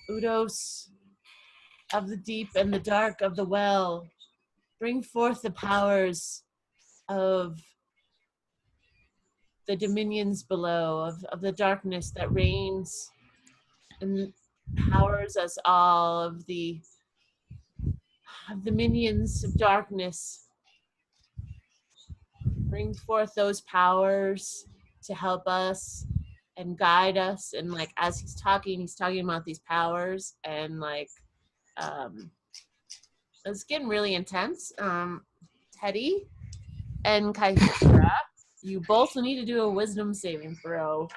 [SPEAKER 2] Udos of the deep and the dark of the well, bring forth the powers of the dominions below, of the darkness that reigns and powers us all, of the minions of darkness. Bring forth those powers to help us and guide us. And like as he's talking about these powers, and like it's getting really intense. Teddy and Kaitra, you both need to do a wisdom saving throw.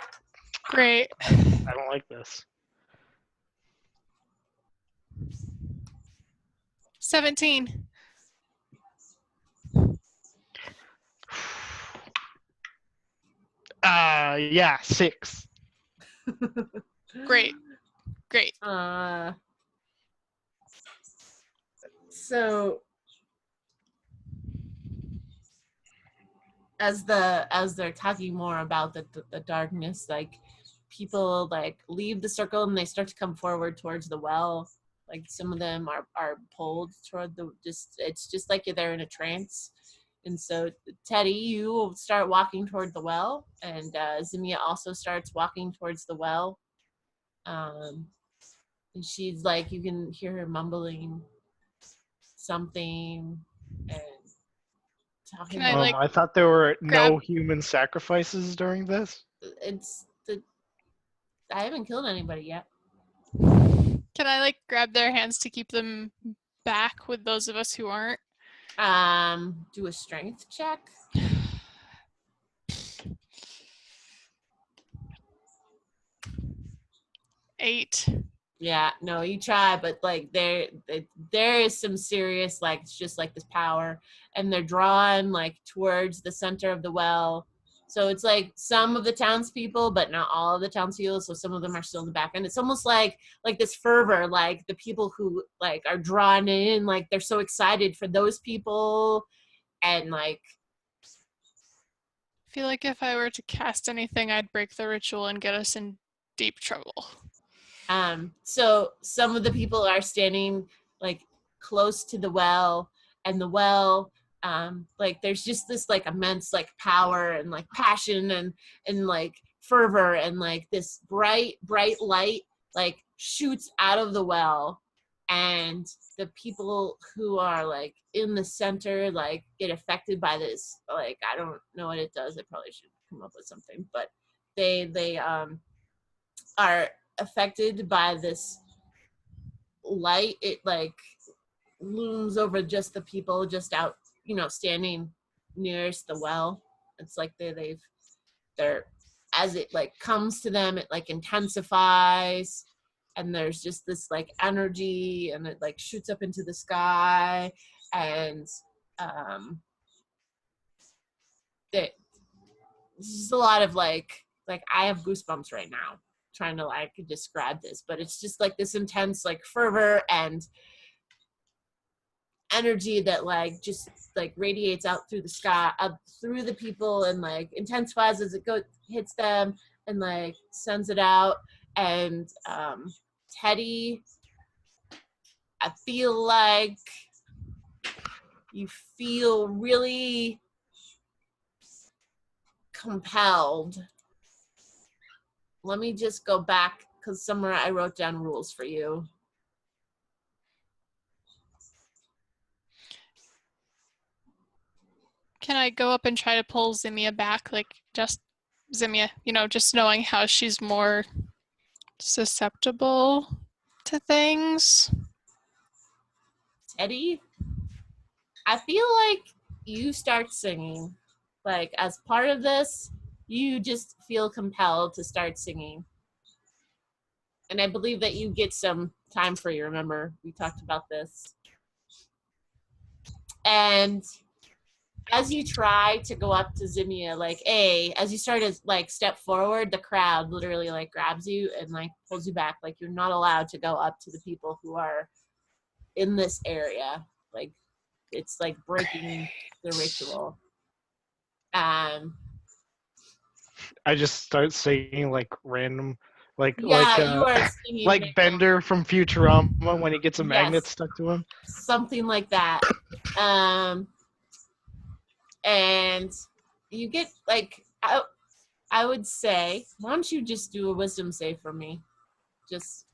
[SPEAKER 1] Great.
[SPEAKER 3] I don't like this.
[SPEAKER 1] 17.
[SPEAKER 3] Yeah, 6.
[SPEAKER 1] Great.
[SPEAKER 2] So as they're talking more about the darkness, like people like leave the circle and they start to come forward towards the well. Like some of them are pulled toward it's just like they're in a trance. And so, Teddy, you start walking toward the well, and Zimia also starts walking towards the well. And she's like, you can hear her mumbling something and talking
[SPEAKER 1] Can I,
[SPEAKER 2] about
[SPEAKER 1] like,
[SPEAKER 3] I thought there were
[SPEAKER 1] grab-
[SPEAKER 3] no human sacrifices during this.
[SPEAKER 2] I haven't killed anybody yet.
[SPEAKER 1] Can I, like, grab their hands to keep them back with those of us who aren't?
[SPEAKER 2] Do a strength check.
[SPEAKER 1] 8.
[SPEAKER 2] Yeah, no, you try, but like there is some serious, like, it's just like this power, and they're drawn like towards the center of the well. So it's like some of the townspeople, but not all of the townspeople. So some of them are still in the back end. It's almost like this fervor, like the people who like are drawn in, like they're so excited for those people, and like.
[SPEAKER 1] I feel like if I were to cast anything, I'd break the ritual and get us in deep trouble.
[SPEAKER 2] So some of the people are standing like close to the well, and the well, like there's just this like immense like power and like passion and like fervor, and like this bright light like shoots out of the well, and the people who are like in the center like get affected by this. Like, I don't know what it does. I probably should come up with something, but they are affected by this light. It like looms over just the people just out, standing nearest the well. It's like they're as it like comes to them, it like intensifies, and there's just this like energy, and it like shoots up into the sky, and there's just a lot of like I have goosebumps right now trying to like describe this, but it's just like this intense like fervor and energy that like just like radiates out through the sky, up through the people, and like intensifies as it hits them, and like sends it out. And Teddy, I feel like you feel really compelled. Let me just go back, because somewhere I wrote down rules for you.
[SPEAKER 1] Can I go up and try to pull Zimia back? Like, just Zimia, just knowing how she's more susceptible to things.
[SPEAKER 2] Teddy, I feel like you start singing. Like, as part of this, you just feel compelled to start singing. And I believe that you get some time free. Remember, we talked about this. And as you try to go up to Zimia, like, as you start to like step forward, the crowd literally like grabs you and like pulls you back. Like, you're not allowed to go up to the people who are in this area. Like, it's like breaking the ritual.
[SPEAKER 3] I just start singing like random, like
[SPEAKER 2] you are singing
[SPEAKER 3] like Bender from Futurama when he gets a magnet stuck to him.
[SPEAKER 2] Something like that. And you get like, I would say, why don't you just do a wisdom save for me? Just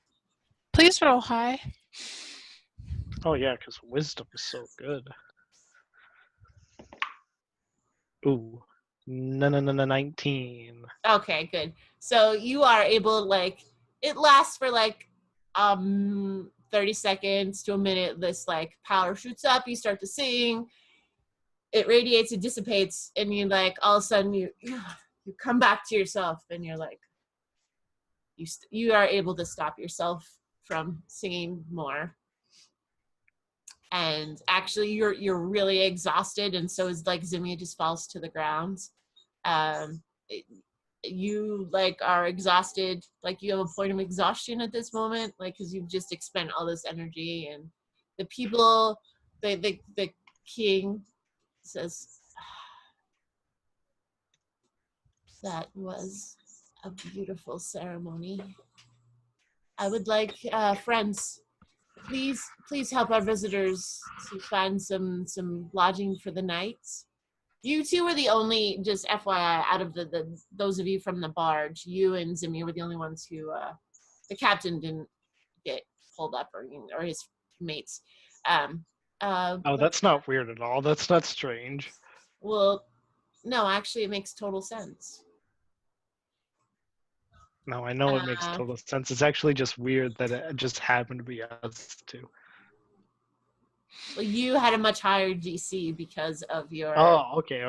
[SPEAKER 1] please roll high.
[SPEAKER 3] Oh yeah, because wisdom is so good. Ooh, no, 19.
[SPEAKER 2] Okay, good. So you are able, like, it lasts for like 30 seconds to a minute. This like power shoots up, you start to sing, it radiates, it dissipates, and you like all of a sudden you come back to yourself, and you're like, you are able to stop yourself from singing more. And actually you're really exhausted, and so is like Zimia just falls to the ground. You like are exhausted, like you have a point of exhaustion at this moment, like because you've just expended all this energy. And the people, the king says, that was a beautiful ceremony. I would like friends, please help our visitors to find some lodging for the night. You two were the only, just FYI, out of the those of you from the barge, you and Zimmy were the only ones who, the captain didn't get pulled up, or his mates.
[SPEAKER 3] Oh,
[SPEAKER 2] But,
[SPEAKER 3] that's not weird at all. That's not strange.
[SPEAKER 2] well, no, actually, it makes total sense.
[SPEAKER 3] No, I know it makes total sense. It's actually just weird that it just happened to be us two.
[SPEAKER 2] Well, you had a much higher DC because of your
[SPEAKER 3] okay.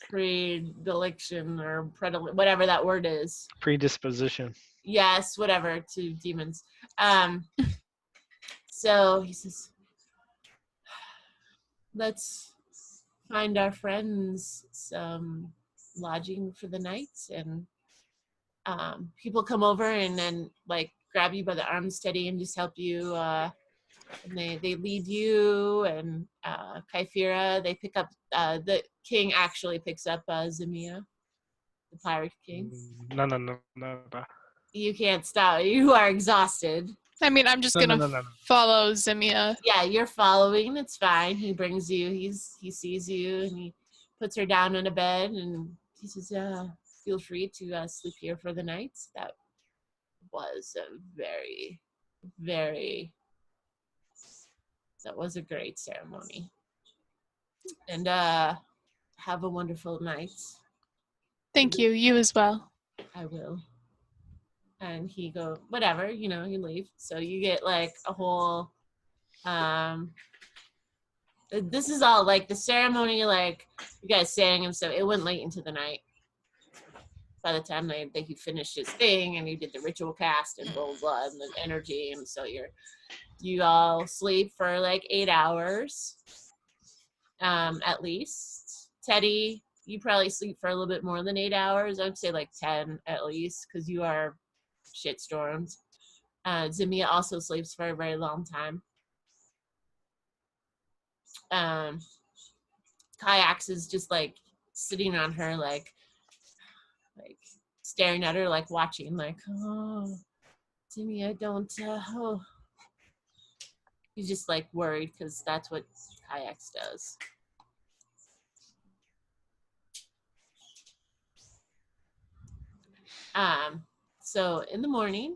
[SPEAKER 2] predilection or whatever that word is.
[SPEAKER 3] Predisposition.
[SPEAKER 2] Yes, whatever, to demons. So he says, let's find our friends some lodging for the night, and people come over and then like grab you by the arm steady and just help you, and they lead you, and Kyphira, they pick up, the king actually picks up Zemia, the pirate king.
[SPEAKER 3] No.
[SPEAKER 2] You can't stop, you are exhausted.
[SPEAKER 1] I mean, I'm just gonna follow Zemia.
[SPEAKER 2] Yeah, you're following. It's fine. He brings you. He sees you, and he puts her down on a bed, and he says, "Feel free to sleep here for the night." That was a very, very. That was a great ceremony, and have a wonderful night.
[SPEAKER 1] Thank you. You as well.
[SPEAKER 2] I will. And he go, whatever, you leave. So you get like a whole, this is all like the ceremony, like you guys sang and stuff. It went late into the night. By the time he finished his thing and he did the ritual cast and blah, blah, blah, and the energy. And so you all sleep for like 8 hours, at least. Teddy, you probably sleep for a little bit more than 8 hours. I'd say like 10 at least, because you are shitstormed. Zemia also sleeps for a very long time. Kayaks is just like sitting on her, like staring at her, like watching, like, oh, Zemia, don't. Oh. He's just like worried because that's what Kayaks does. So in the morning,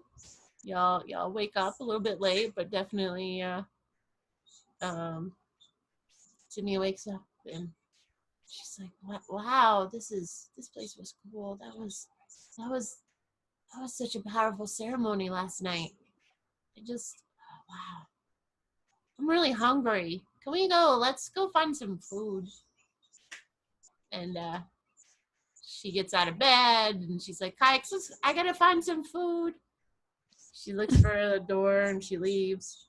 [SPEAKER 2] y'all wake up a little bit late, but definitely Jimmy wakes up and she's like, wow, this place was cool. That was such a powerful ceremony last night. Wow. I'm really hungry. Can we go? Let's go find some food. And she gets out of bed and she's like, Kayaks, I gotta find some food. She looks for the door and she leaves.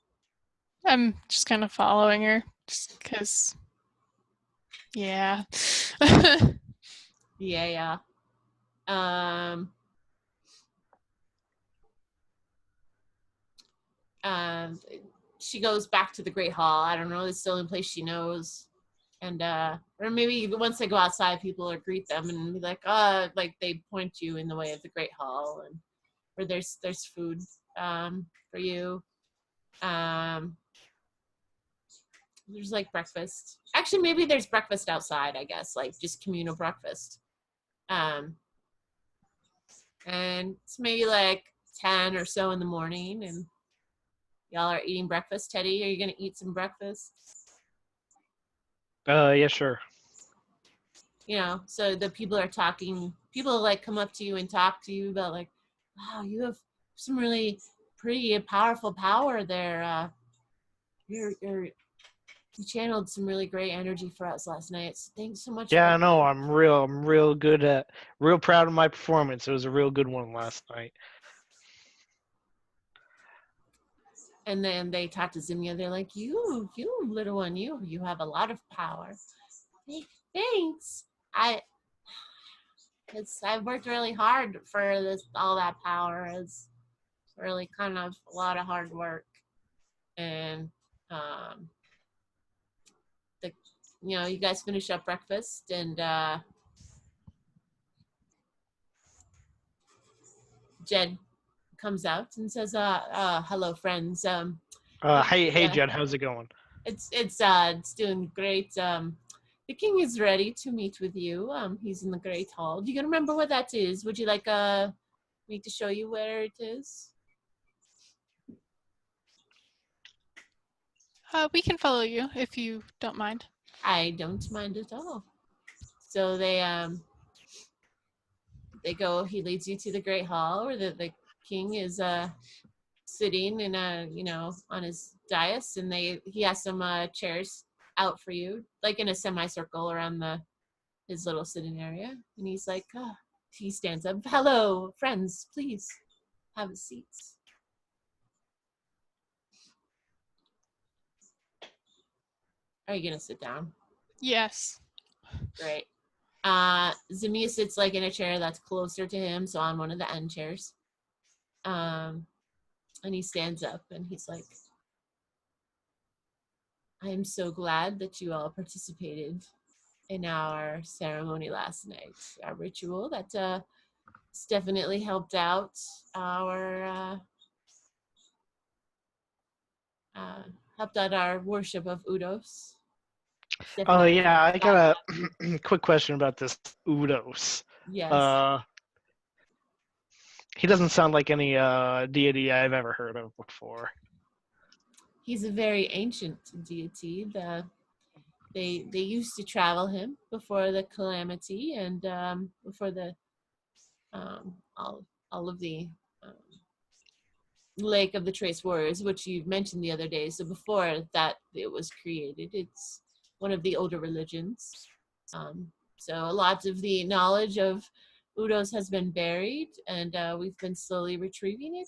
[SPEAKER 1] I'm just kind of following her, just because. Yeah.
[SPEAKER 2] Yeah. She goes back to the Great Hall. I don't know, it's still in place she knows. And or maybe once they go outside, people will greet them and be like, like they point you in the way of the Great Hall, and where there's food for you. There's like breakfast. Actually, maybe there's breakfast outside, I guess, like just communal breakfast. And it's maybe like 10 or so in the morning, and y'all are eating breakfast. Teddy, are you gonna eat some breakfast?
[SPEAKER 3] Yeah, sure.
[SPEAKER 2] So the people are talking. People like come up to you and talk to you about like, wow, you have some really pretty powerful power there. You channeled some really great energy for us last night. So thanks so much.
[SPEAKER 3] Yeah, I know. I'm real proud of my performance. It was a real good one last night.
[SPEAKER 2] And then they talk to Zemia. They're like, you little one, you have a lot of power. Thanks. I've worked really hard for all that power. It's really kind of a lot of hard work. And you guys finish up breakfast, and Jed comes out and says, hello friends.
[SPEAKER 3] Hey Jed, how's it going?
[SPEAKER 2] It's doing great. The king is ready to meet with you. He's in the Great Hall. Do you remember where that is? Would you like me to show you where it is?
[SPEAKER 1] We can follow you if you don't mind.
[SPEAKER 2] I don't mind at all. So they go. He leads you to the Great Hall, where the king is sitting in on his dais, and he has some chairs out for you, like in a semicircle around his little sitting area. And he's like, he stands up. Hello, friends, please have a seat. Are you gonna sit down?
[SPEAKER 1] Yes.
[SPEAKER 2] Great. Zamia sits like in a chair that's closer to him, so on one of the end chairs. And he stands up and he's like, I am so glad that you all participated in our ceremony last night, our ritual that it's definitely helped out our worship of Udos.
[SPEAKER 3] Oh yeah, I got a quick question about this Udos.
[SPEAKER 2] Yes.
[SPEAKER 3] He doesn't sound like any deity I've ever heard of before.
[SPEAKER 2] He's a very ancient deity. They used to travel him before the calamity and before the all of the Lake of the Trace Warriors, which you mentioned the other day. So before that it was created, it's one of the older religions. So a lot of the knowledge of Udos has been buried, and we've been slowly retrieving it,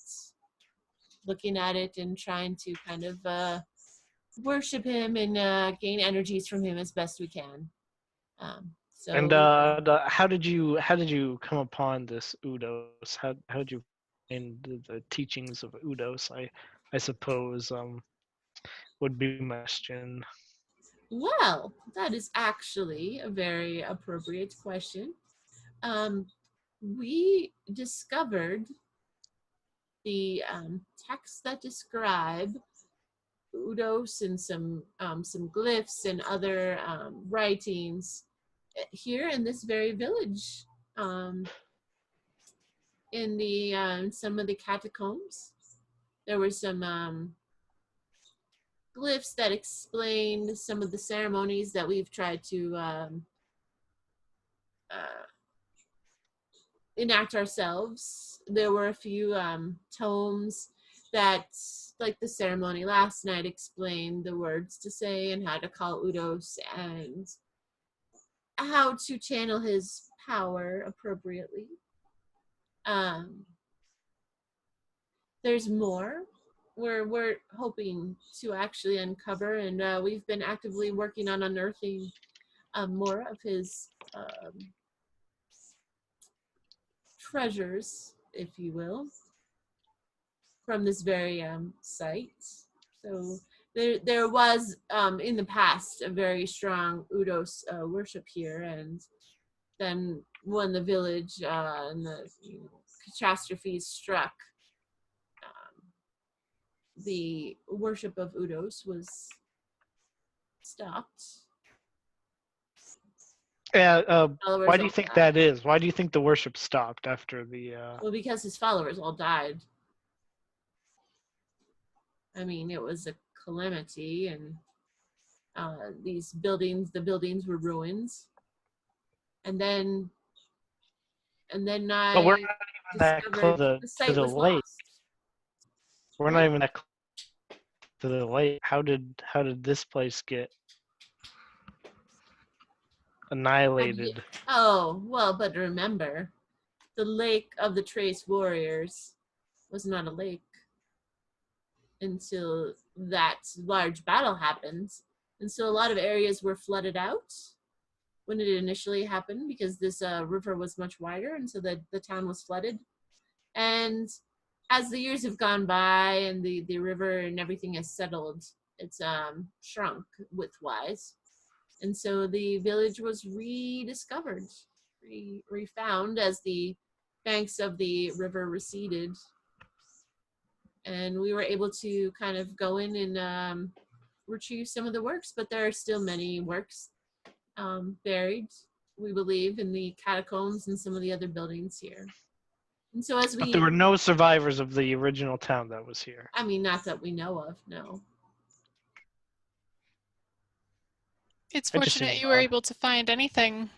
[SPEAKER 2] looking at it and trying to kind of worship him and gain energies from him as best we can.
[SPEAKER 3] And how did you come upon this Udos? How did you find the teachings of Udos? I suppose would be my question.
[SPEAKER 2] Well, that is actually a very appropriate question. We discovered the texts that describe Udos and some glyphs and other writings here in this very village, in the some of the catacombs. There were some glyphs that explained some of the ceremonies that we've tried to enact ourselves. There were a few tomes that, like the ceremony last night, explained the words to say and how to call Udos and how to channel his power appropriately. There's more we're hoping to actually uncover, and we've been actively working on unearthing more of his treasures, if you will, from this very site. So there was in the past a very strong Udos worship here, and then when the village and the catastrophes struck, the worship of Udos was stopped.
[SPEAKER 3] Yeah. Why do you think that is? Why do you think the worship stopped after the?
[SPEAKER 2] Well, because his followers all died. I mean, it was a calamity, and the buildings were ruins. And then I
[SPEAKER 3] we're not even that close
[SPEAKER 2] the site
[SPEAKER 3] to the
[SPEAKER 2] was
[SPEAKER 3] lake.
[SPEAKER 2] lost.
[SPEAKER 3] We're not even that close to the lake. How did this place get annihilated?
[SPEAKER 2] Oh, well, but remember, the Lake of the Trace Warriors was not a lake until that large battle happened. And so a lot of areas were flooded out when it initially happened, because this river was much wider, and so the town was flooded. And as the years have gone by and the river and everything has settled, it's shrunk widthwise. And so the village was rediscovered, refound as the banks of the river receded. And we were able to kind of go in and retrieve some of the works, but there are still many works buried, we believe, in the catacombs and some of the other buildings here. And so as
[SPEAKER 3] But there were no survivors of the original town that was here.
[SPEAKER 2] I mean, not that we know of, no.
[SPEAKER 1] It's fortunate you were able to find anything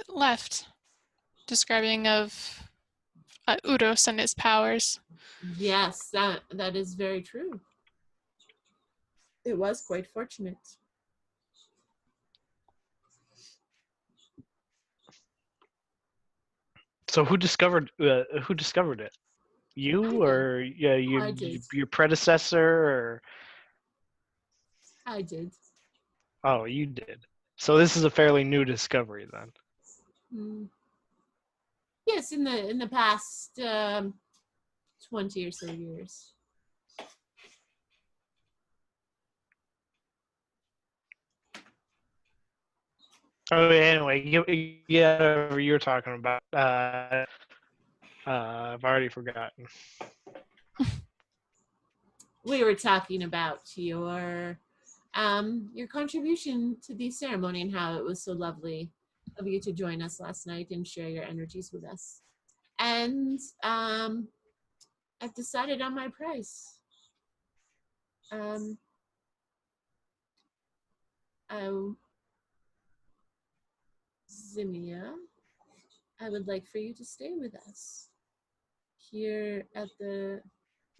[SPEAKER 1] left describing of Udos and his powers.
[SPEAKER 2] Yes, that is very true. It was quite fortunate.
[SPEAKER 3] So who discovered it? You or your predecessor or?
[SPEAKER 2] I did.
[SPEAKER 3] Oh, you did. So this is a fairly new discovery then.
[SPEAKER 2] Yes, in the past 20 or so years.
[SPEAKER 3] Oh, anyway, whatever you're talking about. I've already forgotten.
[SPEAKER 2] We were talking about your contribution to the ceremony and how it was so lovely of you to join us last night and share your energies with us. And I've decided on my price. Zimia, I would like for you to stay with us here at the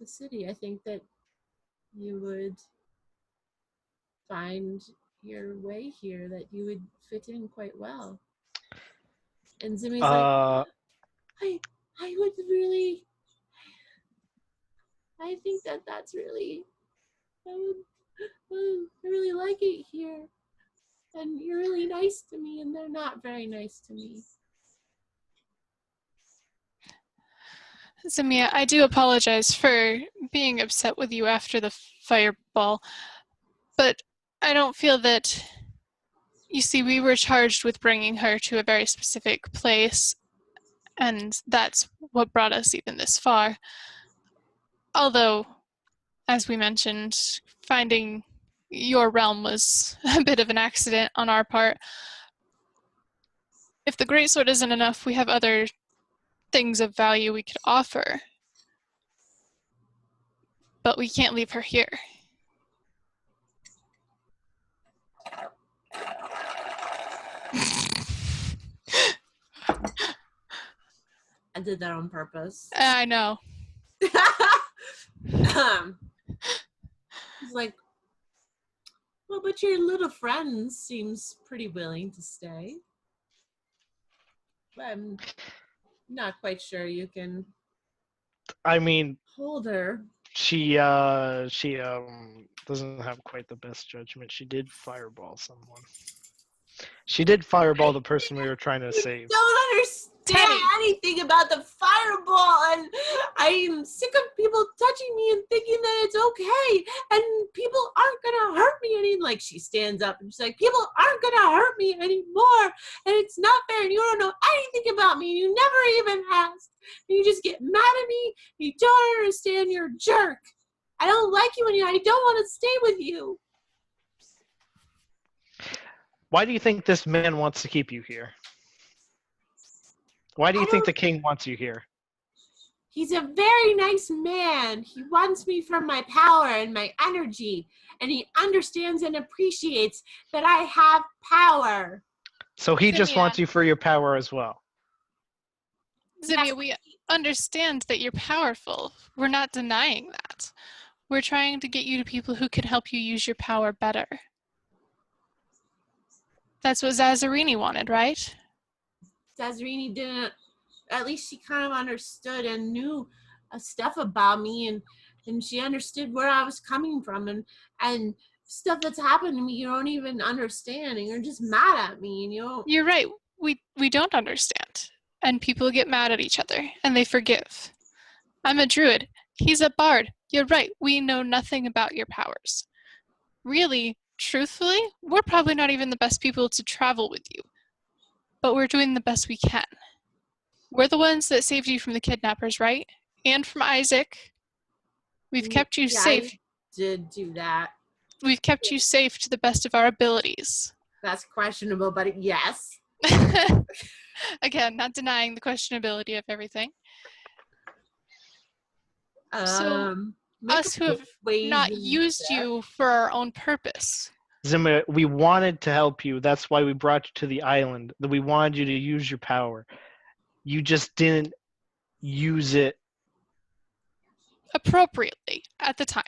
[SPEAKER 2] city. I think that you would find your way here, that you would fit in quite well. And Zimi's like, I would really, I think that's really, I really like it here. And you're really nice to me, and they're not very nice to me.
[SPEAKER 1] Zimia, I do apologize for being upset with you after the fireball, but I don't feel that, you see, we were charged with bringing her to a very specific place, and that's what brought us even this far. Although, as we mentioned, finding your realm was a bit of an accident on our part. If the greatsword isn't enough, we have other things of value we could offer. But we can't leave her here.
[SPEAKER 2] I did that on purpose.
[SPEAKER 1] I know.
[SPEAKER 2] It's like, well, but your little friend seems pretty willing to stay. I'm not quite sure you can.
[SPEAKER 3] I mean,
[SPEAKER 2] hold her.
[SPEAKER 3] She doesn't have quite the best judgment. She did fireball someone. She did fireball the person we were trying to save.
[SPEAKER 2] Don't understand anything about the fireball, and I'm sick of people touching me and thinking that it's okay, and people aren't gonna hurt me any. Like, she stands up and she's like, people aren't gonna hurt me anymore, and it's not fair, and you don't know anything about me, you never even asked, and you just get mad at me, you don't understand, you're a jerk. I don't like you, and I don't want to stay with you.
[SPEAKER 3] Why do you think this man wants to keep you here? Why do you think the king wants you here?
[SPEAKER 2] He's a very nice man. He wants me for my power and my energy, and he understands and appreciates that I have power.
[SPEAKER 3] So he just wants you for your power as well.
[SPEAKER 1] Zimia, we understand that you're powerful. We're not denying that. We're trying to get you to people who can help you use your power better. That's what Zazzarini wanted, right?
[SPEAKER 2] Zazzarini didn't, at least she kind of understood and knew stuff about me, and she understood where I was coming from, and stuff that's happened to me you don't even understand, and you're just mad at me, and you don't.
[SPEAKER 1] You're right. We don't understand. And people get mad at each other, and they forgive. I'm a druid. He's a bard. You're right. We know nothing about your powers. Really, truthfully, we're probably not even the best people to travel with you. But we're doing the best we can. We're the ones that saved you from the kidnappers, right? And from Isaac. We've kept you safe.
[SPEAKER 2] I did do that.
[SPEAKER 1] We've kept you safe to the best of our abilities.
[SPEAKER 2] That's questionable, but yes.
[SPEAKER 1] Again, not denying the questionability of everything. So, us who have not used you for our own purpose.
[SPEAKER 3] Zima, we wanted to help you. That's why we brought you to the island. That we wanted you to use your power. You just didn't use it
[SPEAKER 1] appropriately at the time.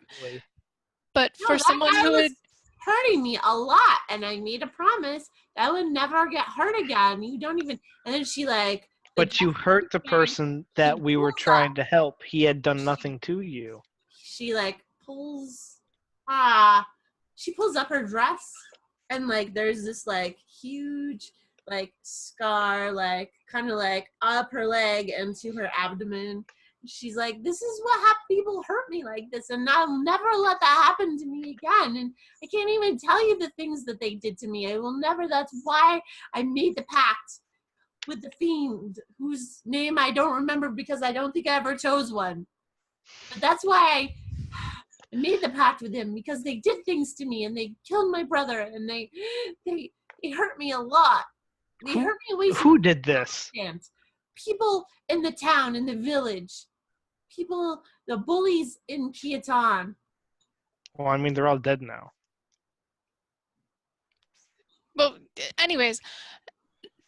[SPEAKER 1] But
[SPEAKER 2] No,
[SPEAKER 1] for someone who
[SPEAKER 2] was hurting me a lot, and I made a promise that I would never get hurt again. You don't even. And then she like.
[SPEAKER 3] But you hurt the person that we were trying to help. He had done nothing to you.
[SPEAKER 2] She like pulls. She pulls up her dress, and like there's this like huge like scar, like kind of like up her leg and to her abdomen. She's like, this is what happens. People hurt me like this, and I'll never let that happen to me again. And I can't even tell you the things that they did to me. I will never. That's why I made the pact with the fiend, whose name I don't remember because I don't think I ever chose one. But that's why I made the pact with him, because they did things to me, and they killed my brother, and they hurt me a lot. They hurt me away.
[SPEAKER 3] Who did this?
[SPEAKER 2] People in the town, in the village. People, the bullies in Kiaton.
[SPEAKER 3] Well, I mean, they're all dead now.
[SPEAKER 1] Well, anyways,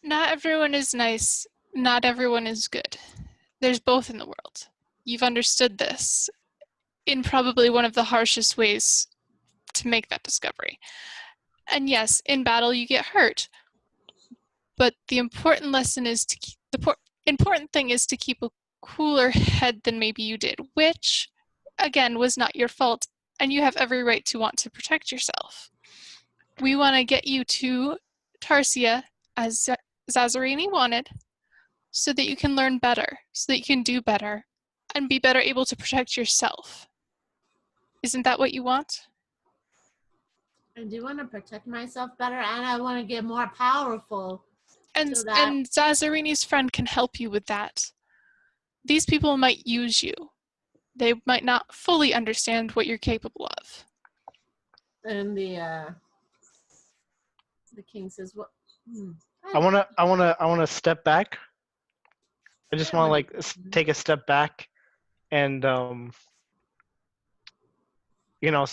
[SPEAKER 1] not everyone is nice. Not everyone is good. There's both in the world. You've understood this in probably one of the harshest ways to make that discovery. And yes, in battle you get hurt. But the important lesson is important thing is to keep a cooler head than maybe you did, which, again, was not your fault, and you have every right to want to protect yourself. We want to get you to Tarsia, as Zazzarini wanted, so that you can learn better, so that you can do better, and be better able to protect yourself. Isn't that what you want?
[SPEAKER 2] I do want to protect myself better, and I want to get more powerful.
[SPEAKER 1] And Zazzarini's friend can help you with that. These people might use you. They might not fully understand what you're capable of.
[SPEAKER 2] And the king says, "What?
[SPEAKER 3] I wanna step back. I just want to like take a step back, and so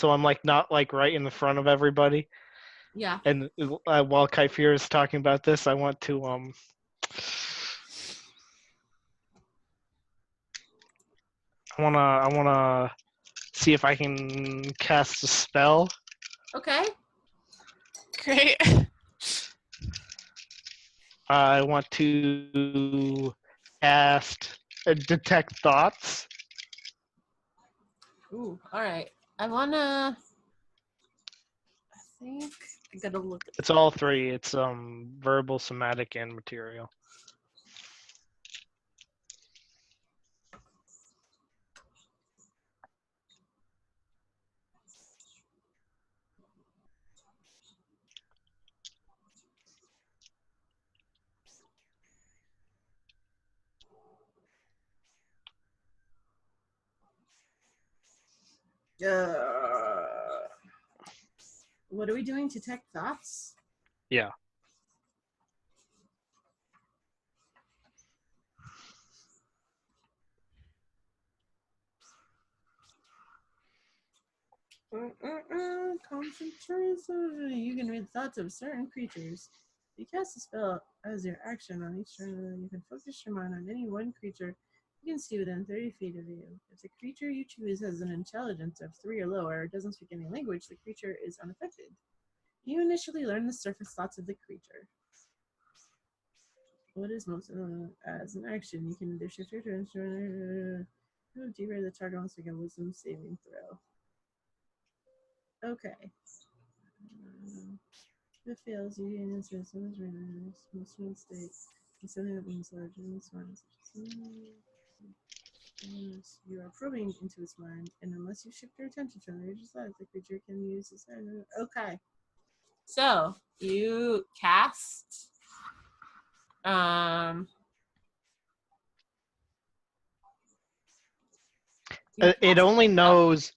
[SPEAKER 3] I'm like not like right in the front of everybody.
[SPEAKER 2] Yeah.
[SPEAKER 3] And while Kaifir is talking about this, I want to I wanna see if I can cast a spell.
[SPEAKER 2] Okay.
[SPEAKER 1] Great.
[SPEAKER 3] I want to cast detect thoughts.
[SPEAKER 2] Ooh, all right. I think I gotta look at
[SPEAKER 3] It's all three. It's verbal, somatic, and material.
[SPEAKER 2] what are we doing? Detect thoughts?
[SPEAKER 3] Yeah.
[SPEAKER 2] Concentration. You can read thoughts of certain creatures. You cast a spell as your action on each turn. You can focus your mind on any one creature you can see within 30 feet of you. If the creature you choose has an intelligence of 3 or lower or doesn't speak any language, the creature is unaffected. You initially learn the surface thoughts of the creature. What is most as an action? You can either shift your turn to go deeper. The target wants to make a wisdom saving throw. Okay. If it fails, you gain answer someone's most one state. And something that means large and smart. You are probing into its mind, and unless you shift your attention to another side, the creature can use its hand. Okay. So you cast
[SPEAKER 3] It only knows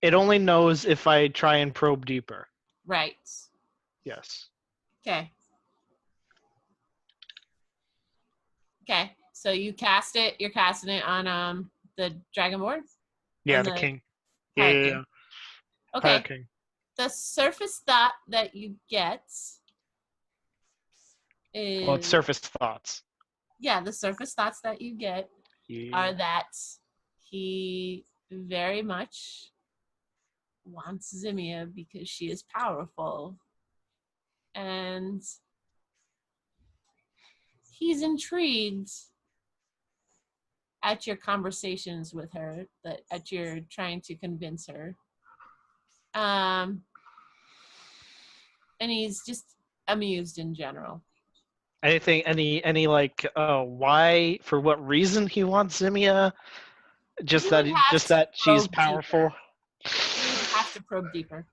[SPEAKER 3] if I try and probe deeper.
[SPEAKER 2] Right.
[SPEAKER 3] Yes.
[SPEAKER 2] Okay. Okay, so you cast it. You're casting it on the Dragonborn?
[SPEAKER 3] Yeah,
[SPEAKER 2] On
[SPEAKER 3] the king. Yeah,
[SPEAKER 2] Pirate
[SPEAKER 3] yeah,
[SPEAKER 2] King.
[SPEAKER 3] yeah. Pirate
[SPEAKER 2] Okay.
[SPEAKER 3] King.
[SPEAKER 2] The surface thought that you get
[SPEAKER 3] Well, it's
[SPEAKER 2] is
[SPEAKER 3] surface thoughts.
[SPEAKER 2] the surface thoughts that you get are
[SPEAKER 3] Yeah.
[SPEAKER 2] that he very much wants Zimia because she is powerful. And he's intrigued at your conversations with her, that at your trying to convince her. And he's just amused in general.
[SPEAKER 3] Anything? Any like? Why? For what reason he wants Zimia? Just
[SPEAKER 2] You
[SPEAKER 3] that.
[SPEAKER 2] would have
[SPEAKER 3] Just
[SPEAKER 2] to
[SPEAKER 3] that she's
[SPEAKER 2] probe
[SPEAKER 3] powerful.
[SPEAKER 2] deeper. You would have to probe deeper.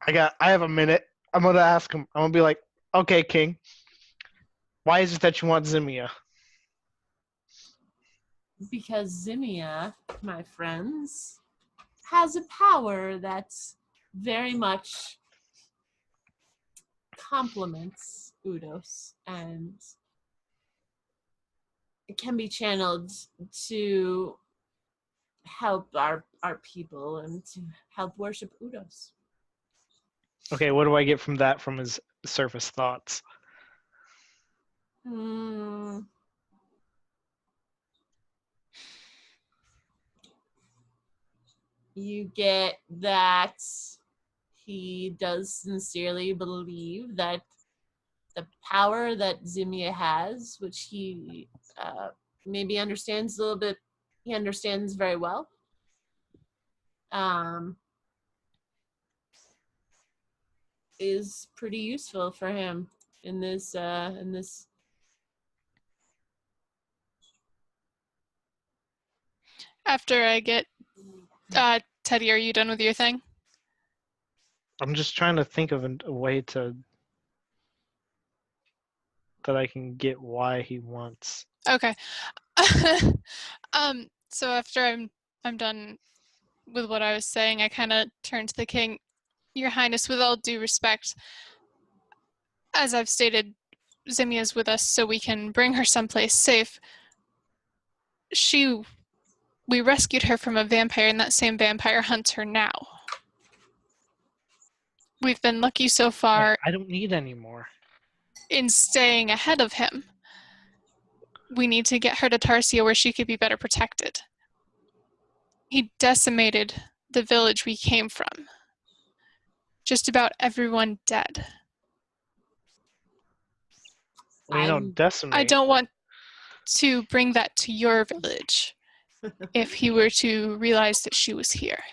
[SPEAKER 3] I have a minute. I'm gonna ask him. I'm gonna be like, okay, King. Why is it that you want Zimia?
[SPEAKER 2] Because Zimia, my friends, has a power that's very much complements Udos, and it can be channeled to help our people and to help worship Udos.
[SPEAKER 3] Okay, what do I get from that? From his surface thoughts.
[SPEAKER 2] Hmm. You get that he does sincerely believe that the power that Zimia has, which he maybe understands a little bit, he understands very well. Is pretty useful for him in this
[SPEAKER 1] After I get Teddy, are you done with your thing?
[SPEAKER 3] I'm just trying to think of a way to that I can get why he wants.
[SPEAKER 1] Okay. So after I'm done with what I was saying, I kind of turn to the king. Your Highness, with all due respect, as I've stated, Zimia's with us so we can bring her someplace safe. We rescued her from a vampire, and that same vampire hunts her now. We've been lucky so far
[SPEAKER 3] I don't need any more.
[SPEAKER 1] in staying ahead of him. We need to get her to Tarsia where she could be better protected. He decimated the village we came from. Just about everyone dead.
[SPEAKER 3] Well, you know, decimate.
[SPEAKER 1] I don't want to bring that to your village if he were to realize that she was here.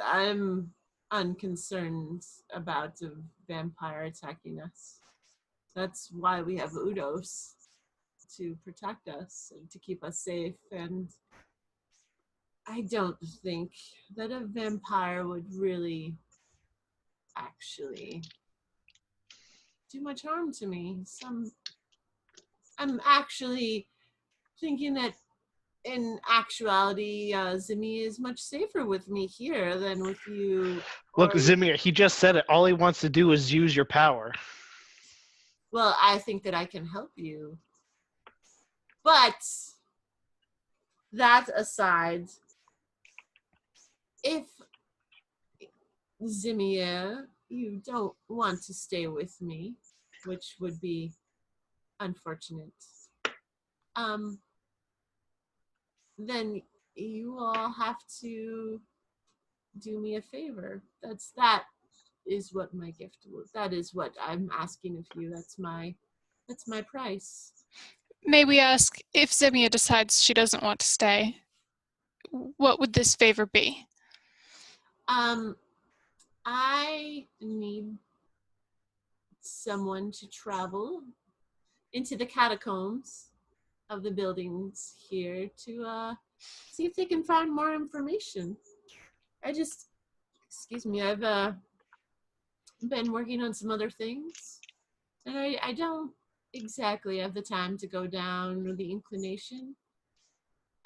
[SPEAKER 2] I'm unconcerned about a vampire attacking us. That's why we have Udos, to protect us and to keep us safe. And I don't think that a vampire would really actually do much harm to me. I'm actually thinking that in actuality, Zimi is much safer with me here than with you.
[SPEAKER 3] Look, Zimia, he just said it. All he wants to do is use your power.
[SPEAKER 2] Well, I think that I can help you. But that aside, if Zimia, you don't want to stay with me, which would be unfortunate, then you all have to do me a favor. That is what my gift will. That is what I'm asking of you. That's my price.
[SPEAKER 1] May we ask, if Zimia decides she doesn't want to stay, what would this favor be?
[SPEAKER 2] I need someone to travel into the catacombs of the buildings here to see if they can find more information. Excuse me, I've been working on some other things, and I don't exactly have the time to go down or the inclination.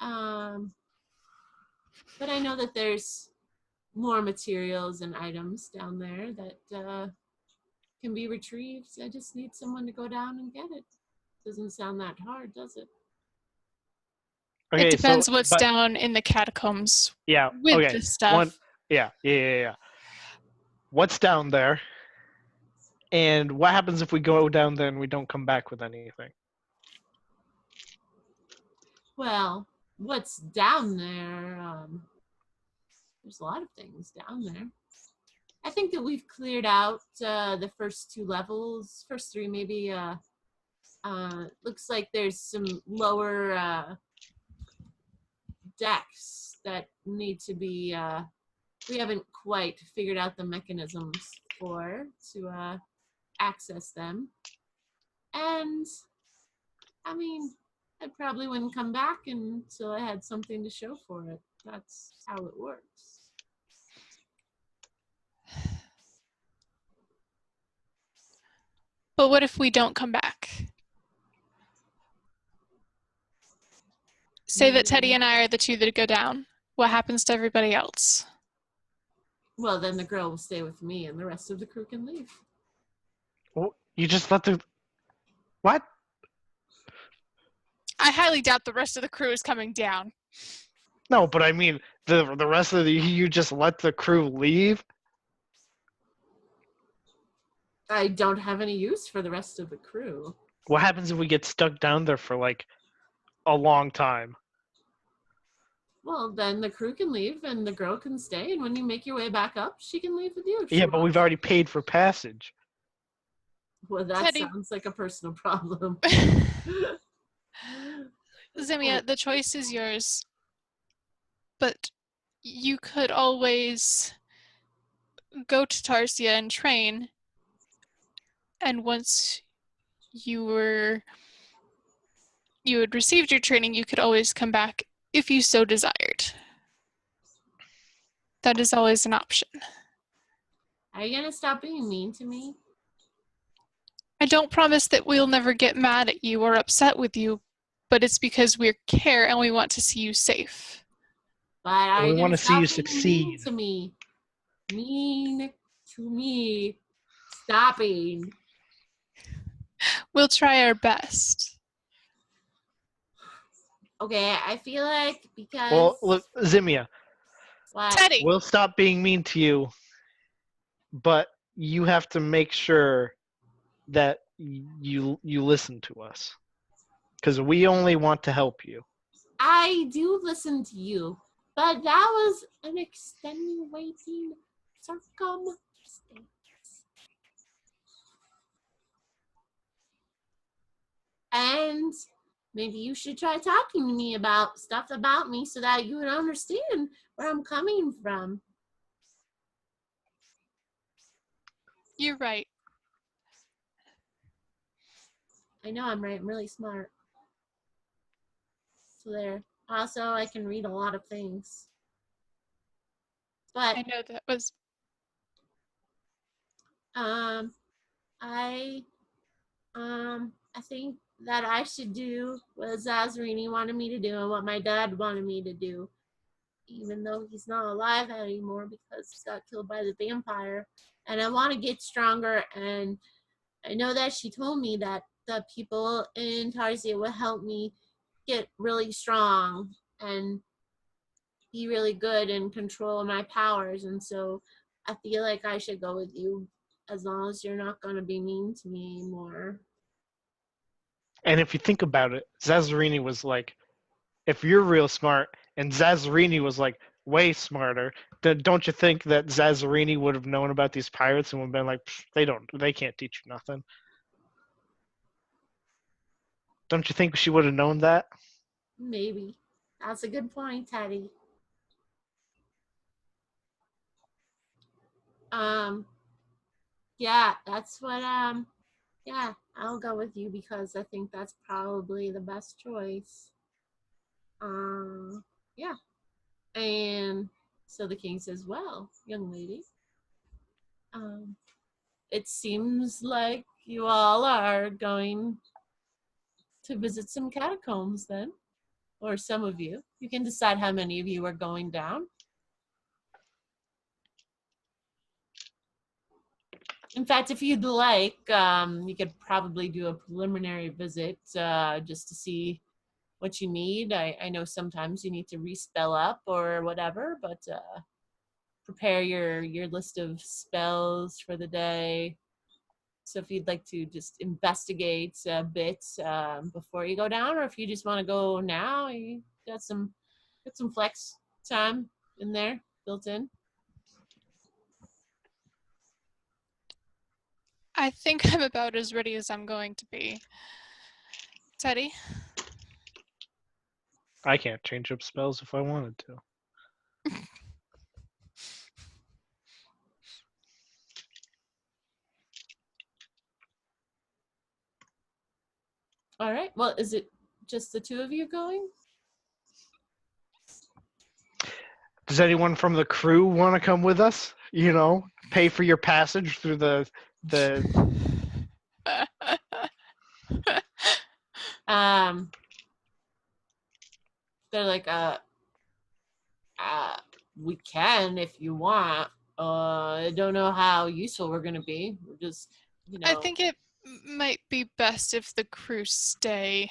[SPEAKER 2] But I know that there's more materials and items down there that can be retrieved. I just need someone to go down and get it. Doesn't sound that hard, does it?
[SPEAKER 1] It
[SPEAKER 3] Okay, so
[SPEAKER 1] depends what's
[SPEAKER 3] but
[SPEAKER 1] down in the catacombs
[SPEAKER 3] yeah,
[SPEAKER 1] with
[SPEAKER 3] okay.
[SPEAKER 1] this stuff.
[SPEAKER 3] Yeah. What's down there? And what happens if we go down there and we don't come back with anything?
[SPEAKER 2] Well, what's down there? There's a lot of things down there. I think that we've cleared out the first 2 levels, first 3 maybe. Looks like there's some lower decks that need to be. We haven't quite figured out the mechanisms for to access them. And I mean, I probably wouldn't come back until I had something to show for it. That's how it works.
[SPEAKER 1] But what if we don't come back? Say that Teddy and I are the 2 that go down. What happens to everybody else?
[SPEAKER 2] Well, then the girl will stay with me and the rest of the crew can leave.
[SPEAKER 3] Well, you just let the what?
[SPEAKER 1] I highly doubt the rest of the crew is coming down.
[SPEAKER 3] No, but I mean the rest of you just let the crew leave?
[SPEAKER 2] I don't have any use for the rest of the crew.
[SPEAKER 3] What happens if we get stuck down there for like a long time?
[SPEAKER 2] Well, then the crew can leave and the girl can stay. And when you make your way back up, she can leave with you.
[SPEAKER 3] Yeah, but we've already paid for passage.
[SPEAKER 2] Well, that
[SPEAKER 1] Teddy.
[SPEAKER 2] sounds like a personal problem.
[SPEAKER 1] Zimia, the choice is yours. But you could always go to Tarsia and train. And once you had received your training, you could always come back if you so desired. That is always an option.
[SPEAKER 2] Are you gonna stop being mean to me?
[SPEAKER 1] I don't promise that we'll never get mad at you or upset with you, but it's because we care and we want to see you safe.
[SPEAKER 2] But are
[SPEAKER 3] We
[SPEAKER 2] you
[SPEAKER 3] want
[SPEAKER 2] gonna
[SPEAKER 3] to see you
[SPEAKER 2] stop being mean
[SPEAKER 3] succeed.
[SPEAKER 2] to me? Mean to me. Stopping.
[SPEAKER 1] We'll try our best.
[SPEAKER 2] Okay, I feel like because
[SPEAKER 3] Well, look, Zimia,
[SPEAKER 2] what?
[SPEAKER 1] Teddy!
[SPEAKER 3] we'll stop being mean to you, but you have to make sure that you listen to us, because we only want to help you.
[SPEAKER 2] I do listen to you, but that was an extenuating circumstance. And maybe you should try talking to me about stuff about me so that you would understand where I'm coming from.
[SPEAKER 1] You're right.
[SPEAKER 2] I know I'm right. I'm really smart. So there. Also, I can read a lot of things. But
[SPEAKER 1] I know that was
[SPEAKER 2] I I think that I should do what Zazarini wanted me to do and what my dad wanted me to do, even though he's not alive anymore because he got killed by the vampire. And I want to get stronger. And I know that she told me that the people in Tarzia will help me get really strong and be really good and control my powers. And so I feel like I should go with you as long as you're not going to be mean to me anymore.
[SPEAKER 3] And if you think about it, Zazzarini was like, if you're real smart, and Zazzarini was like way smarter, then don't you think that Zazzarini would have known about these pirates and would have been like, they can't teach you nothing? Don't you think she would have known that?
[SPEAKER 2] Maybe. That's a good point, Teddy. Yeah, that's what yeah, I'll go with you because I think that's probably the best choice. Yeah. And so the king says, well, young lady, it seems like you all are going to visit some catacombs then. Or some of you. You can decide how many of you are going down. In fact, if you'd like, you could probably do a preliminary visit just to see what you need. I know sometimes you need to respell up or whatever, but prepare your list of spells for the day. So if you'd like to just investigate a bit before you go down, or if you just want to go now, you got some flex time in there built in.
[SPEAKER 1] I think I'm about as ready as I'm going to be. Teddy?
[SPEAKER 3] I can't change up spells if I wanted to.
[SPEAKER 2] All right. Well, is it just the two of you going?
[SPEAKER 3] Does anyone from the crew want to come with us? You know, pay for your passage through the
[SPEAKER 2] They're like, we can if you want. I don't know how useful we're gonna be. We're just,
[SPEAKER 1] I think it might be best if the crew stay.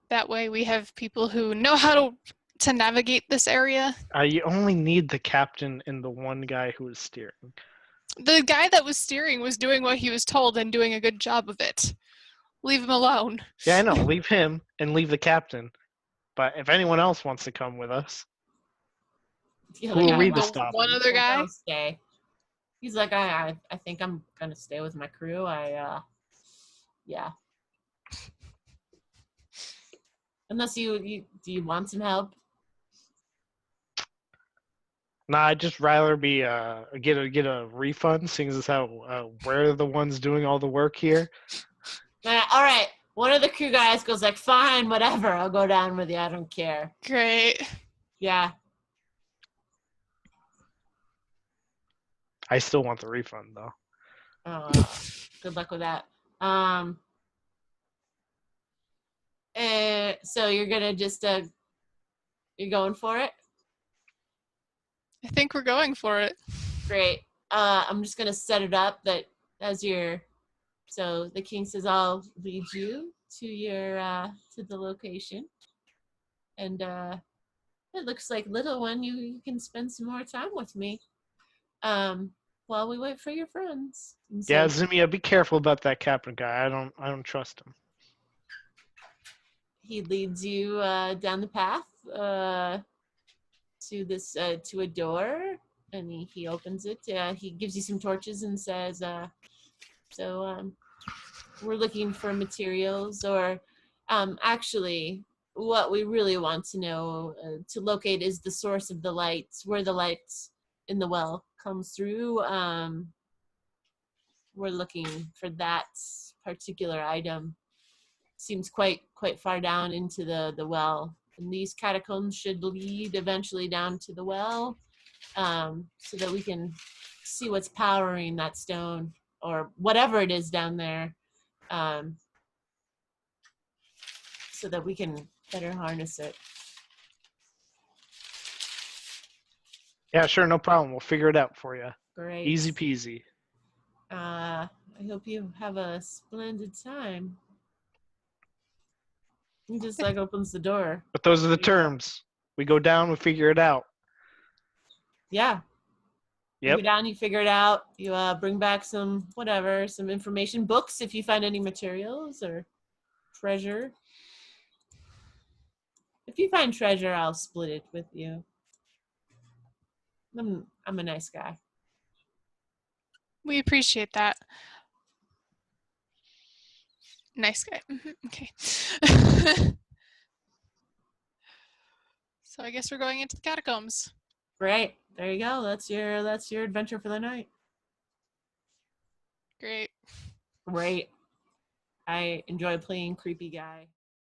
[SPEAKER 1] That way we have people who know how to navigate this area.
[SPEAKER 3] you only need the captain and the one guy who is steering.
[SPEAKER 1] The guy that was steering was doing what he was told and doing a good job of it. Leave him alone.
[SPEAKER 3] Yeah, I know. Leave him and leave the captain. But if anyone else wants to come with us,
[SPEAKER 2] yeah,
[SPEAKER 3] who will read the
[SPEAKER 1] the
[SPEAKER 3] stop?
[SPEAKER 1] one other guy?
[SPEAKER 2] I'll stay. He's like, I think I'm gonna stay with my crew. Yeah. Unless you do you want some help?
[SPEAKER 3] Nah, I'd just rather be get a refund, seeing as how we're the ones doing all the work here.
[SPEAKER 2] All right. One of the crew guys goes like, fine, whatever. I'll go down with you. I don't care.
[SPEAKER 1] Great.
[SPEAKER 2] Yeah.
[SPEAKER 3] I still want the refund though.
[SPEAKER 2] Good luck with that. So you're gonna just you're going for it?
[SPEAKER 1] I think we're going for it.
[SPEAKER 2] Great. I'm just gonna set it up that as so the king says I'll lead you to your to the location. And it looks like, little one, you can spend some more time with me. While we wait for your friends. And so,
[SPEAKER 3] Yeah, Zimia, be careful about that captain guy. I don't trust him.
[SPEAKER 2] he leads you down the path to this to a door, and he opens it. He gives you some torches and says, we're looking for materials, or actually what we really want to know to locate is the source of the lights, where the lights in the well comes through. We're looking for that particular item. Seems quite far down into the well, and these catacombs should lead eventually down to the well, so that we can see what's powering that stone or whatever it is down there, so that we can better harness it.
[SPEAKER 3] Yeah, sure, no problem. We'll figure it out for you.
[SPEAKER 2] Great.
[SPEAKER 3] Easy peasy.
[SPEAKER 2] I hope you have a splendid time. He just like opens the door.
[SPEAKER 3] But those are the terms. We go down, we figure it out.
[SPEAKER 2] Yeah.
[SPEAKER 3] Yep.
[SPEAKER 2] You go down, you figure it out. You bring back some information, books if you find any materials or treasure. If you find treasure, I'll split it with you. I'm a nice guy.
[SPEAKER 1] We appreciate that. Nice guy. Okay. So I guess we're going into the catacombs.
[SPEAKER 2] Great. There you go. That's your adventure for the night.
[SPEAKER 1] Great.
[SPEAKER 2] Great. I enjoy playing creepy guy.